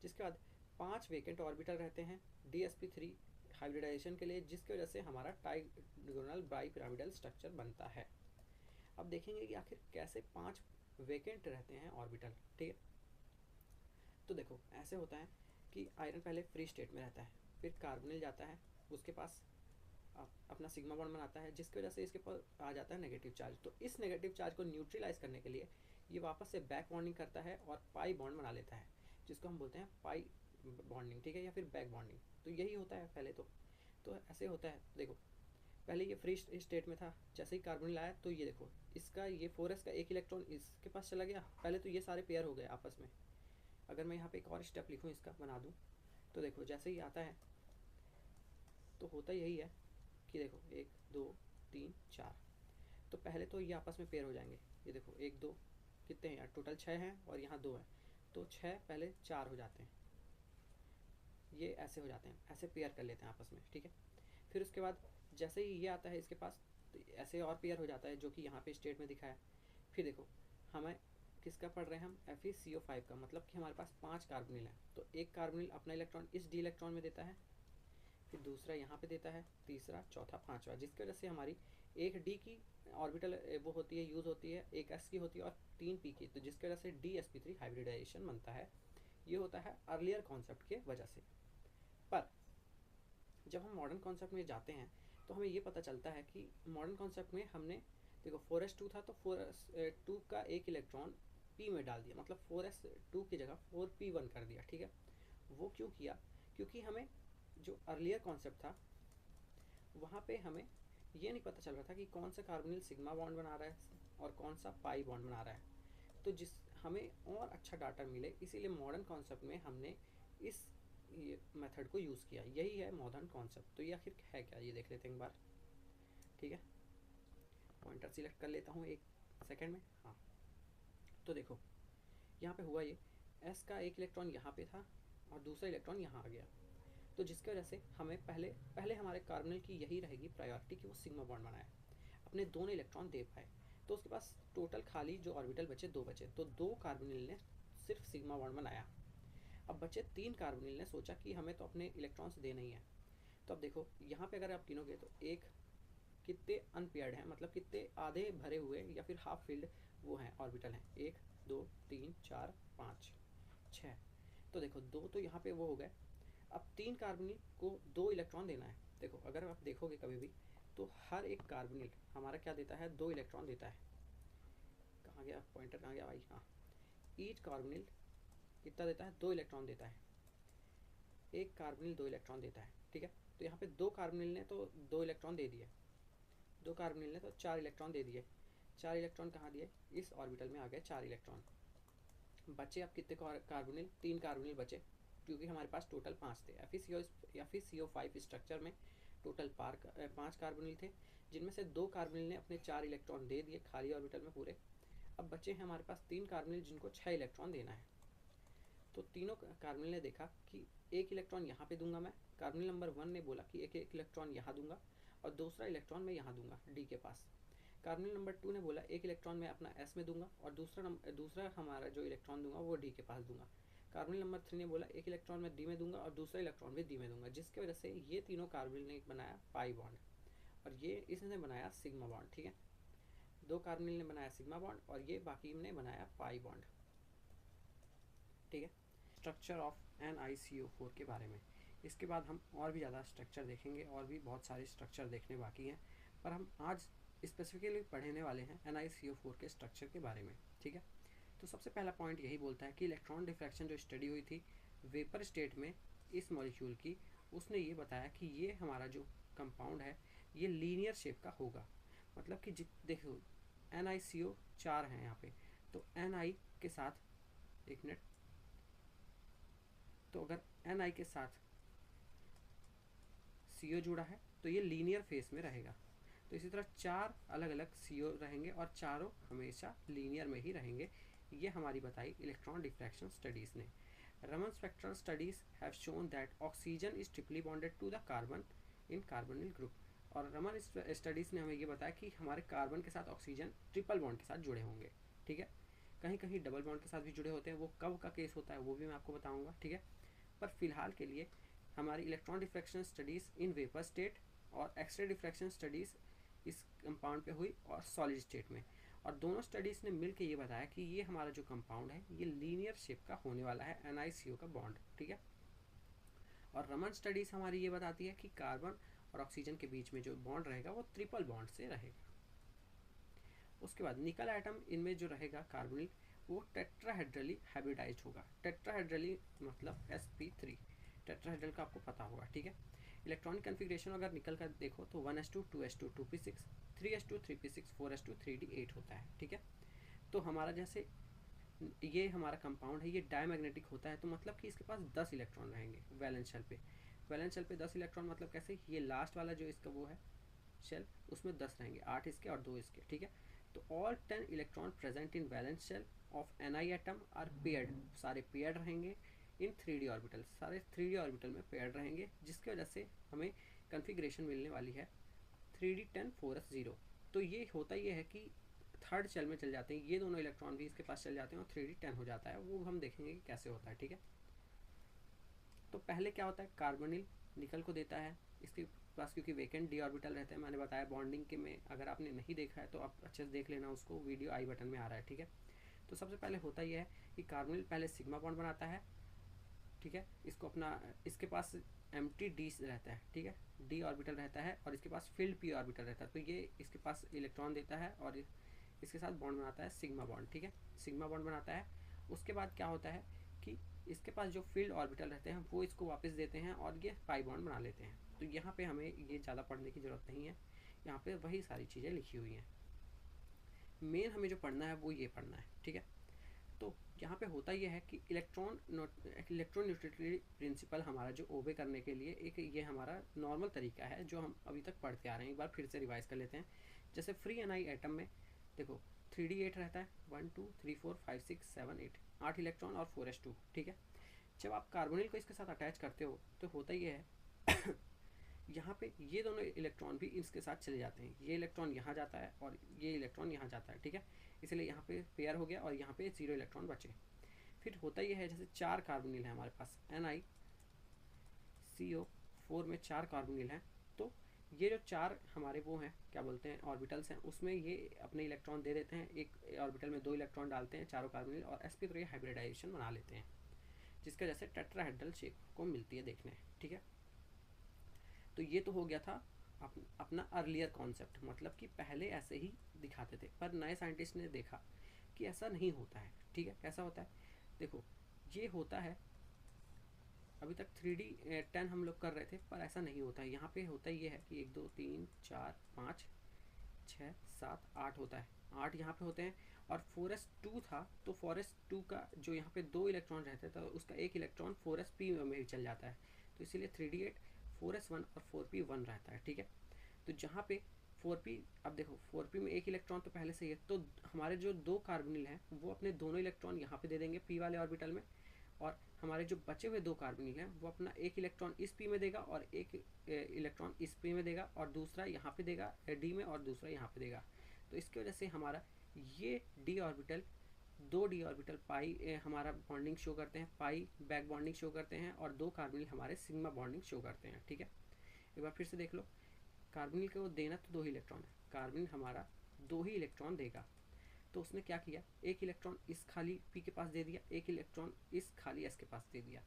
जिसके बाद 5 वेकेंट ऑर्बिटल रहते हैं DsP3 हाइब्रिडाइजेशन के लिए, जिसकी वजह से हमारा ट्राइगोनल बाईपिरामिडल स्ट्रक्चर बनता है। अब देखेंगे कि आखिर कैसे 5 वेकेंट रहते हैं ऑर्बिटल, ठीक है। तो देखो ऐसे होता है कि आयरन पहले फ्री स्टेट में रहता है, फिर कार्बोनिल जाता है, उसके पास अपना सिग्मा बॉन्ड बनाता है, जिसकी वजह से इसके पास आ जाता है नेगेटिव चार्ज। तो इस नेगेटिव चार्ज को न्यूट्रलाइज करने के लिए ये वापस से बैक बॉन्डिंग करता है और पाई बॉन्ड बना लेता है, जिसको हम बोलते हैं पाई बॉन्डिंग, ठीक है, या फिर बैक बॉन्डिंग। तो यही होता है पहले तो ऐसे होता है। देखो पहले ये फ्री स्टेट में था, जैसे ही कार्बोनिल आया तो ये देखो इसका ये 4s का एक इलेक्ट्रॉन इसके पास चला गया, पहले तो ये सारे पेयर हो गए आपस में। अगर मैं यहाँ पे एक और स्टेप लिखूँ, इसका बना दूँ, तो देखो जैसे ही आता है तो होता यही है कि देखो 1 2 3 4, तो पहले तो ये आपस में पेयर हो जाएंगे। ये देखो 1 2 कितने हैं यार, टोटल 6 हैं और यहाँ 2 हैं, तो 6 पहले 4 हो जाते हैं, ये ऐसे हो जाते हैं, ऐसे पेयर कर लेते हैं आपस में, ठीक है। फिर उसके बाद जैसे ही ये आता है इसके पास, तो ऐसे और पेयर हो जाता है जो कि यहाँ पे स्टेट में दिखा है। फिर देखो हमें किसका पढ़ रहे हैं हम, FeCO5 का, मतलब कि हमारे पास 5 कार्बोनिल है, तो एक कार्बोनिल अपना इलेक्ट्रॉन इस डी इलेक्ट्रॉन में देता है, फिर दूसरा यहाँ पे देता है, तीसरा चौथा पांचवा, जिसकी वजह से हमारी एक डी की ऑर्बिटल वो होती है यूज़ होती है, एक एस की होती है और 3 पी की, तो जिसकी वजह से DsP3 हाइब्रिडाइजेशन बनता है। ये होता है अर्लियर कॉन्सेप्ट के वजह से। पर जब हम मॉडर्न कॉन्सेप्ट में जाते हैं तो हमें ये पता चलता है कि मॉडर्न कॉन्सेप्ट में हमने देखो 4s2 था तो 4s2 का एक इलेक्ट्रॉन p में डाल दिया, मतलब 4s2 की जगह 4p1 कर दिया, ठीक है। वो क्यों किया, क्योंकि हमें जो अर्लियर कॉन्सेप्ट था वहाँ पे हमें ये नहीं पता चल रहा था कि कौन सा कार्बोनिल सिग्मा बॉन्ड बना रहा है और कौन सा पाई बॉन्ड बना रहा है, तो जिस हमें और अच्छा डाटा मिले, इसीलिए मॉडर्न कॉन्सेप्ट में हमने इस ये मेथड को यूज़ किया। यही है मॉडर्न कॉन्सेप्ट। तो ये आखिर है क्या, ये देख लेते हैं एक बार, ठीक है। पॉइंटर सिलेक्ट कर लेता हूँ एक सेकंड में। हाँ तो देखो यहाँ पे हुआ ये, एस का एक इलेक्ट्रॉन यहाँ पे था और दूसरा इलेक्ट्रॉन यहाँ आ गया, तो जिसकी वजह से हमें पहले हमारे कार्बोनिल की यही रहेगी प्रायोरिटी कि वो सिग्मा बॉन्ड बनाए, अपने दोनों इलेक्ट्रॉन दे पाए। तो उसके पास टोटल खाली जो ऑर्बिटल बचे 2 बचे, तो 2 कार्बोनिल ने सिर्फ सिग्मा बॉन्ड बनाया। अब बचे 3 कार्बोनिल ने सोचा कि हमें तो अपने इलेक्ट्रॉन्स देना ही है। तो अब देखो यहाँ पे अगर आप गिनोगे तो एक कितने अनपेयर्ड हैं, मतलब कितने आधे भरे हुए या फिर हाफ फिल्ड वो हैं ऑर्बिटल हैं, 1 2 3 4 5 6। तो देखो 2 तो यहाँ पे वो हो गए। अब 3 कार्बोनिल को 2 इलेक्ट्रॉन देना है। देखो अगर आप देखोगे कभी भी तो हर एक कार्बोनिल हमारा क्या देता है, 2 इलेक्ट्रॉन देता है। कहाँ गया पॉइंटर, कहाँ गया भाई, हाँ। ईच कार्बोनिल कितना देता है, 2 इलेक्ट्रॉन देता है। एक कार्बोनिल 2 इलेक्ट्रॉन देता है, ठीक है। तो यहाँ पे 2 कार्बोनिल ने तो 2 इलेक्ट्रॉन दे दिए, 2 कार्बोनिल ने तो 4 इलेक्ट्रॉन दे दिए। 4 इलेक्ट्रॉन कहाँ दिए, इस ऑर्बिटल में आ गए 4 इलेक्ट्रॉन। बचे अब कितने कार्बोनिल, 3 कार्बोनिल बचे, क्योंकि हमारे पास टोटल 5 थे। FeCO5 स्ट्रक्चर में टोटल 5 कार्बोनिल थे, जिनमें से 2 कार्बोनिल ने अपने 4 इलेक्ट्रॉन दे दिए खाली ऑर्बिटल में पूरे। अब बचे हैं हमारे पास 3 कार्बोनिल जिनको 6 इलेक्ट्रॉन देना है। तो तीनों कार्बोनिल ने देखा कि एक इलेक्ट्रॉन यहाँ पे दूंगा मैं। कार्बोनिल नंबर 1 ने बोला कि एक इलेक्ट्रॉन यहाँ दूंगा और दूसरा इलेक्ट्रॉन मैं यहाँ दूंगा डी के पास। कार्बोनिल नंबर 2 ने बोला एक इलेक्ट्रॉन मैं अपना एस में दूंगा और दूसरा हमारा जो इलेक्ट्रॉन दूंगा वो डी के पास दूंगा। कार्बोनिल नंबर 3 ने बोला एक इलेक्ट्रॉन मैं डी में दूंगा और दूसरा इलेक्ट्रॉन भी डी में दूंगा, जिसकी वजह से ये तीनों कार्बोनिल ने बनाया पाई बॉन्ड और ये इसने बनाया सिग्मा बॉन्ड, ठीक है। 2 कार्बोनिल ने बनाया सिग्मा बॉन्ड और ये बाकी ने बनाया पाई बॉन्ड, ठीक है। स्ट्रक्चर ऑफ NiCO4 के बारे में, इसके बाद हम और भी ज़्यादा स्ट्रक्चर देखेंगे और भी बहुत सारे स्ट्रक्चर देखने बाकी हैं, पर हम आज स्पेसिफिकली पढ़ने वाले हैं NiCO4 के स्ट्रक्चर के बारे में, ठीक है। तो सबसे पहला पॉइंट यही बोलता है कि इलेक्ट्रॉन डिफ्रैक्शन जो स्टडी हुई थी वेपर स्टेट में इस मॉलिक्यूल की, उसने ये बताया कि ये हमारा जो कंपाउंड है ये लीनियर शेप का होगा। मतलब कि देखो NiCO 4 हैं यहाँ पे, तो Ni के साथ, एक मिनट, तो अगर Ni के साथ CO जुड़ा है तो ये लीनियर फेस में रहेगा। तो इसी तरह 4 अलग अलग CO रहेंगे और चारों हमेशा लीनियर में ही रहेंगे। ये हमारी बताई इलेक्ट्रॉन डिफ्रैक्शन स्टडीज़ ने। Raman spectral studies have shown that oxygen is triply bonded to the carbon in carbonyl group. और रमन स्टडीज़ ने हमें ये बताया कि हमारे कार्बन के साथ ऑक्सीजन ट्रिपल बॉन्ड के साथ जुड़े होंगे, ठीक है। कहीं कहीं डबल बॉन्ड के साथ भी जुड़े होते हैं, वो कब का केस होता है वो भी मैं आपको बताऊँगा, ठीक है। पर फिलहाल के लिए हमारी electron diffraction studies in vapour state और एक्सरे डिफ्रैक्शन स्टडीज़ इस कंपाउंड पे हुई और सॉलिड स्टेट में। और दोनों स्टडीज़ ने मिलकर ये बताया कि ये हमारा जो कंपाउंड है ये लीनियर शेप का होने वाला है, NiCO का बॉन्ड, ठीक है। और रमन स्टडीज़ हमारी ये बताती है कि कार्बन और ऑक्सीजन के बीच में जो बॉन्ड रहेगा वो ट्रिपल बॉन्ड से रहेगा। उसके बाद निकल एटम इनमें जो रहेगा कार्बोनिल वो टेट्राहेड्रली हाइब्रिडाइज्ड होगा। टेट्राहेड्रली मतलब sp3, टेट्राहेड्रल का आपको पता होगा, ठीक है। इलेक्ट्रॉनिक कन्फिग्रेशन अगर निकल कर देखो तो 1s2 2s2 2p6 3s2 3p6 4s2 3d8 होता है, ठीक है। तो हमारा जैसे ये हमारा कंपाउंड है ये डायमैग्नेटिक होता है, तो मतलब कि इसके पास 10 इलेक्ट्रॉन रहेंगे वैलेंस शेल पे। वैलेंस शेल पे 10 इलेक्ट्रॉन मतलब कैसे, ये लास्ट वाला जो इसका वो है शेल उसमें 10 रहेंगे, 8 इसके और 2 इसके, ठीक है। तो all 10 electron present in valence shell of Ni atom are paired, सारे पेयर्ड रहेंगे इन 3D ऑर्बिटल, सारे 3D ऑर्बिटल में पेयर्ड रहेंगे, जिसकी वजह से हमें कन्फिग्रेशन मिलने वाली है 3d10 4s0। तो ये होता ये है कि थर्ड शेल में चल जाते हैं ये दोनों इलेक्ट्रॉन भी इसके पास चल जाते हैं और 3d10 हो जाता है, वो हम देखेंगे कि कैसे होता है, ठीक है। तो पहले क्या होता है, कार्बोनिल निकल को देता है इसके पास, क्योंकि वेकेंट डी ऑर्बिटल रहते हैं, मैंने बताया बॉन्डिंग के में, अगर आपने नहीं देखा है तो आप अच्छे से देख लेना उसको, वीडियो आई बटन में आ रहा है, ठीक है। तो सबसे पहले होता यह है कि कार्बोनिल पहले सिग्मा बॉन्ड बनाता है, ठीक है। इसको अपना, इसके पास एम्प्टी डी रहता है, ठीक है, डी ऑर्बिटल रहता है और इसके पास फील्ड पी ऑर्बिटल रहता है, तो ये इसके पास इलेक्ट्रॉन देता है और इसके साथ बॉन्ड बनाता है सिग्मा बॉन्ड, ठीक है, सिग्मा बॉन्ड बनाता है। उसके बाद क्या होता है कि इसके पास जो फील्ड ऑर्बिटल रहते हैं वो इसको वापस देते हैं और ये पाई बॉन्ड बना लेते हैं। तो यहाँ पे हमें ये ज़्यादा पढ़ने की ज़रूरत नहीं है, यहाँ पे वही सारी चीज़ें लिखी हुई हैं। मेन हमें जो पढ़ना है वो ये पढ़ना है, ठीक है। तो यहाँ पे होता यह है कि इलेक्ट्रॉन न्यूट्रलिटी प्रिंसिपल हमारा जो ओबे करने के लिए एक ये हमारा नॉर्मल तरीका है जो हम अभी तक पढ़ते आ रहे हैं, एक बार फिर से रिवाइज कर लेते हैं। जैसे फ्री Ni एटम में देखो 3d8 रहता है, 1 2 3 4 5 6 7 8 8 इलेक्ट्रॉन और 4s2, ठीक है। जब आप कार्बोनिल को इसके साथ अटैच करते हो तो होता ये है यहाँ पे ये दोनों इलेक्ट्रॉन भी इसके साथ चले जाते हैं, ये इलेक्ट्रॉन यहाँ जाता है और ये इलेक्ट्रॉन यहाँ जाता है, ठीक है। इसलिए यहाँ पे पेयर हो गया और यहाँ पे 0 इलेक्ट्रॉन बचे। फिर होता ये है जैसे 4 कार्बोनिल है हमारे पास, NiCO4 में 4 कार्बोनिल हैं, तो ये जो 4 हमारे वो हैं क्या बोलते हैं ऑर्बिटल्स हैं, उसमें ये अपने इलेक्ट्रॉन दे देते हैं, एक ऑर्बिटल में 2 इलेक्ट्रॉन डालते हैं चारों कार्बोनिल और sp3 ये हाइब्रिडाइजेशन बना लेते हैं, जिसका जैसे टेट्राहेड्रल शेप को मिलती है देखने, ठीक है। तो ये तो हो गया था अपना अर्लियर कॉन्सेप्ट, मतलब कि पहले ऐसे ही दिखाते थे, पर नए साइंटिस्ट ने देखा कि ऐसा नहीं होता है, ठीक है। कैसा होता है, देखो ये होता है, अभी तक 3D10 हम लोग कर रहे थे, पर ऐसा नहीं होता है। यहाँ पे होता ये है कि 1 2 3 4 5 6 7 8 होता है, 8 यहाँ पे होते हैं, और 4s2 था तो 4s2 का जो यहाँ पे 2 इलेक्ट्रॉन रहते थे उसका एक इलेक्ट्रॉन 4sp में भी चल जाता है, तो इसीलिए 3d8 4s1 और 4p1 रहता है, ठीक है। तो जहाँ पे 4p, अब देखो 4p में एक इलेक्ट्रॉन तो पहले से ही है, तो हमारे जो 2 कार्बोनिल हैं वो अपने दोनों इलेक्ट्रॉन यहाँ पे दे देंगे p वाले ऑर्बिटल में, और हमारे जो बचे हुए 2 कार्बोनिल हैं वो अपना एक इलेक्ट्रॉन इस p में देगा और एक इलेक्ट्रॉन इस p में देगा, और दूसरा यहाँ पे देगा d में और दूसरा यहाँ पे देगा। तो इसकी वजह से हमारा ये d ऑर्बिटल 2d ऑर्बिटल पाई हमारा बॉन्डिंग शो करते हैं, पाई बैक बॉन्डिंग शो करते हैं, और 2 कार्बोनिल हमारे सिग्मा बॉन्डिंग शो करते हैं, ठीक है। एक बार फिर से देख लो, कार्बोनिल को देना तो 2 ही इलेक्ट्रॉन है, कार्बोनिल हमारा 2 ही इलेक्ट्रॉन देगा, तो उसने क्या किया, एक इलेक्ट्रॉन इस खाली p के पास दे दिया, एक इलेक्ट्रॉन इस खाली s के पास दे दिया,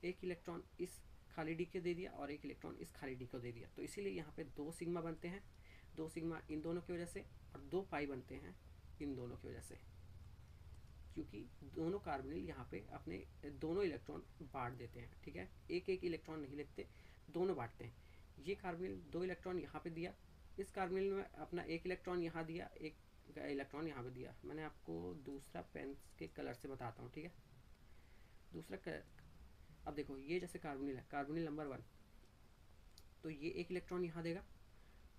एक इलेक्ट्रॉन इस खाली d के दे दिया और एक इलेक्ट्रॉन इस खाली d को दे दिया। तो इसीलिए यहाँ पे 2 सिग्मा बनते हैं, 2 सिग्मा इन दोनों की वजह से, और 2 पाई बनते हैं इन दोनों की वजह से, क्योंकि दोनों कार्बोनिल यहाँ पे अपने दोनों इलेक्ट्रॉन बांट देते हैं, ठीक है। एक एक इलेक्ट्रॉन नहीं लेते, दोनों बांटते हैं। ये कार्बोनिल 2 इलेक्ट्रॉन यहाँ पे दिया, इस कार्बोनिल में अपना एक इलेक्ट्रॉन यहाँ दिया, एक इलेक्ट्रॉन यहाँ पे दिया। मैंने आपको दूसरा पेन के कलर से बताता हूँ, ठीक है। दूसरा अब देखो ये जैसे कार्बोनिल है, कार्बोनिल नंबर 1, तो ये एक इलेक्ट्रॉन यहाँ देगा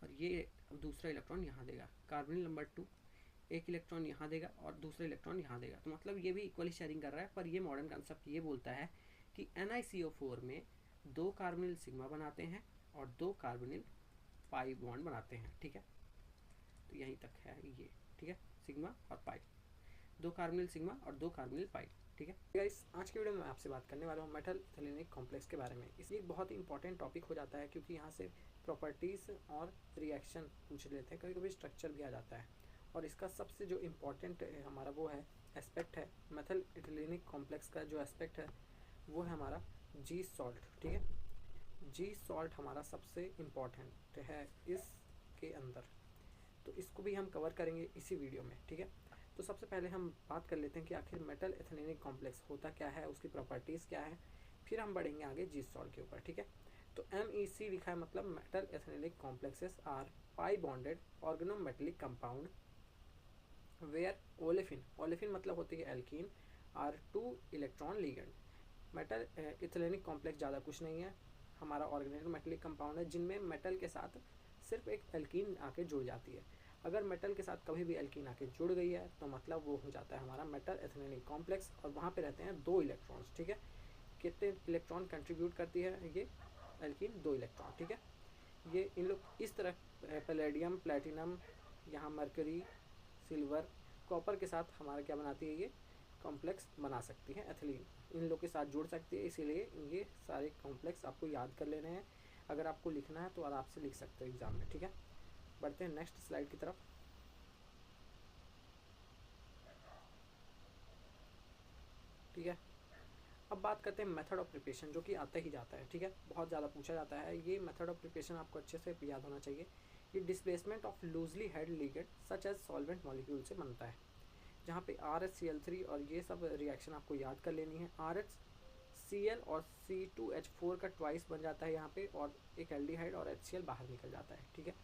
और ये दूसरा इलेक्ट्रॉन यहाँ देगा। कार्बोनिल नंबर 2 एक इलेक्ट्रॉन यहाँ देगा और दूसरा इलेक्ट्रॉन यहाँ देगा, तो मतलब ये भी इक्वली शेयरिंग कर रहा है। पर ये मॉडर्न कंसेप्ट ये बोलता है कि NiCO4 में 2 कार्बोनिल सिग्मा बनाते हैं और 2 कार्बोनिल पाई बॉन्ड बनाते हैं, ठीक है। तो यहीं तक है ये, ठीक है, सिग्मा और पाई, 2 कार्बोनिल सिग्मा और 2 कार्बोनिल पाई, ठीक है। गाइस आज की वीडियो में मैं आपसे बात करने वाला हूँ मेटल इथेलिनिक कॉम्प्लेक्स के बारे में। इसलिए एक बहुत ही इंपॉर्टेंट टॉपिक हो जाता है, क्योंकि यहाँ से प्रॉपर्टीज़ और रिएक्शन पूछ लेते हैं, कभी कभी स्ट्रक्चर भी आ जाता है। और इसका सबसे जो इम्पोर्टेंट हमारा वो है एस्पेक्ट है, मेटल इथेलिनिक कॉम्प्लेक्स का जो एस्पेक्ट है वो है हमारा जी सॉल्ट, ठीक है। जी सॉल्ट हमारा सबसे इम्पॉर्टेंट है इसके अंदर, तो इसको भी हम कवर करेंगे इसी वीडियो में, ठीक है। तो सबसे पहले हम बात कर लेते हैं कि आखिर मेटल इथेलिनिक कॉम्प्लेक्स होता क्या है, उसकी प्रॉपर्टीज़ क्या है, फिर हम बढ़ेंगे आगे जी सॉल्ट के ऊपर, ठीक है। तो MEC लिखा है, मतलब metal ethylenic complexes are pi bonded organometallic compound where olefin मतलब होती है alkene, are 2 electron ligand. Metal ethylenic complex ज़्यादा कुछ नहीं है, हमारा ऑर्गेनोमेटेलिक कंपाउंड है जिनमें मेटल के साथ सिर्फ एक एल्कीन आके जुड़ जाती है। अगर मेटल के साथ कभी भी एल्कीन आके जुड़ गई है तो मतलब वो हो जाता है हमारा मेटल इथेलिनिक कॉम्प्लेक्स, और वहाँ पे रहते हैं 2 इलेक्ट्रॉन्स, ठीक है। कितने इलेक्ट्रॉन कंट्रीब्यूट करती है ये एल्कीन, 2 इलेक्ट्रॉन, ठीक है। ये इन लोग इस तरह पैलेडियम, प्लेटिनम, यहाँ मरकरी, सिल्वर, कॉपर के साथ हमारा क्या बनाती है, ये कॉम्प्लेक्स बना सकती है एथिलीन, इन लोग के साथ जुड़ सकती है। इसीलिए ये सारे कॉम्प्लेक्स आपको याद कर लेने हैं, अगर आपको लिखना है तो आराम से लिख सकते हो एग्जाम में, ठीक है। बढ़ते हैं नेक्स्ट स्लाइड की तरफ, ठीक है। अब बात करते हैं मेथड ऑफ प्रिपरेशन, जो कि आता ही जाता है, ठीक है, बहुत ज़्यादा पूछा जाता है। ये मेथड ऑफ प्रिपरेशन आपको अच्छे से याद होना चाहिए। ये displacement of loosely held ligand such as solvent molecule से बनता है, जहाँ पे RHCl3 और ये सब रिएक्शन आपको याद कर लेनी है। RHCl और C2H4 का ट्वाइस बन जाता है यहाँ पे, और एक एल्डिहाइड और HCl बाहर निकल जाता है, ठीक है।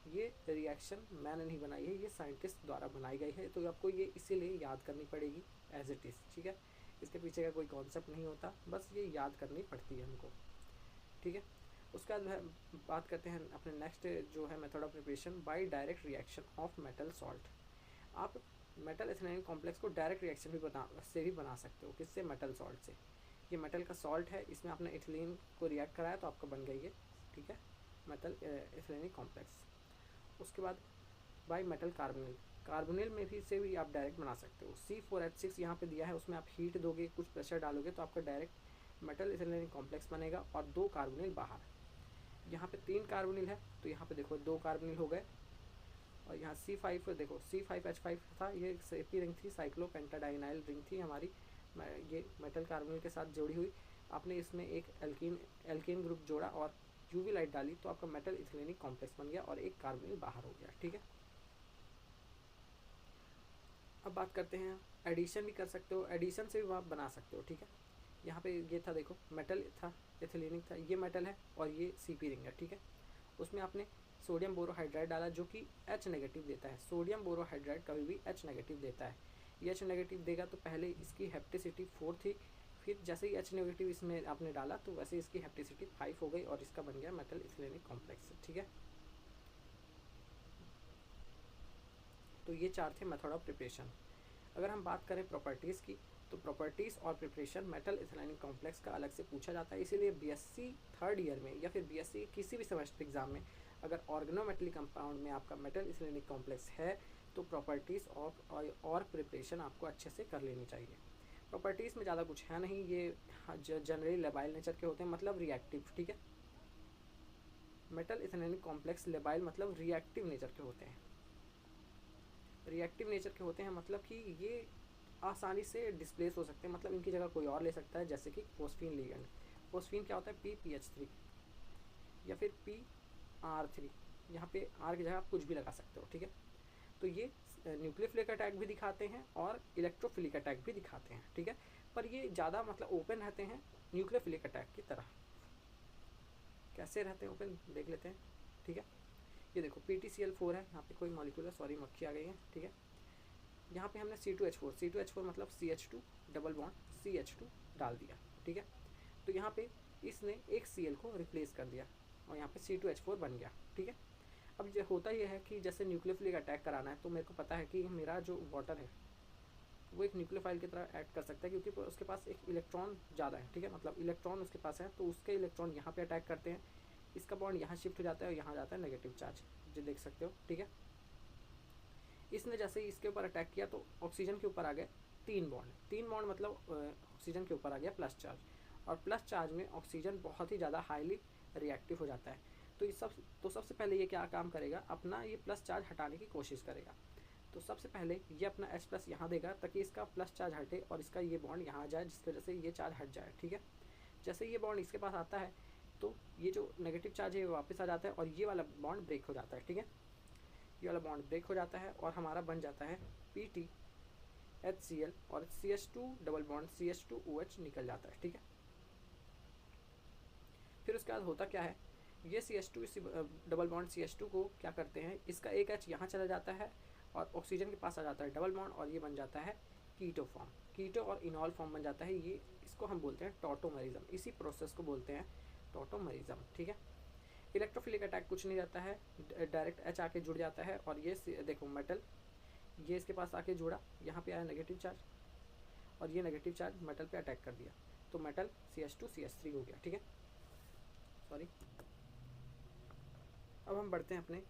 ये रिएक्शन मैंने नहीं बनाई है, ये साइंटिस्ट द्वारा बनाई गई है, तो आपको ये इसीलिए याद करनी पड़ेगी एज इट इज़, ठीक है। इसके पीछे का कोई कॉन्सेप्ट नहीं होता, बस ये याद करनी पड़ती है हमको, ठीक है। उसके बाद बात करते हैं अपने नेक्स्ट जो है method of preparation, by direct reaction of metal salt. आप मेटल इथेलिनिक कॉम्प्लेक्स को डायरेक्ट रिएक्शन भी बना सकते हो, किससे, मेटल सॉल्ट से। ये मेटल का सॉल्ट है, इसमें आपने इथिलीन को रिएक्ट कराया तो आपका बन गई है, ठीक है, मेटल इथेलिनिक कॉम्प्लेक्स। उसके बाद बाय मेटल कार्बोनिल, कार्बोनिल में भी से भी आप डायरेक्ट बना सकते हो। C4H6 यहाँ पे दिया है, उसमें आप हीट दोगे, कुछ प्रेशर डालोगे तो आपका डायरेक्ट मेटल इथेनॉलिक कॉम्प्लेक्स बनेगा और 2 कार्बोनिल बाहर। यहाँ पे 3 कार्बोनिल है तो यहाँ पे देखो 2 कार्बोनिल हो गए। और यहाँ C5 देखो C5H5 था, ये सेपी रिंग थी, साइक्लोपेंटाडाइनाइल रिंग थी हमारी, ये मेटल कार्बोनिल के साथ जोड़ी हुई। आपने इसमें एक एल्केन ग्रुप जोड़ा और यूवी लाइट डाली तो आपका मेटल इथेनॉलिक कॉम्प्लेक्स बन गया और एक कार्बोनिल बाहर हो गया। ठीक है, अब बात करते हैं एडिशन भी कर सकते हो, एडिशन से भी आप बना सकते हो। ठीक है, यहाँ पे ये था देखो मेटल था, इथेनॉलिक था, ये मेटल है और ये सीपी रिंग है। ठीक है, उसमें आपने सोडियम बोरोहाइड्राइड डाला जो कि H नेगेटिव देता है। सोडियम बोरोहाइड्राइड कभी भी H नेगेटिव देता है। ये H नेगेटिव देगा तो पहले इसकी हेप्टिसिटी 4 थी, फिर जैसे ही H नेगेटिव इसमें आपने डाला तो वैसे इसकी हेप्टिसिटी 5 हो गई और इसका बन गया मेटल इथेनॉलिक कॉम्प्लेक्स। ठीक है, तो ये 4 थे मेथड ऑफ प्रिपरेशन। अगर हम बात करें प्रॉपर्टीज़ की तो प्रॉपर्टीज़ और प्रिपरेशन मेटल इथेनॉलिक कॉम्प्लेक्स का अलग से पूछा जाता है, इसीलिए बीएससी थर्ड ईयर में या फिर बीएससी किसी भी सेमेस्टर एग्जाम में अगर ऑर्गेनोमेटलिक कंपाउंड में आपका मेटल इथेनॉलिक कॉम्प्लेक्स है तो प्रॉपर्टीज़ और प्रिपरेशन आपको अच्छे से कर लेनी चाहिए। प्रॉपर्टीज़ में ज़्यादा कुछ है नहीं, ये जनरली लेबाइल नेचर के होते हैं, मतलब रिएक्टिव। ठीक है, मेटल इथेनॉलिक कॉम्प्लेक्स लेबाइल मतलब रिएक्टिव नेचर के होते हैं। रिएक्टिव नेचर के होते हैं मतलब कि ये आसानी से डिस्प्लेस हो सकते हैं, मतलब इनकी जगह कोई और ले सकता है, जैसे कि फोस्फीन लिगेंड। फोस्फीन क्या होता है, PPH3 या फिर PR3, यहाँ पे R की जगह आप कुछ भी लगा सकते हो। ठीक है, तो ये न्यूक्लियोफिलिक अटैक भी दिखाते हैं और इलेक्ट्रोफिलिक अटैक भी दिखाते हैं। ठीक है, पर ये ज़्यादा मतलब ओपन रहते हैं न्यूक्लियोफिलिक अटैक की तरह। कैसे रहते हैं ओपन देख लेते हैं। ठीक है, ये देखो PTCl4 है, यहाँ पे कोई मॉलिक्यूल है, सॉरी मक्खी आ गई है। ठीक है, यहाँ पे हमने C2H4 मतलब CH2 डबल बॉन्ड CH2 डाल दिया। ठीक है, तो यहाँ पे इसने एक Cl को रिप्लेस कर दिया और यहाँ पे C2H4 बन गया। ठीक है, अब जो होता यह है कि जैसे न्यूक्लियोफिलिक अटैक कराना है तो मेरे को पता है कि मेरा जो वाटर है वो एक न्यूक्लियोफाइल की तरह एक्ट कर सकता है, क्योंकि उसके पास एक इलेक्ट्रॉन ज़्यादा है। ठीक है, मतलब इलेक्ट्रॉन उसके पास है तो उसके इलेक्ट्रॉन यहाँ पे अटैक करते हैं, इसका बॉन्ड यहाँ शिफ्ट हो जाता है और यहाँ जाता है नेगेटिव चार्ज, जो देख सकते हो। ठीक है, इसने जैसे ही इसके ऊपर अटैक किया तो ऑक्सीजन के ऊपर आ गए 3 बॉन्ड मतलब ऑक्सीजन के ऊपर आ गया प्लस चार्ज, और प्लस चार्ज में ऑक्सीजन बहुत ही ज़्यादा हाईली रिएक्टिव हो जाता है। तो सबसे पहले ये क्या काम करेगा, अपना ये प्लस चार्ज हटाने की कोशिश करेगा। तो सबसे पहले ये अपना H+ यहाँ देगा ताकि इसका प्लस चार्ज हटे और इसका ये बॉन्ड यहाँ आ जाए, जिसकी वजह से ये चार्ज हट जाए। ठीक है, जैसे ये बॉन्ड इसके पास आता है तो ये जो नेगेटिव चार्ज है वापस आ जाता है और ये वाला बॉन्ड ब्रेक हो जाता है। ठीक है, ये वाला बॉन्ड ब्रेक हो जाता है और हमारा बन जाता है PTHCl और CH2 डबल बॉन्ड CH2OH निकल जाता है। ठीक है, फिर उसके बाद होता क्या है, ये CH2 डबल बॉन्ड CH2 को क्या करते हैं, इसका एक H यहाँ चला जाता है और ऑक्सीजन के पास आ जाता है डबल बॉन्ड और ये बन जाता है कीटो फॉर्म, कीटो और इनॉल फॉर्म बन जाता है। ये इसको हम बोलते हैं टॉटोमेरिज्म, इसी प्रोसेस को बोलते हैं टॉटोमेरिज्म। ठीक है, इलेक्ट्रोफिलिक अटैक कुछ नहीं रहता है, डायरेक्ट H आके जुड़ जाता है और ये देखो मेटल ये इसके पास आके जुड़ा, यहाँ पे आया नेगेटिव चार्ज और ये नेगेटिव चार्ज मेटल पे अटैक कर दिया तो मेटल CH2 CH3 हो गया। ठीक है, सॉरी। अब हम बढ़ते हैं अपने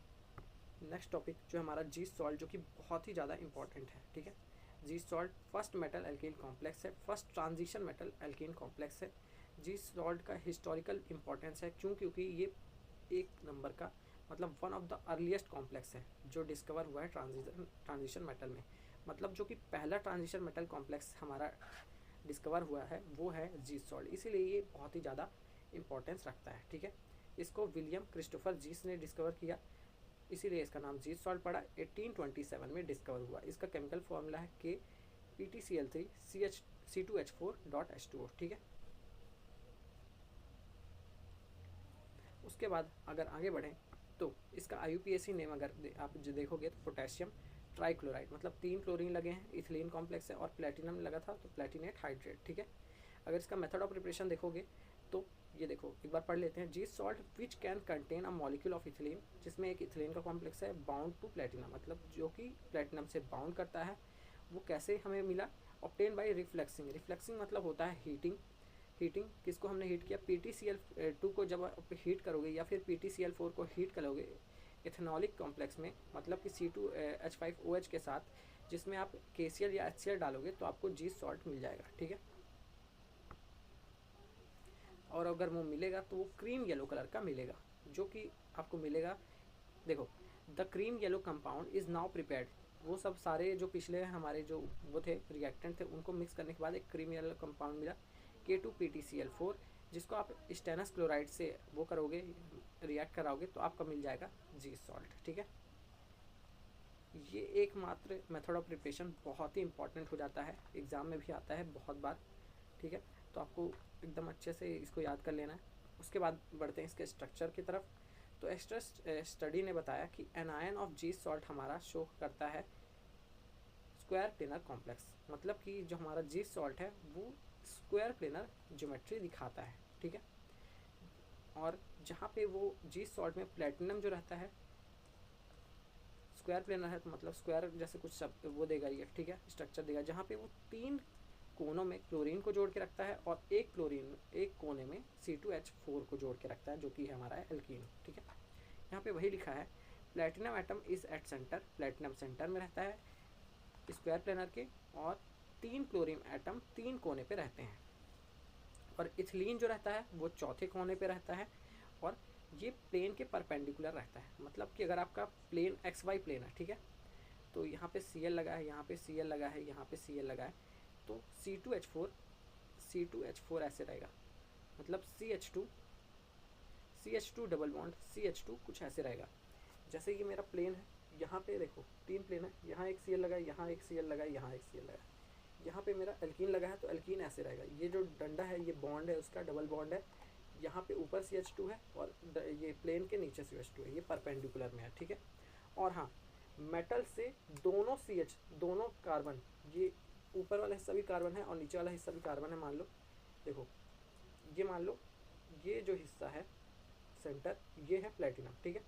नेक्स्ट टॉपिक जो हमारा जी सॉल्ट, जो कि बहुत ही ज़्यादा इंपॉर्टेंट है। ठीक है, Zeise salt first metal alkene complex है, first transition metal alkene complex है। जी सॉल्ट का हिस्टोरिकल इंपॉर्टेंस है क्योंकि ये एक नंबर का मतलब one of the earliest complex है जो डिस्कवर हुआ है ट्रांजिशन मेटल में, मतलब जो कि पहला ट्रांजिशन मेटल कॉम्प्लेक्स हमारा डिस्कवर हुआ है वो है जी सॉल्ट, इसीलिए ये बहुत ही ज़्यादा इंपॉर्टेंस रखता है। ठीक है, इसको विलियम क्रिस्टोफर जीस ने डिस्कवर किया, इसीलिए इसका नाम जी सॉल्ट पड़ा। 1827 में डिस्कवर हुआ। इसका केमिकल फॉर्मूला है KPTCl3 C2H4.H2O। ठीक है, उसके बाद अगर आगे बढ़ें तो इसका IUPAC नेम अगर आप जो देखोगे तो पोटेशियम ट्राइक्लोराइड, मतलब 3 क्लोरीन लगे हैं, इथिलीन कॉम्प्लेक्स है और प्लेटिनम लगा था तो प्लेटिनेट हाइड्रेट। ठीक है, अगर इसका मेथड ऑफ प्रिपरेशन देखोगे तो ये देखो एक बार पढ़ लेते हैं। Zeise salt which can contain a molecule of ethylene, जिसमें एक इथिलीन का कॉम्प्लेक्स है बाउंड टू प्लेटिनम, मतलब जो कि प्लेटिनम से बाउंड करता है। वो कैसे हमें मिला, ऑब्टेन बाय रिफ्लेक्सिंग। रिफ्लेक्सिंग मतलब होता है हीटिंग। हीटिंग किसको हमने हीट किया, PTCl2 को जब आप हीट करोगे या फिर PTCl4 को हीट करोगे इथेनॉलिक कॉम्प्लेक्स में, मतलब कि C2H5OH के साथ, जिसमें आप KCl या HCl डालोगे तो आपको जी सॉल्ट मिल जाएगा, ठीक है। और अगर वो मिलेगा तो वो क्रीम येलो कलर का मिलेगा, जो कि आपको मिलेगा। देखो, the cream yellow compound is now prepared. वो सब सारे जो पिछले हमारे जो वो थे रिएक्टेंट थे, उनको मिक्स करने के बाद एक क्रीम येलो कंपाउंड मिला K2PtCl4, जिसको आप स्टेनस क्लोराइड से वो करोगे, रिएक्ट कराओगे तो आपका मिल जाएगा जी सॉल्ट, ठीक है। ये एकमात्र मेथड ऑफ प्रिपरेशन बहुत ही इंपॉर्टेंट हो जाता है, एग्ज़ाम में भी आता है बहुत बार, ठीक है। तो आपको एकदम अच्छे से इसको याद कर लेना है। उसके बाद बढ़ते हैं इसके स्ट्रक्चर की तरफ। तो एक्स्ट्रा स्टडी ने बताया कि एनायन ऑफ जी सॉल्ट हमारा शो करता है स्क्वायर प्लेनर कॉम्प्लेक्स, मतलब कि जो हमारा जी सॉल्ट है वो स्क्वायर प्लेनर ज्योमेट्री दिखाता है, ठीक है। और जहाँ पे वो जी सॉल्ट में प्लेटिनम जो रहता है स्क्वायर प्लेनर है, तो मतलब स्क्वायर जैसे कुछ सब वो देगा ये, ठीक है, स्ट्रक्चर देगा, जहाँ पे वो 3 कोनों में क्लोरीन को जोड़ के रखता है और एक कोने में C2H4 को जोड़ के रखता है, जो कि हमारा है एल्कीन, ठीक है। यहाँ पे वही लिखा है platinum atom is at centre, platinum centre में रहता है स्क्वायर प्लेनर के, और 3 क्लोरीन एटम 3 कोने पे रहते हैं, और इथिलीन जो रहता है वो चौथे कोने पे रहता है, और ये प्लेन के परपेंडिकुलर रहता है। मतलब कि अगर आपका प्लेन XY प्लेन है, ठीक है, तो यहाँ पे Cl लगा है, यहाँ पे Cl लगा है, यहाँ पे Cl लगा है, तो C2H4 ऐसे रहेगा, मतलब CH2 डबल बॉन्ड CH2 कुछ ऐसे रहेगा। जैसे ये मेरा प्लेन है, यहाँ पे देखो 3 प्लेन है, यहाँ एक Cl लगा है, यहाँ एक Cl लगा है, यहाँ एक Cl लगा है, यहाँ पे मेरा एल्कीन लगा है, तो एल्कीन ऐसे रहेगा। ये जो डंडा है ये बॉन्ड है, उसका डबल बॉन्ड है, यहाँ पे ऊपर CH2 है और ये प्लेन के नीचे CH2 है, ये परपेंडिकुलर में है, ठीक है। और हाँ, मेटल से दोनों कार्बन, ये ऊपर वाला हिस्सा भी कार्बन है और नीचे वाला हिस्सा भी कार्बन है, मान लो। देखो, ये मान लो ये जो हिस्सा है सेंटर, ये है प्लेटिनम, ठीक है,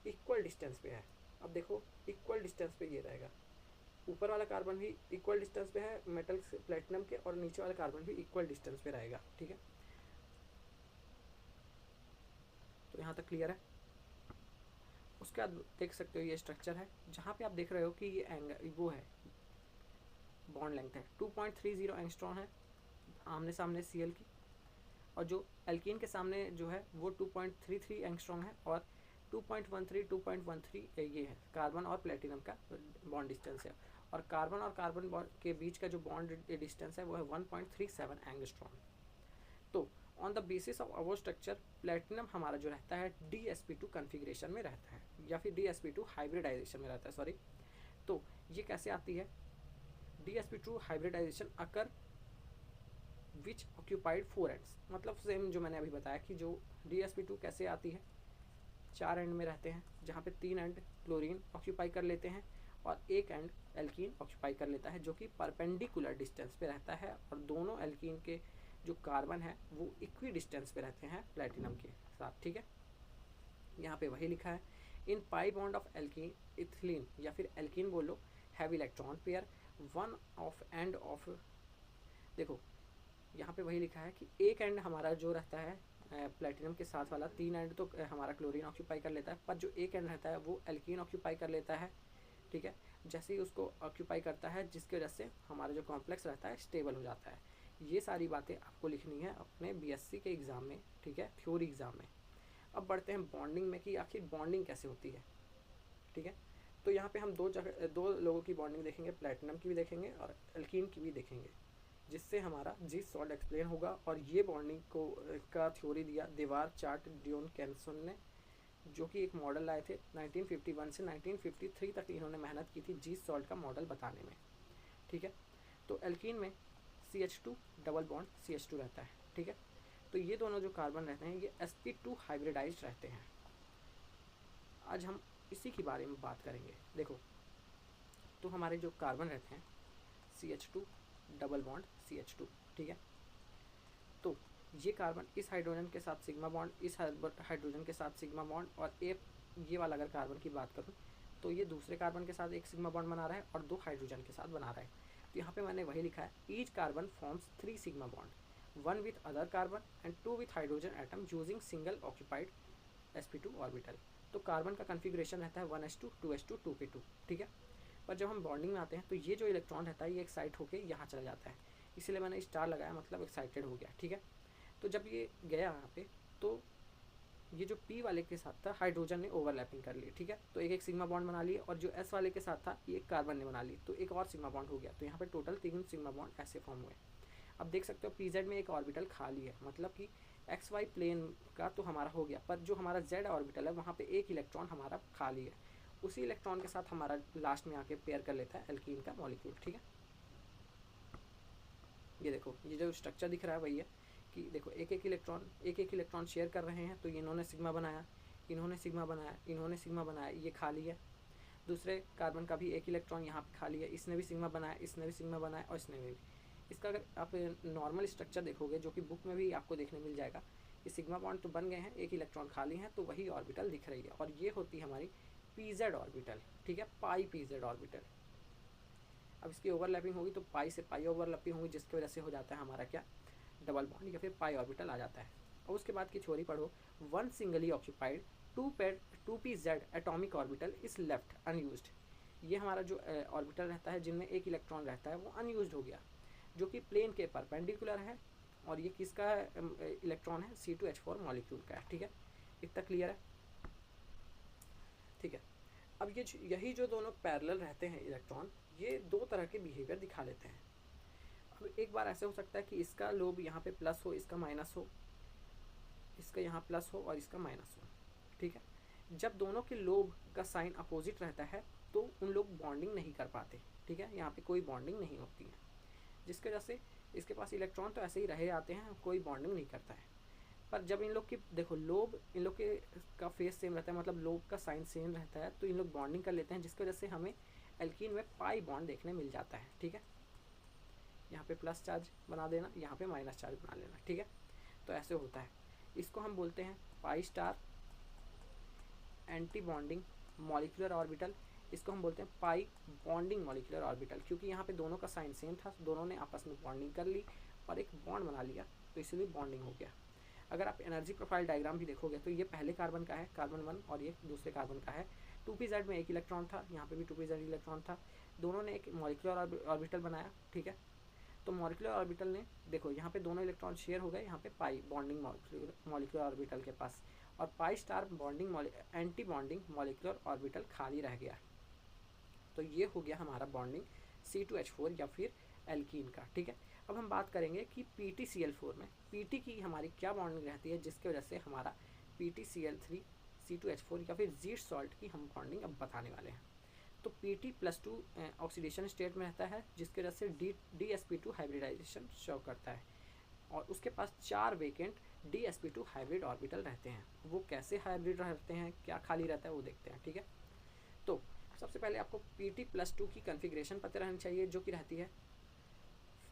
इक्वल डिस्टेंस पे है। अब देखो, इक्वल डिस्टेंस पे ये रहेगा, ऊपर वाला कार्बन भी इक्वल डिस्टेंस पे है मेटल से प्लेटिनम के, और नीचे वाला कार्बन भी इक्वल डिस्टेंस पे रहेगा, ठीक है। तो यहाँ तक क्लियर है। उसके बाद देख सकते हो ये स्ट्रक्चर है, जहाँ पे आप देख रहे हो कि ये एंगल वो है, बॉन्ड लेंथ है 2.30 एंगस्ट्रॉन है आमने सामने Cl की, और जो एल्कीन के सामने जो है वो 2.33 एंगस्ट्रॉन है, और 2.13 ये है कार्बन और प्लेटिनम का बॉन्ड डिस्टेंस है, और कार्बन के बीच का जो बॉन्ड डिस्टेंस है वो है 1.37 एंगस्ट्रॉन। तो on the basis of our structure, platinum हमारा जो रहता है DsP2 कन्फिग्रेशन में रहता है, या फिर DsP2 हाइब्रिडाइजेशन में रहता है, सॉरी। तो ये कैसे आती है, DsP2 हाइब्रिडाइजेशन अकर विच ऑक्यूपाइड 4 एंड्स, मतलब सेम जो मैंने अभी बताया कि जो DsP2 कैसे आती है, 4 एंड में रहते हैं, जहाँ पे 3 एंड क्लोरीन ऑक्यूपाई कर लेते हैं और एक एंड एल्कीन ऑक्यूपाई कर लेता है, जो कि परपेंडिकुलर डिस्टेंस पे रहता है, और दोनों एल्कीन के जो कार्बन है वो इक्वी डिस्टेंस पे रहते हैं प्लेटिनम के साथ, ठीक है। यहाँ पे वही लिखा है, in pi bond of alkene ethylene, या फिर एल्कीन बोलो, have electron pair one of and of, देखो यहाँ पे वही लिखा है कि एक एंड हमारा जो रहता है प्लेटिनम के साथ वाला, 3 एंड तो हमारा क्लोरीन ऑक्यूपाई कर लेता है, पर जो एक एंड रहता है वो एल्कीन ऑक्यूपाई कर लेता है, ठीक है। जैसे ही उसको ऑक्यूपाई करता है, जिसकी वजह से हमारा जो कॉम्प्लेक्स रहता है स्टेबल हो जाता है। ये सारी बातें आपको लिखनी है अपने BSc के एग्ज़ाम में, ठीक है, थ्योरी एग्ज़ाम में। अब बढ़ते हैं बॉन्डिंग में कि आखिर बॉन्डिंग कैसे होती है, ठीक है। तो यहाँ पे हम दो लोगों की बॉन्डिंग देखेंगे, प्लेटिनम की भी देखेंगे और एल्कीन की भी देखेंगे, जिससे हमारा जी सॉल्ट एक्सप्लेन होगा। और ये बॉन्डिंग को का थ्योरी दिया देवार चार्ट डियोन कैंसन ने, जो कि एक मॉडल लाए थे 1951 से 1953 तक इन्होंने मेहनत की थी जी सॉल्ट का मॉडल बताने में, ठीक है। तो एल्कीन में CH2 डबल बॉन्ड CH2 रहता है, ठीक है। तो ये दोनों जो कार्बन रहते हैं ये sp2 हाइब्रिडाइज्ड रहते हैं। आज हम इसी के बारे में बात करेंगे। देखो, तो हमारे जो कार्बन रहते हैं CH2 डबल बॉन्ड CH2, ठीक है। तो ये कार्बन इस हाइड्रोजन के साथ सिग्मा बॉन्ड, इस हाइड्रोजन के साथ सिग्मा बॉन्ड, और ये वाला अगर कार्बन की बात करूँ तो ये दूसरे कार्बन के साथ एक सिग्मा बॉन्ड बना रहा है और 2 हाइड्रोजन के साथ बना रहा है। तो यहाँ पे मैंने वही लिखा है, each carbon forms 3 sigma bond, 1 with other carbon and 2 with hydrogen atom using single occupied sp2 orbital. तो कार्बन का कन्फिग्रेशन रहता है 1s2 2s2 2p2, ठीक है। पर जब हम बॉन्डिंग में आते हैं तो ये जो इलेक्ट्रॉन रहता है ये एक्साइट होकर यहाँ चला जाता है, इसीलिए मैंने स्टार लगाया, मतलब एक्साइटेड हो गया, ठीक है। तो जब ये गया यहाँ पे तो ये जो P वाले के साथ था हाइड्रोजन ने ओवरलैपिंग कर ली, ठीक है। तो एक सिग्मा बॉन्ड बना लिए, और जो S वाले के साथ था ये कार्बन ने बना ली, तो एक और सिग्मा बॉन्ड हो गया। तो यहाँ पे टोटल 3 सिग्मा बॉन्ड ऐसे फॉर्म हुए। अब देख सकते हो PZ में एक ऑर्बिटल खाली है, मतलब कि XY प्लेन का तो हमारा हो गया, पर जो हमारा Z ऑर्बिटल है वहाँ पे एक इलेक्ट्रॉन हमारा खाली है। उसी इलेक्ट्रॉन के साथ हमारा लास्ट में आके पेयर कर लेता है एल्कीन का मॉलिक्यूल, ठीक है। ये देखो ये जो स्ट्रक्चर दिख रहा है वही है कि देखो एक एक इलेक्ट्रॉन शेयर कर रहे हैं। तो इन्होंने सिग्मा बनाया, इन्होंने सिग्मा बनाया, इन्होंने सिग्मा बनाया, ये खाली है। दूसरे कार्बन का भी एक इलेक्ट्रॉन यहाँ पे खाली है, इसने भी सिग्मा बनाया, इसने भी सिग्मा बनाया, और इसने भी। इसका अगर आप नॉर्मल स्ट्रक्चर देखोगे, जो कि बुक में भी आपको देखने मिल जाएगा, कि सिग्मा बॉन्ड तो बन गए हैं, एक इलेक्ट्रॉन खाली है, तो वही ऑर्बिटल दिख रही है, और ये होती है हमारी PZ ऑर्बिटल, ठीक है, पाई PZ ऑर्बिटल। अब इसकी ओवरलैपिंग होगी तो पाई से पाई ओवरलैपिंग होगी, जिसकी वजह से हो जाता है हमारा क्या, डबल बॉन्ड या फिर पाई ऑर्बिटल आ जाता है। और उसके बाद की थ्योरी पढ़ो, one singly occupied 2pz atomic orbital is left unused. ये हमारा जो ऑर्बिटल रहता है जिनमें एक इलेक्ट्रॉन रहता है वो अनयूज्ड हो गया, जो कि प्लेन के परपेंडिकुलर है, और ये किसका इलेक्ट्रॉन है, C2H4 मॉलिक्यूल का है, ठीक है। इतना क्लियर है, ठीक है। अब ये यही जो दोनों पैरेलल रहते हैं इलेक्ट्रॉन, ये दो तरह के बिहेवियर दिखा लेते हैं। अब एक बार ऐसे हो सकता है कि इसका लोब यहाँ पे प्लस हो, इसका माइनस हो, इसका यहाँ प्लस हो और इसका माइनस हो, ठीक है। जब दोनों के लोब का साइन अपोजिट रहता है तो उन लोग बॉन्डिंग नहीं कर पाते, ठीक है, यहाँ पे कोई बॉन्डिंग नहीं होती है, जिसकी वजह से इसके पास इलेक्ट्रॉन तो ऐसे ही रहे आते हैं, कोई बॉन्डिंग नहीं करता है। पर जब इन लोग की देखो लोब, इन लोग के का फेस सेम रहता है, मतलब लोब का साइन सेम रहता है, तो इन लोग बॉन्डिंग कर लेते हैं, जिसकी वजह से हमें एल्कीन में पाई बॉन्ड देखने मिल जाता है, ठीक है। यहाँ पे प्लस चार्ज बना देना, यहाँ पे माइनस चार्ज बना लेना, ठीक है। तो ऐसे होता है, इसको हम बोलते हैं pi star anti bonding molecular orbital. इसको हम बोलते हैं पाई बॉन्डिंग मॉलिक्यूलर ऑर्बिटल, क्योंकि यहाँ पे दोनों का साइन सेम था, दोनों ने आपस में बॉन्डिंग कर ली और एक बॉन्ड बना लिया, तो इसलिए बॉन्डिंग हो गया। अगर आप एनर्जी प्रोफाइल डायग्राम भी देखोगे तो ये पहले कार्बन का है, कार्बन 1, और ये दूसरे कार्बन का है। 2pz में एक इलेक्ट्रॉन था, यहाँ पे भी 2pz इलेक्ट्रॉन था, दोनों ने एक मॉलिक्यूलर ऑर्बिटल बनाया, ठीक है। तो मॉलिक्यूलर ऑर्बिटल ने देखो यहाँ पे दोनों इलेक्ट्रॉन शेयर हो गए, यहाँ पे पाई बॉन्डिंग मॉलिक्यूलर ऑर्बिटल के पास, और pi star bonding anti bonding molecular orbital खाली रह गया। तो ये हो गया हमारा बॉन्डिंग C2H4 या फिर एल्कीन का, ठीक है। अब हम बात करेंगे कि PtCl4 में Pt की हमारी क्या बॉन्डिंग रहती है, जिसकी वजह से हमारा PtCl3 C2H4 या फिर जीट सॉल्ट की हम बॉन्डिंग अब बताने वाले हैं। तो Pt+2 ऑक्सीडेशन स्टेट में रहता है, जिसकी वजह से DsP2 हाइब्रिडाइजेशन शो करता है, और उसके पास 4 वेकेंट DsP2 हाइब्रिड ऑर्बिटल रहते हैं। वो कैसे हाइब्रिड रहते हैं, क्या खाली रहता है, वो देखते हैं, ठीक है। तो सबसे पहले आपको Pt+2 की कन्फिग्रेशन पता रहनी चाहिए, जो कि रहती है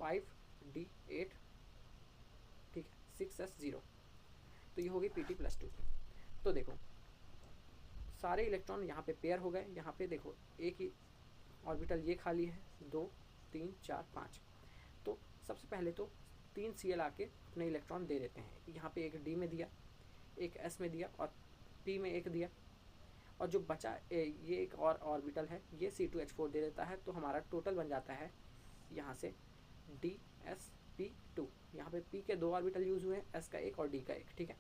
5D8, ठीक है, 6s0। तो ये हो गई Pt+2। तो देखो सारे इलेक्ट्रॉन यहाँ पे पेयर हो गए, यहाँ पे देखो एक ही ऑर्बिटल ये खाली है, 2 3 4 5। तो सबसे पहले तो 3 Cl आके अपने इलेक्ट्रॉन दे देते हैं, यहाँ पे एक D में दिया, एक S में दिया, और P में एक दिया, और जो बचा ये एक और ऑर्बिटल है, ये C2H4 दे देता है। तो हमारा टोटल बन जाता है यहाँ से DsP2। यहाँ पे P के 2 ऑर्बिटल यूज हुए हैं, S का एक और D का एक, ठीक है।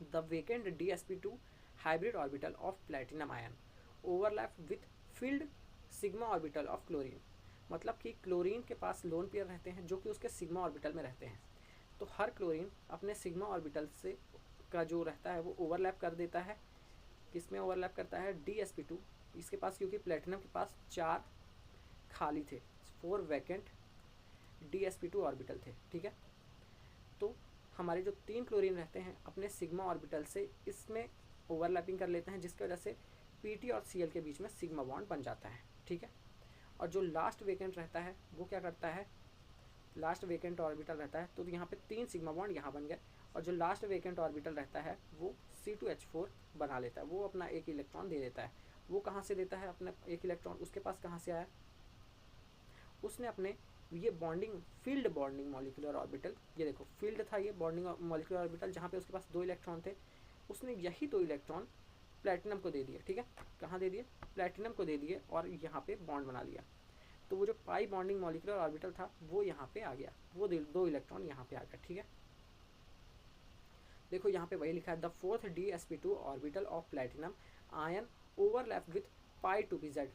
The vacant DsP2 hybrid orbital of platinum ion overlap with field sigma orbital of chlorine. मतलब कि क्लोरीन के पास लोन पेयर रहते हैं जो कि उसके सिग्मा ऑर्बिटल में रहते हैं, तो हर क्लोरीन अपने सिग्मा ऑर्बिटल से का जो रहता है वो ओवरलैप कर देता है। किसमें ओवरलैप करता है, DsP2 इसके पास, क्योंकि प्लेटिनम के पास 4 खाली थे, 4 वैकेंट DsP2 ऑर्बिटल थे, ठीक है। तो हमारे जो 3 क्लोरीन रहते हैं अपने सिग्मा ऑर्बिटल से इसमें ओवरलैपिंग कर लेते हैं, जिसकी वजह से Pt और Cl के बीच में सिग्मा बॉन्ड बन जाता है, ठीक है। और जो लास्ट वेकेंट रहता है वो क्या करता है, लास्ट वेकेंट ऑर्बिटल रहता है, तो यहाँ पे 3 सिग्मा बॉन्ड यहाँ बन गए, और जो लास्ट वेकेंट ऑर्बिटल रहता है वो C2H4 बना लेता है, वो अपना एक इलेक्ट्रॉन दे देता है। वो कहाँ से देता है अपना एक इलेक्ट्रॉन, उसके पास कहाँ से आया, उसने अपने ये bonding field bonding molecular orbital, ये देखो फील्ड था ये बॉन्डिंग मॉलिक्यूलर ऑर्बिटल, जहाँ पे उसके पास 2 इलेक्ट्रॉन थे, उसने यही 2 इलेक्ट्रॉन प्लेटिनम को दे दिए, ठीक है, कहाँ दे दिए, प्लेटिनम को दे दिए और यहाँ पे बॉन्ड बना लिया। तो वो जो पाई बॉन्डिंग मॉलिक्यूलर ऑर्बिटल था वो यहाँ पे आ गया, वो 2 इलेक्ट्रॉन यहाँ पे आ गया, ठीक है। देखो यहाँ पे वही लिखा है, the fourth dsp2 orbital of platinum ion overlap with pi 2pz,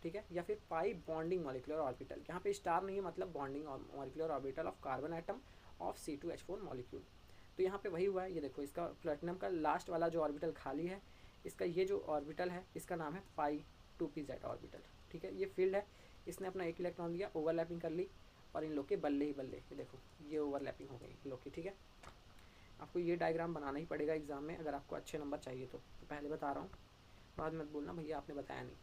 ठीक है, या फिर पाई बॉन्डिंग मॉलिक्यूलर ऑर्बिटल। यहाँ पे स्टार नहीं है, मतलब bonding molecular orbital of carbon atom of C2H4 molecule. तो यहाँ पे वही हुआ है, ये देखो इसका प्लेटिनम का लास्ट वाला जो ऑर्बिटल खाली है, इसका ये जो ऑर्बिटल है इसका नाम है पाई 2pz ऑर्बिटल, ठीक है। ये फील्ड है, इसने अपना 1 इलेक्ट्रॉन लिया, ओवरलैपिंग कर ली और इन लोग के बल्ले ही बल्ले, ये देखो ये ओवरलैपिंग हो गई इन लोग की, ठीक है। आपको ये डायग्राम बनाना ही पड़ेगा एग्जाम में अगर आपको अच्छे नंबर चाहिए तो पहले बता रहा हूँ, बाद में बोलना भैया आपने बताया नहीं,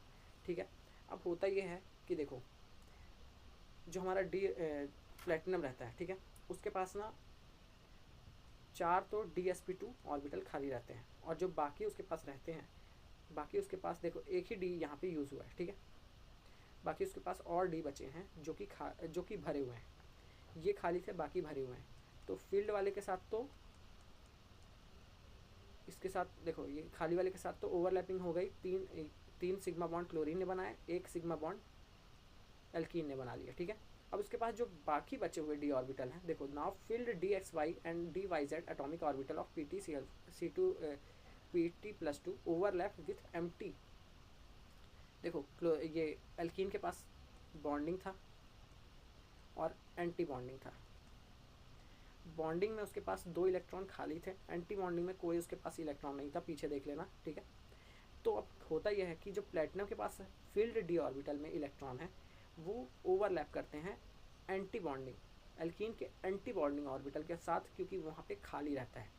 ठीक है। अब होता ये है कि देखो जो हमारा प्लेटिनम रहता है, ठीक है, उसके पास ना 4 तो dsp2 ऑर्बिटल खाली रहते हैं और जो बाकी उसके पास रहते हैं, बाकी उसके पास देखो एक ही डी यहाँ पे यूज़ हुआ है, ठीक है, बाकी उसके पास और डी बचे हैं जो कि भरे हुए हैं, ये खाली थे बाकी भरे हुए हैं। तो फील्ड वाले के साथ तो इसके साथ देखो ये खाली वाले के साथ तो ओवरलैपिंग हो गई, तीन सिग्मा बॉन्ड क्लोरीन ने बनाया, 1 सिग्मा बॉन्ड एल्कीन ने बना लिया, ठीक है। अब उसके पास जो बाकी बचे हुए डी ऑर्बिटल हैं, देखो now field dxy and dyz atomic orbital of pt+2 overlap with empty. देखो ये एल्कीन के पास बॉन्डिंग था और एंटी बॉन्डिंग था। बॉन्डिंग में उसके पास 2 इलेक्ट्रॉन खाली थे, एंटी बॉन्डिंग में कोई उसके पास इलेक्ट्रॉन नहीं था, पीछे देख लेना, ठीक है। तो अब होता यह है कि जो प्लेटिनम के पास फील्ड डी ऑर्बिटल में इलेक्ट्रॉन है वो ओवरलैप करते हैं एंटी बॉन्डिंग एल्कीन के एंटी बॉन्डिंग ऑर्बिटल के साथ, क्योंकि वहाँ पे खाली रहता है,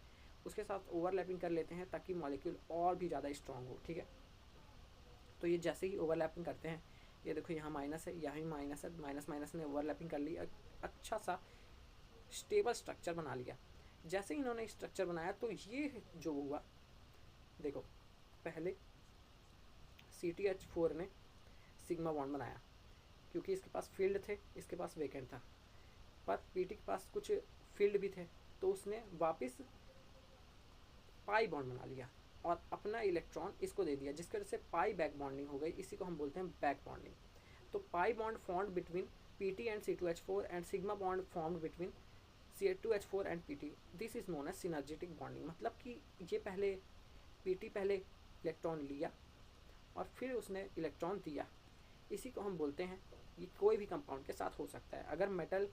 उसके साथ ओवरलैपिंग कर लेते हैं ताकि मॉलिक्यूल और भी ज़्यादा स्ट्रॉन्ग हो, ठीक है। तो ये जैसे ही ओवरलैपिंग करते हैं, ये देखो यहाँ माइनस है, यहाँ माइनस है, माइनस माइनस ने ओवरलैपिंग कर ली, अच्छा सा स्टेबल स्ट्रक्चर बना लिया। जैसे ही इन्होंने स्ट्रक्चर बनाया तो ये जो हुआ, देखो पहले CTH4 ने सिग्मा बॉन्ड बनाया क्योंकि इसके पास फील्ड थे, इसके पास वेकेंट था, पर पीटी के पास कुछ फील्ड भी थे, तो उसने वापस पाई बॉन्ड बना लिया और अपना इलेक्ट्रॉन इसको दे दिया, जिसकी वजह से पाई बैक बॉन्डिंग हो गई, इसी को हम बोलते हैं बैक बॉन्डिंग। तो pi bond formed between PT and C2H4 and sigma bond formed between C2H4 and PT, this is known as synergetic bonding. मतलब कि ये पहले PT पहले इलेक्ट्रॉन लिया और फिर उसने इलेक्ट्रॉन दिया, इसी को हम बोलते हैं, ये कोई भी कंपाउंड के साथ हो सकता है। अगर मेटल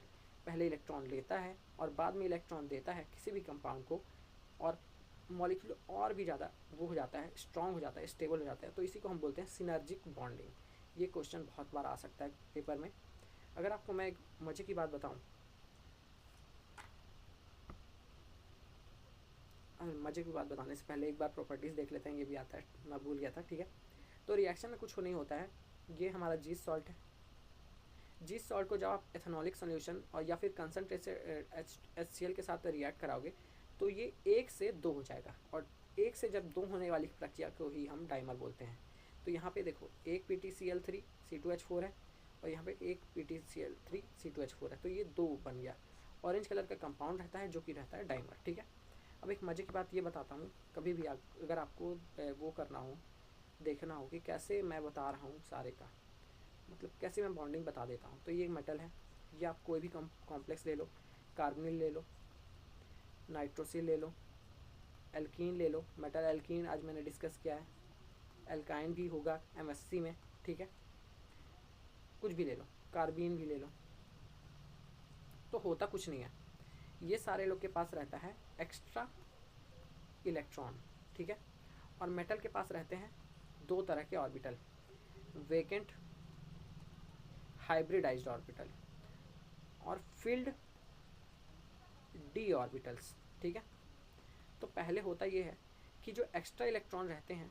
पहले इलेक्ट्रॉन लेता है और बाद में इलेक्ट्रॉन देता है किसी भी कंपाउंड को, और मॉलिक्यूल और भी ज़्यादा वो हो जाता है, स्ट्रॉन्ग हो जाता है, स्टेबल हो जाता है, तो इसी को हम बोलते हैं सिनर्जिक बॉन्डिंग। ये क्वेश्चन बहुत बार आ सकता है पेपर में। अगर आपको मैं एक मज़े की बात बताऊँ, मज़े की बात बताने से पहले एक बार प्रॉपर्टीज़ देख लेते हैं, ये भी आता है, मैं भूल गया था, ठीक है। तो रिएक्शन में कुछ नहीं होता है, ये हमारा जीस सॉल्ट है, जीस सॉल्ट को जब आप एथेनॉलिक सोल्यूशन और या फिर कंसनट्रेटेड HCl के साथ रिएक्ट कराओगे तो ये 1 से 2 हो जाएगा, और 1 से जब 2 होने वाली प्रक्रिया को ही हम डाइमर बोलते हैं। तो यहाँ पे देखो एक PtCl3 C2H4 है और यहाँ पे एक PtCl3 C2H4 है, तो ये 2 बन गया। ऑरेंज कलर का कंपाउंड रहता है जो कि रहता है डाइमर, ठीक है। अब एक मज़े की बात ये बताता हूँ, कभी भी अगर आपको वो करना हो, देखना हो कि कैसे मैं बता रहा हूँ सारे का, मतलब कैसे मैं बॉन्डिंग बता देता हूँ। तो ये मेटल है, ये आप कोई भी कॉम्प्लेक्स ले लो, कार्बोनिल ले लो, नाइट्रोसिल ले लो, एल्कीन ले लो, मेटल एल्कीन आज मैंने डिस्कस किया है, एल्काइन भी होगा MSc में, ठीक है, कुछ भी ले लो, कार्बीन भी ले लो। तो होता कुछ नहीं है, ये सारे लोग के पास रहता है एक्स्ट्रा इलेक्ट्रॉन, ठीक है। और मेटल के पास रहते हैं 2 तरह के ऑर्बिटल, वेकेंट हाइब्रिडाइज्ड ऑर्बिटल और फील्ड डी ऑर्बिटल्स, ठीक है। तो पहले होता ये है कि जो एक्स्ट्रा इलेक्ट्रॉन रहते हैं,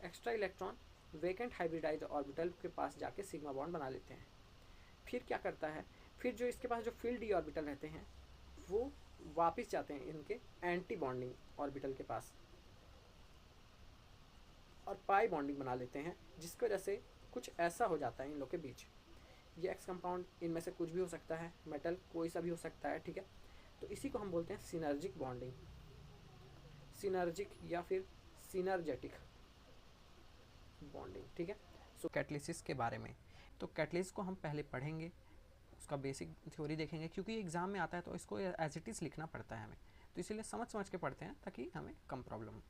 extra electron vacant hybridised orbital के पास जाके सिग्मा बॉन्ड बना लेते हैं। फिर क्या करता है, फिर जो इसके पास जो फील्ड डी ऑर्बिटल रहते हैं वो वापस जाते हैं इनके एंटी बॉन्डिंग ऑर्बिटल के पास और पाई बॉन्डिंग बना लेते हैं, जिसकी वजह से कुछ ऐसा हो जाता है इन लोग के बीच। ये एक्स कंपाउंड इनमें से कुछ भी हो सकता है, मेटल कोई सा भी हो सकता है, ठीक है। तो इसी को हम बोलते हैं सिनर्जिक बॉन्डिंग, सिनर्जिक या फिर सिनर्जेटिक। बॉन्डिंग, ठीक है। सो कैटलिसिस के बारे में, तो कैटलिसिस को हम पहले पढ़ेंगे, उसका बेसिक थ्योरी देखेंगे, क्योंकि एग्जाम में आता है तो इसको एज इट इज़ लिखना पड़ता है हमें, तो इसीलिए समझ समझ के पढ़ते हैं ताकि हमें कम प्रॉब्लम हो।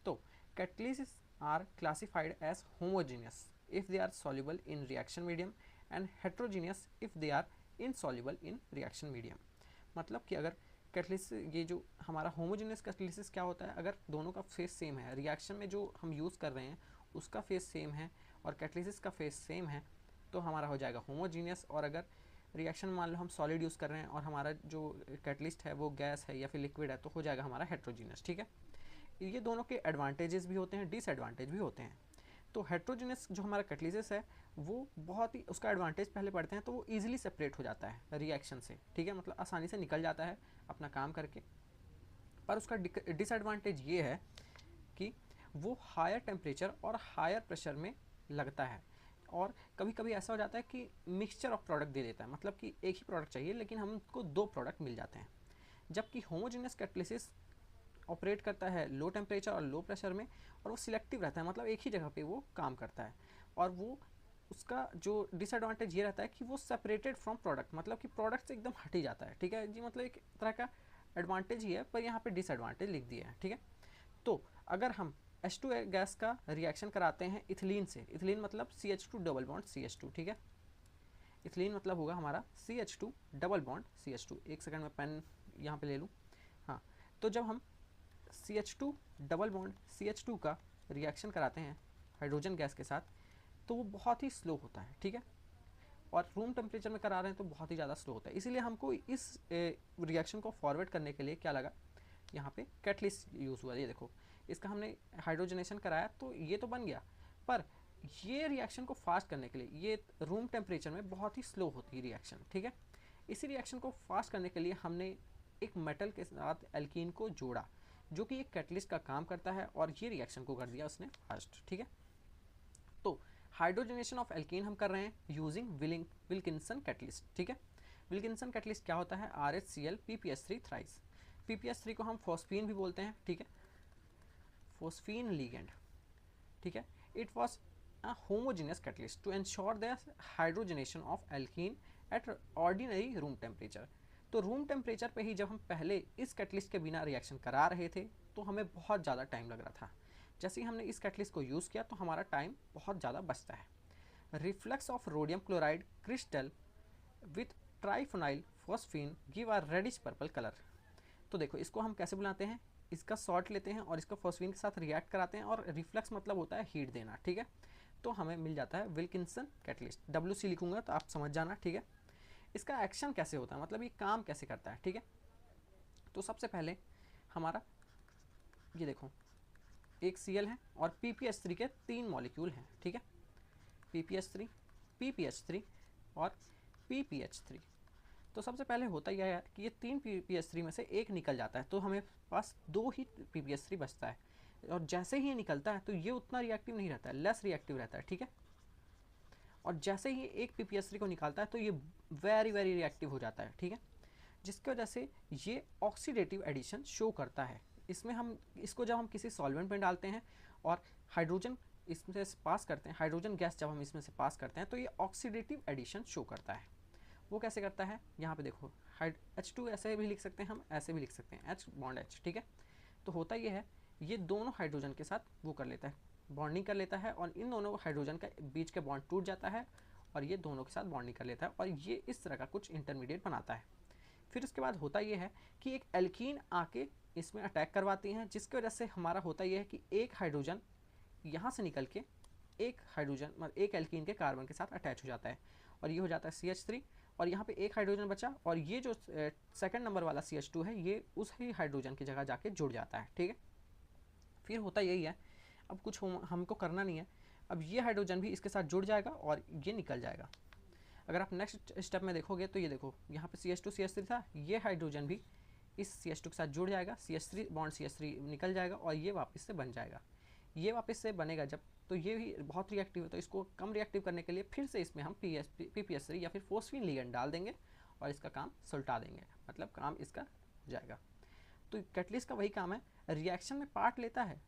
तो catalysis are classified as homogeneous if they are soluble in reaction medium and heterogeneous if they are insoluble in reaction medium. मतलब कि अगर कैटलिसिस, ये जो हमारा होमोजीनियस कैटलिसिस क्या होता है, अगर दोनों का फेस सेम है, रिएक्शन में जो हम यूज़ कर रहे हैं उसका फेस सेम है और कैटलिसिस का फेस सेम है, तो हमारा हो जाएगा होमोजीनियस। और अगर रिएक्शन मान लो हम सॉलिड यूज़ कर रहे हैं और हमारा जो कैटलिस्ट है वो गैस है या फिर लिक्विड है, तो हो जाएगा हमारा हेट्रोजीनियस, ठीक है। ये दोनों के एडवांटेजेस भी होते हैं, डिसएडवांटेज भी होते हैं। तो हेट्रोजीनियस जो हमारा कैटलिसिस है वो बहुत ही, उसका एडवांटेज पहले पढ़ते हैं, तो वो ईजिली सेपरेट हो जाता है रिएक्शन से, ठीक है, मतलब आसानी से निकल जाता है अपना काम करके। पर उसका डिसएडवांटेज ये है कि वो हायर टेम्परेचर और हायर प्रेशर में लगता है, और कभी कभी ऐसा हो जाता है कि मिक्सचर ऑफ प्रोडक्ट दे देता है, मतलब कि एक ही प्रोडक्ट चाहिए लेकिन हमको दो प्रोडक्ट मिल जाते हैं। जबकि होमोजीनियस कैटलिसिस ऑपरेट करता है लो टेम्परेचर और लो प्रेशर में, और वो सिलेक्टिव रहता है, मतलब एक ही जगह पे वो काम करता है। और वो उसका जो डिसएडवांटेज ये रहता है कि वो सेपरेटेड फ्रॉम प्रोडक्ट, मतलब कि प्रोडक्ट से एकदम हट ही जाता है, ठीक है जी, मतलब एक तरह का एडवांटेज ही है, पर यहाँ पे डिसएडवांटेज लिख दिया है, ठीक है। तो अगर हम H2 गैस का रिएक्शन कराते हैं इथिलीन से, इथिलीन मतलब CH2 डबल बॉन्ड CH2, ठीक है, इथिलीन मतलब होगा हमारा CH2 डबल बॉन्ड CH2। एक सेकंड में पेन यहाँ पे ले लूँ, हाँ। तो जब हम CH2 डबल बॉन्ड CH2 का रिएक्शन कराते हैं हाइड्रोजन गैस के साथ, तो वो बहुत ही स्लो होता है, ठीक है, और रूम टेम्परेचर में करा रहे हैं तो बहुत ही ज़्यादा स्लो होता है। इसीलिए हमको इस रिएक्शन को फॉरवर्ड करने के लिए क्या लगा, यहाँ पे कैटलिस्ट यूज़ हुआ। ये देखो, इसका हमने हाइड्रोजनेशन कराया तो ये तो बन गया, पर ये रिएक्शन को फास्ट करने के लिए ये रूम टेम्परेचर में बहुत ही स्लो होती है रिएक्शन, ठीक है। इसी रिएक्शन को फास्ट करने के लिए हमने एक मेटल के साथ एल्कीन को जोड़ा, जो कि एक कैटलिस्ट का काम करता है, और ये रिएक्शन को कर दिया उसने फास्ट, ठीक है। तो हाइड्रोजनेशन ऑफ एल्कीन हम कर रहे हैं यूजिंग विल्किंसन कैटलिस्ट, ठीक है। विल्किंसन कैटलिस्ट क्या होता है, RHCl PPS3 थ्राइस। PPS3 को हम फॉस्फीन भी बोलते हैं, ठीक है, फॉस्फीन लिगेंड, ठीक है। It was a homogeneous catalyst to ensure the hydrogenation of alkene at ordinary room temperature. तो रूम टेम्परेचर पे ही जब हम पहले इस कैटलिस्ट के बिना रिएक्शन करा रहे थे तो हमें बहुत ज़्यादा टाइम लग रहा था। जैसे ही हमने इस कैटलिस्ट को यूज़ किया तो हमारा टाइम बहुत ज़्यादा बचता है। Reflux of rhodium chloride crystal with triphenyl phosphine give a reddish purple colour. तो देखो इसको हम कैसे बुलाते हैं, इसका सॉल्ट लेते हैं और इसका फॉस्फीन के साथ रिएक्ट कराते हैं, और रिफ्लक्स मतलब होता है हीट देना, ठीक है। तो हमें मिल जाता है विल्किंसन कैटलिस्ट, WC लिखूंगा तो आप समझ जाना, ठीक है। इसका एक्शन कैसे होता है, मतलब ये काम कैसे करता है, ठीक है। तो सबसे पहले हमारा ये देखो एक Cl है और PPH3 के 3 मॉलिक्यूल हैं, ठीक है, PPH3, PPH3 और PPH3। तो सबसे पहले होता यह है कि ये 3 PPH3 में से एक निकल जाता है, तो हमें पास 2 ही PPH3 बचता है, और जैसे ही ये निकलता है तो ये उतना रिएक्टिव नहीं रहता है, लेस रिएक्टिव रहता है, ठीक है। और जैसे ही एक PPH3 को निकालता है तो ये वेरी वेरी रिएक्टिव हो जाता है, ठीक है, जिसकी वजह से ये ऑक्सीडेटिव एडिशन शो करता है। इसमें हम इसको जब हम किसी सॉल्वेंट में डालते हैं और हाइड्रोजन इसमें से पास करते हैं, हाइड्रोजन गैस जब हम इसमें से पास करते हैं तो ये ऑक्सीडेटिव एडिशन शो करता है। वो कैसे करता है, यहाँ पे देखो H2 ऐसे भी लिख सकते हैं हम, ऐसे भी लिख सकते हैं H बॉन्ड H, ठीक है। तो होता ये है, ये दोनों हाइड्रोजन के साथ वो कर लेता है, बॉन्डिंग कर लेता है, और इन दोनों हाइड्रोजन का बीच के बॉन्ड टूट जाता है और ये दोनों के साथ बॉन्डिंग कर लेता है, और ये इस तरह का कुछ इंटरमीडिएट बनाता है। फिर उसके बाद होता ये है कि एक एल्कीन आके इसमें अटैक करवाती हैं, जिसकी वजह से हमारा होता ये है कि एक हाइड्रोजन यहाँ से निकल के एक हाइड्रोजन मतलब एक एल्कीन के कार्बन के साथ अटैच हो जाता है, और ये हो जाता है CH3, और यहाँ पे एक हाइड्रोजन बचा, और ये जो सेकंड नंबर वाला CH2 है ये उस ही हाइड्रोजन की जगह जाके जुड़ जाता है, ठीक है। फिर होता यही है, अब कुछ हमको करना नहीं है, अब ये हाइड्रोजन भी इसके साथ जुड़ जाएगा और ये निकल जाएगा। अगर आप नेक्स्ट स्टेप में देखोगे तो ये देखो यहाँ पे CH2 CH3 था, ये हाइड्रोजन भी इस CH2 के साथ जुड़ जाएगा, CH3 बॉन्ड CH3 निकल जाएगा और ये वापस से बन जाएगा। ये वापस से बनेगा जब, तो ये भी बहुत रिएक्टिव है, तो इसको कम रिएक्टिव करने के लिए फिर से इसमें हम PPS3 या फिर फॉस्फीन लिगेंड डाल देंगे और इसका काम सुलटा देंगे, मतलब काम इसका हो जाएगा। तो कैटलिस्ट का वही काम है, रिएक्शन में पार्ट लेता है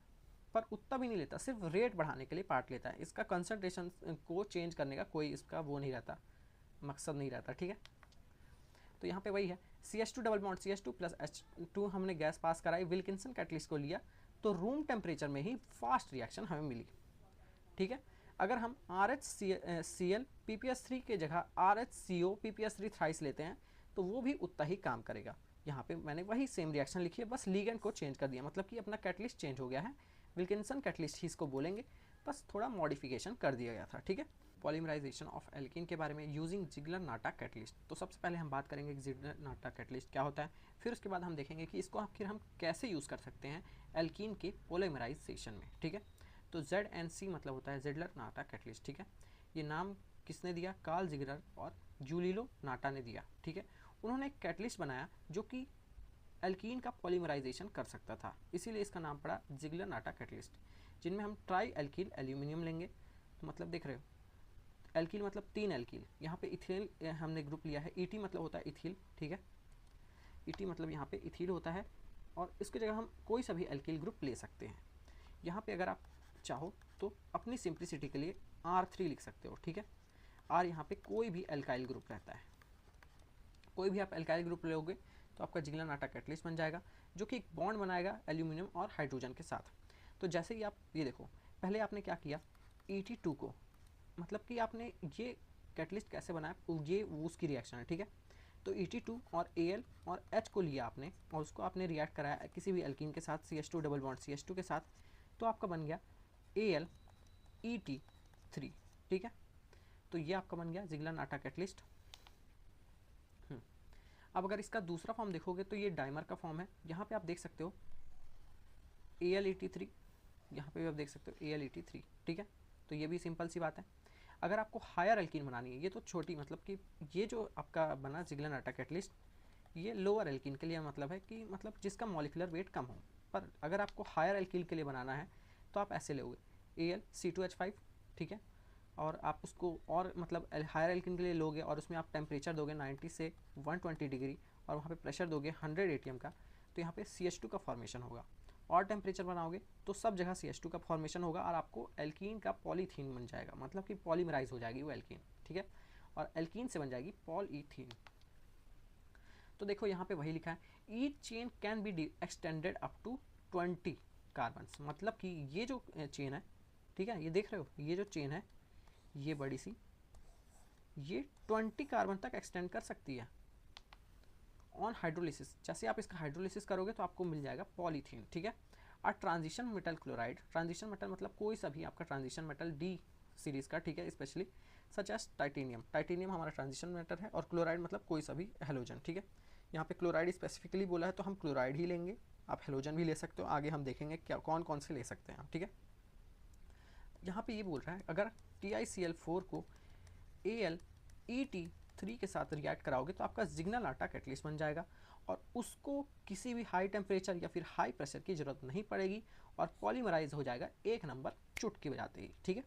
पर उतना भी नहीं लेता, सिर्फ रेट बढ़ाने के लिए पार्ट लेता है, इसका कंसंट्रेशन को चेंज करने का कोई इसका वो नहीं रहता, मकसद नहीं रहता, ठीक है। तो यहाँ पे वही है, CH2 double bond CH2 plus H2 हमने गैस पास कराई, विल्किंसन कैटलिस्ट को लिया, तो रूम टेम्परेचर में ही फास्ट रिएक्शन हमें मिली, ठीक है। अगर हम RHCl PPS3 के जगह RHCO PPS3 थ्राइस लेते हैं तो वो भी उतना ही काम करेगा। यहाँ पे मैंने वही सेम रिएक्शन लिखी है, बस लीगेंड को चेंज कर दिया, मतलब कि अपना कैटलिस्ट चेंज हो गया है, विल्किंसन कैटलिस्ट ही इसको बोलेंगे, बस थोड़ा मॉडिफिकेशन कर दिया गया था, ठीक है। पॉलीमराइजेशन ऑफ एल्कीन के बारे में यूजिंग जिगलर-नाटा कैटलिस्ट। तो सबसे पहले हम बात करेंगे कि जिगलर-नाटा कैटलिस्ट क्या होता है, फिर उसके बाद हम देखेंगे कि इसको आखिर हम कैसे यूज़ कर सकते हैं एल्कीन के पॉलीमराइजेशन में, ठीक है। तो ZNC मतलब होता है जिगलर-नाटा कैटलिस्ट, ठीक है। ये नाम किसने दिया? कार्ल जिगलर और जूलियो नाटा ने दिया, ठीक है। उन्होंने एक कैटलिस्ट बनाया जो कि एल्कीन का पॉलीमराइजेशन कर सकता था, इसीलिए इसका नाम पड़ा जिगलर-नाटा कैटलिस्ट, जिनमें हम ट्राई एल्किल एल्यूमिनियम लेंगे, तो मतलब देख रहे हो एल्किल मतलब 3 एल्किल, यहाँ पे इथिल हमने ग्रुप लिया है, ET मतलब होता है इथिल, ठीक है। ET मतलब यहाँ पे इथिल होता है, और इसकी जगह हम कोई सा भी एल्किल ग्रुप ले सकते हैं। यहाँ पे अगर आप चाहो तो अपनी सिंप्लिसिटी के लिए R3 लिख सकते हो, ठीक है। R यहाँ पे कोई भी एल्काइल ग्रुप रहता है, कोई भी आप एल्काइल ग्रुप लोगे तो आपका जिगलर-नाटा कैटलिस्ट बन जाएगा, जो कि एक बॉन्ड बनाएगा एल्यूमिनियम और हाइड्रोजन के साथ। तो जैसे ही आप ये देखो, पहले आपने क्या किया, ET2 को, मतलब कि आपने ये कैटलिस्ट कैसे बनाया, ये उसकी रिएक्शन है, ठीक है। तो ET2 और Al और H को लिया आपने और उसको आपने रिएक्ट कराया किसी भी एल्कीन के साथ, CH2 डबल बॉन्ड CH2 के साथ, तो आपका बन गया AlET3, ठीक है। तो ये आपका बन गया जिगलर-नाटा कैटलिस्ट। अब अगर इसका दूसरा फॉर्म देखोगे तो ये डाइमर का फॉर्म है, यहाँ पे आप देख सकते हो AlET3, यहाँ पे भी आप देख सकते हो AlET3, ठीक है। तो ये भी सिंपल सी बात है। अगर आपको हायर एल्कीन बनानी है, ये तो छोटी, मतलब कि ये जो आपका बना जिगलर-नाटा कैटलिस्ट, ये लोअर एल्कीन के लिए मतलब है कि मतलब जिसका मॉलिक्यूलर वेट कम हो, पर अगर आपको हायर एल्कीन के लिए बनाना है तो आप ऐसे लोगे AlC2H5, ठीक है। और आप उसको और मतलब हायर एल्कीन के लिए लोगे और उसमें आप टेम्परेचर दोगे 90 से 120 डिग्री और वहाँ पे प्रेशर दोगे 100 ATM का, तो यहाँ पे CH2 का फॉर्मेशन होगा। और टेम्परेचर बनाओगे तो सब जगह CH2 का फॉर्मेशन होगा और आपको एल्कीन का पॉलीथीन बन जाएगा, मतलब कि पॉलीमराइज हो जाएगी वो एल्कीन, ठीक है। और एल्कीन से बन जाएगी पॉलीथीन। तो देखो यहाँ पे वही लिखा है, each chain can be extended up to 20 carbons, मतलब कि ये जो चेन है, ठीक है, ये देख रहे हो, ये जो चेन है ये बड़ी सी, ये 20 कार्बन तक एक्सटेंड कर सकती है ऑन हाइड्रोलिसिस। जैसे आप इसका हाइड्रोलिसिस करोगे तो आपको मिल जाएगा पॉलीथीन, ठीक है। और transition metal chloride, transition metal मतलब कोई सा भी आपका ट्रांजिशन मेटल D सीरीज़ का, ठीक है, specially such as titanium, titanium हमारा ट्रांजिशन मेटल है, और क्लोराइड मतलब कोई सा भी हेलोजन, ठीक है। यहाँ पे क्लोराइड स्पेसिफिकली बोला है तो हम क्लोराइड ही लेंगे, आप हेलोजन भी ले सकते हो, आगे हम देखेंगे क्या कौन कौन से ले सकते हैं आप, ठीक है। यहाँ पे ये बोल रहा है अगर TiCl4 को AlET3 के साथ रिएक्ट कराओगे तो आपका जिगलर-नाटा कैटलिस्ट बन जाएगा, और उसको किसी भी हाई टेम्परेचर या फिर हाई प्रेशर की ज़रूरत नहीं पड़ेगी और पॉलीमराइज हो जाएगा एक नंबर चुटकी बजाते ही, ठीक है।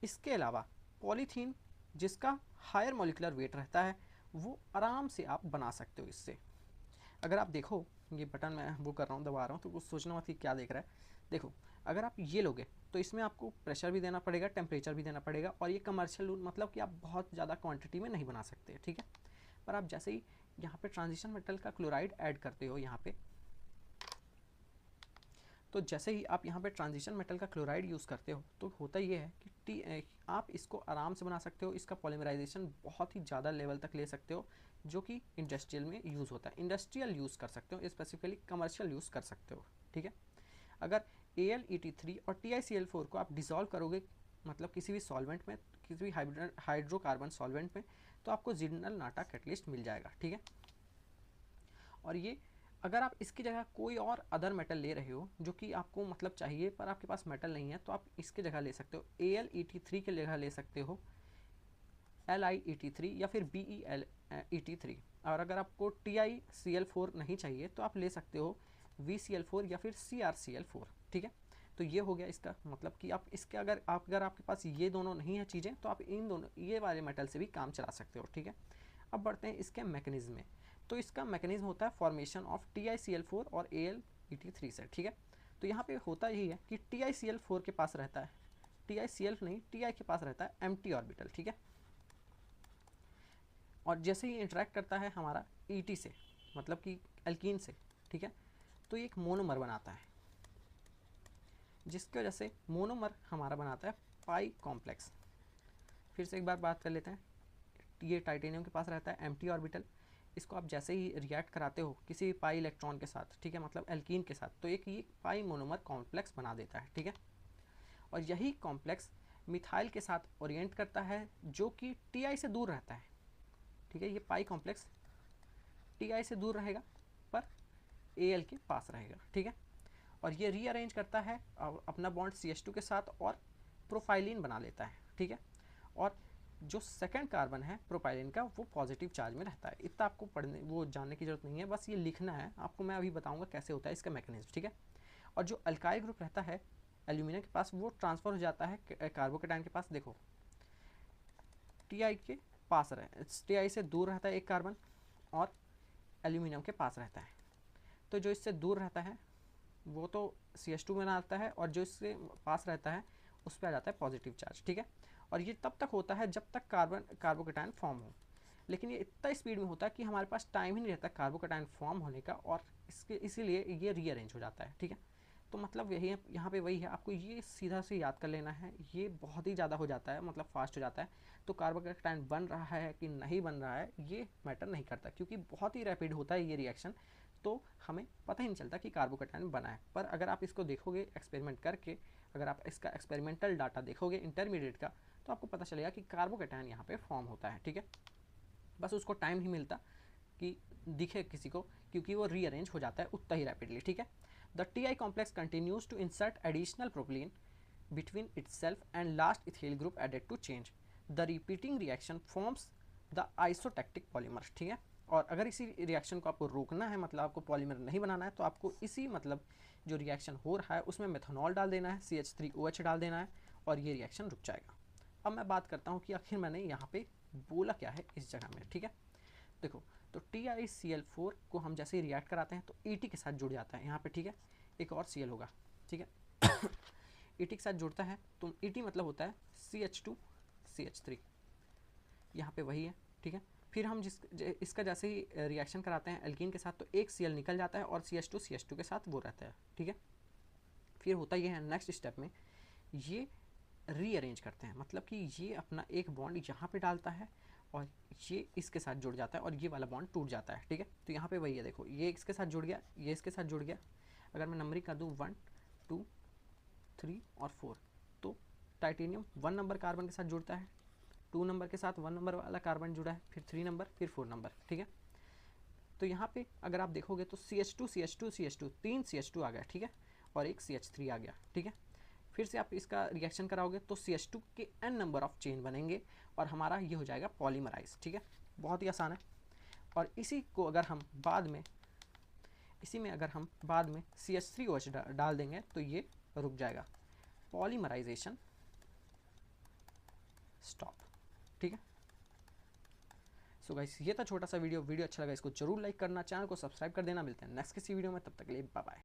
इसके अलावा पॉलीथीन जिसका हायर मॉलिक्यूलर वेट रहता है वो आराम से आप बना सकते हो इससे। अगर आप देखो, ये बटन मैं वो कर रहा हूँ, दबा रहा हूँ, तो कुछ सोचना मत कि क्या देख रहा है। देखो अगर आप ये लोगे तो इसमें आपको प्रेशर भी देना पड़ेगा, टेम्परेचर भी देना पड़ेगा, और ये कमर्शियल मतलब कि आप बहुत ज़्यादा क्वांटिटी में नहीं बना सकते, ठीक है। पर आप जैसे ही यहाँ पे ट्रांजिशन मेटल का क्लोराइड ऐड करते हो यहाँ पे, तो जैसे ही आप यहाँ पे ट्रांजिशन मेटल का क्लोराइड यूज़ करते हो तो होता ये है कि आप इसको आराम से बना सकते हो, इसका पॉलीमराइजेशन बहुत ही ज़्यादा लेवल तक ले सकते हो, जो कि इंडस्ट्रियल में यूज़ होता है, इंडस्ट्रियल यूज़ कर सकते हो, स्पेसिफिकली कमर्शियल यूज़ कर सकते हो, ठीक है। अगर AlET3 और TiCl4 को आप डिज़ोल्व करोगे, मतलब किसी भी सॉल्वेंट में, किसी भी हाइड्रोकार्बन सॉल्वेंट में, तो आपको जिगलर-नाटा कैटलिस्ट मिल जाएगा, ठीक है। और ये अगर आप इसकी जगह कोई और अदर मेटल ले रहे हो जो कि आपको मतलब चाहिए पर आपके पास मेटल नहीं है, तो आप इसकी जगह ले सकते हो AlET3 की जगह ले सकते हो LiET3 या फिर BeLET3। और अगर आपको TiCl4 नहीं चाहिए तो आप ले सकते हो VCl4 या फिर CrCl4, ठीक है। तो ये हो गया इसका मतलब कि आप इसके अगर आपके पास ये दोनों नहीं है चीज़ें तो आप इन दोनों ये वाले मेटल से भी काम चला सकते हो, ठीक है। अब बढ़ते हैं इसके मैकेनिज्म में। तो इसका मैकेनिज्म होता है फॉर्मेशन ऑफ TiCl4 और AlET3 से, ठीक है। तो यहाँ पे होता यही है कि TiCl4 के पास रहता है, TiCl नहीं, Ti के पास रहता है एम्प्टी ऑर्बिटल, ठीक है। और जैसे ही इंटरेक्ट करता है हमारा ET से, मतलब कि एल्कीन से, ठीक है, तो ये एक मोनोमर बनाता है, जिसकी वजह से मोनोमर हमारा बनाता है पाई कॉम्प्लेक्स। फिर से एक बार बात कर लेते हैं, ये टाइटेनियम के पास रहता है एम्प्टी ऑर्बिटल, इसको आप जैसे ही रिएक्ट कराते हो किसी भी पाई इलेक्ट्रॉन के साथ, ठीक है, मतलब एल्कीन के साथ, तो एक ये पाई मोनोमर कॉम्प्लेक्स बना देता है, ठीक है। और यही कॉम्प्लेक्स मिथाइल के साथ ओरिएंट करता है, जो कि Ti से दूर रहता है, ठीक है। ये पाई कॉम्प्लेक्स Ti से दूर रहेगा पर Al के पास रहेगा, ठीक है। और ये रीअरेंज करता है अपना बॉन्ड CH2 के साथ और प्रोपाइलिन बना लेता है, ठीक है। और जो सेकंड कार्बन है प्रोपाइलिन का, वो पॉजिटिव चार्ज में रहता है। इतना आपको पढ़ने वो जानने की जरूरत नहीं है, बस ये लिखना है आपको, मैं अभी बताऊंगा कैसे होता है इसका मैकेनिज्म, ठीक है। और जो अल्काइल ग्रुप रहता है एल्यूमिनियम के पास, वो ट्रांसफर हो जाता है कार्बोकेटाइन के पास। देखो Ti के पास रहे, Ti से दूर रहता है एक कार्बन और एल्यूमिनियम के पास रहता है, तो जो इससे दूर रहता है वो तो CH2 में आता है, और जो इससे पास रहता है उस पर आ जाता है पॉजिटिव चार्ज, ठीक है। और ये तब तक होता है जब तक कार्बोकेटाइन फॉर्म हो, लेकिन ये इतना स्पीड में होता है कि हमारे पास टाइम ही नहीं रहता कार्बोकेटाइन फॉर्म होने का, और इसीलिए ये रीअरेंज हो जाता है, ठीक है। तो मतलब यही है, यहाँ पे वही है, आपको ये सीधा से याद कर लेना है। ये बहुत ही ज़्यादा हो जाता है, मतलब फास्ट हो जाता है, तो कार्बोकेटाइन बन रहा है कि नहीं बन रहा है ये मैटर नहीं करता, क्योंकि बहुत ही रैपिड होता है ये रिएक्शन, तो हमें पता ही नहीं चलता कि कार्बोकेटाइन बना है। पर अगर आप इसको देखोगे एक्सपेरिमेंट करके, अगर आप इसका एक्सपेरिमेंटल डाटा देखोगे इंटरमीडिएट का, तो आपको पता चलेगा कि कार्बोकेटाइन यहाँ पे फॉर्म होता है, ठीक है। बस उसको टाइम नहीं मिलता कि दिखे किसी को, क्योंकि वो रीअरेंज हो जाता है उतना ही रैपिडली, ठीक है। The Ti complex continues to insert additional propylene between itself and last ethyl group added to change. The repeating reaction forms the isotactic polymer, ठीक है। और अगर इसी रिएक्शन को आपको रोकना है, मतलब आपको पॉलीमर नहीं बनाना है, तो आपको इसी मतलब जो रिएक्शन हो रहा है उसमें मेथनॉल डाल देना है, CH3OH डाल देना है, और ये रिएक्शन रुक जाएगा। अब मैं बात करता हूँ कि आखिर मैंने यहाँ पे बोला क्या है इस जगह में, ठीक है। देखो, तो TiCl4 को हम जैसे ही रिएक्ट कराते हैं तो ET के साथ जुड़ जाता है यहाँ पे, ठीक है। एक और Cl होगा, ठीक है। ET के साथ जुड़ता है तो ET मतलब होता है CH2CH3, यहाँ पे वही है, ठीक है। फिर हम इसका जैसे ही रिएक्शन कराते हैं एल्कीन के साथ, तो एक Cl निकल जाता है और CH2 के साथ वो रहता है, ठीक है। फिर होता ये है नेक्स्ट स्टेप में, ये रीअरेंज करते हैं, मतलब कि ये अपना एक बॉन्ड यहाँ पे डालता है और ये इसके साथ जुड़ जाता है और ये वाला बॉन्ड टूट जाता है, ठीक है। तो यहाँ पे वही है, देखो ये इसके साथ जुड़ गया, ये इसके साथ जुड़ गया। अगर मैं नंबरिंग कर दूँ 1 2 3 और 4, तो टाइटेनियम 1 नंबर कार्बन के साथ जुड़ता है, 2 नंबर के साथ 1 नंबर वाला कार्बन जुड़ा है, फिर 3 नंबर, फिर 4 नंबर, ठीक है। तो यहाँ पे अगर आप देखोगे तो CH2 तीन CH2 आ गया, ठीक है, और एक CH3 आ गया, ठीक है। फिर से आप इसका रिएक्शन कराओगे तो CH2 के n नंबर ऑफ चेन बनेंगे और हमारा ये हो जाएगा पॉलीमराइज, ठीक है। बहुत ही आसान है। और इसी को अगर हम बाद में CH3OH डाल देंगे तो ये रुक जाएगा, पॉलीमराइजेशन स्टॉप, ठीक है। सो गाइस, ये था छोटा सा वीडियो अच्छा लगा इसको जरूर लाइक करना, चैनल को सब्सक्राइब कर देना। मिलते हैं नेक्स्ट किसी वीडियो में, तब तक के लिए बाय बाय।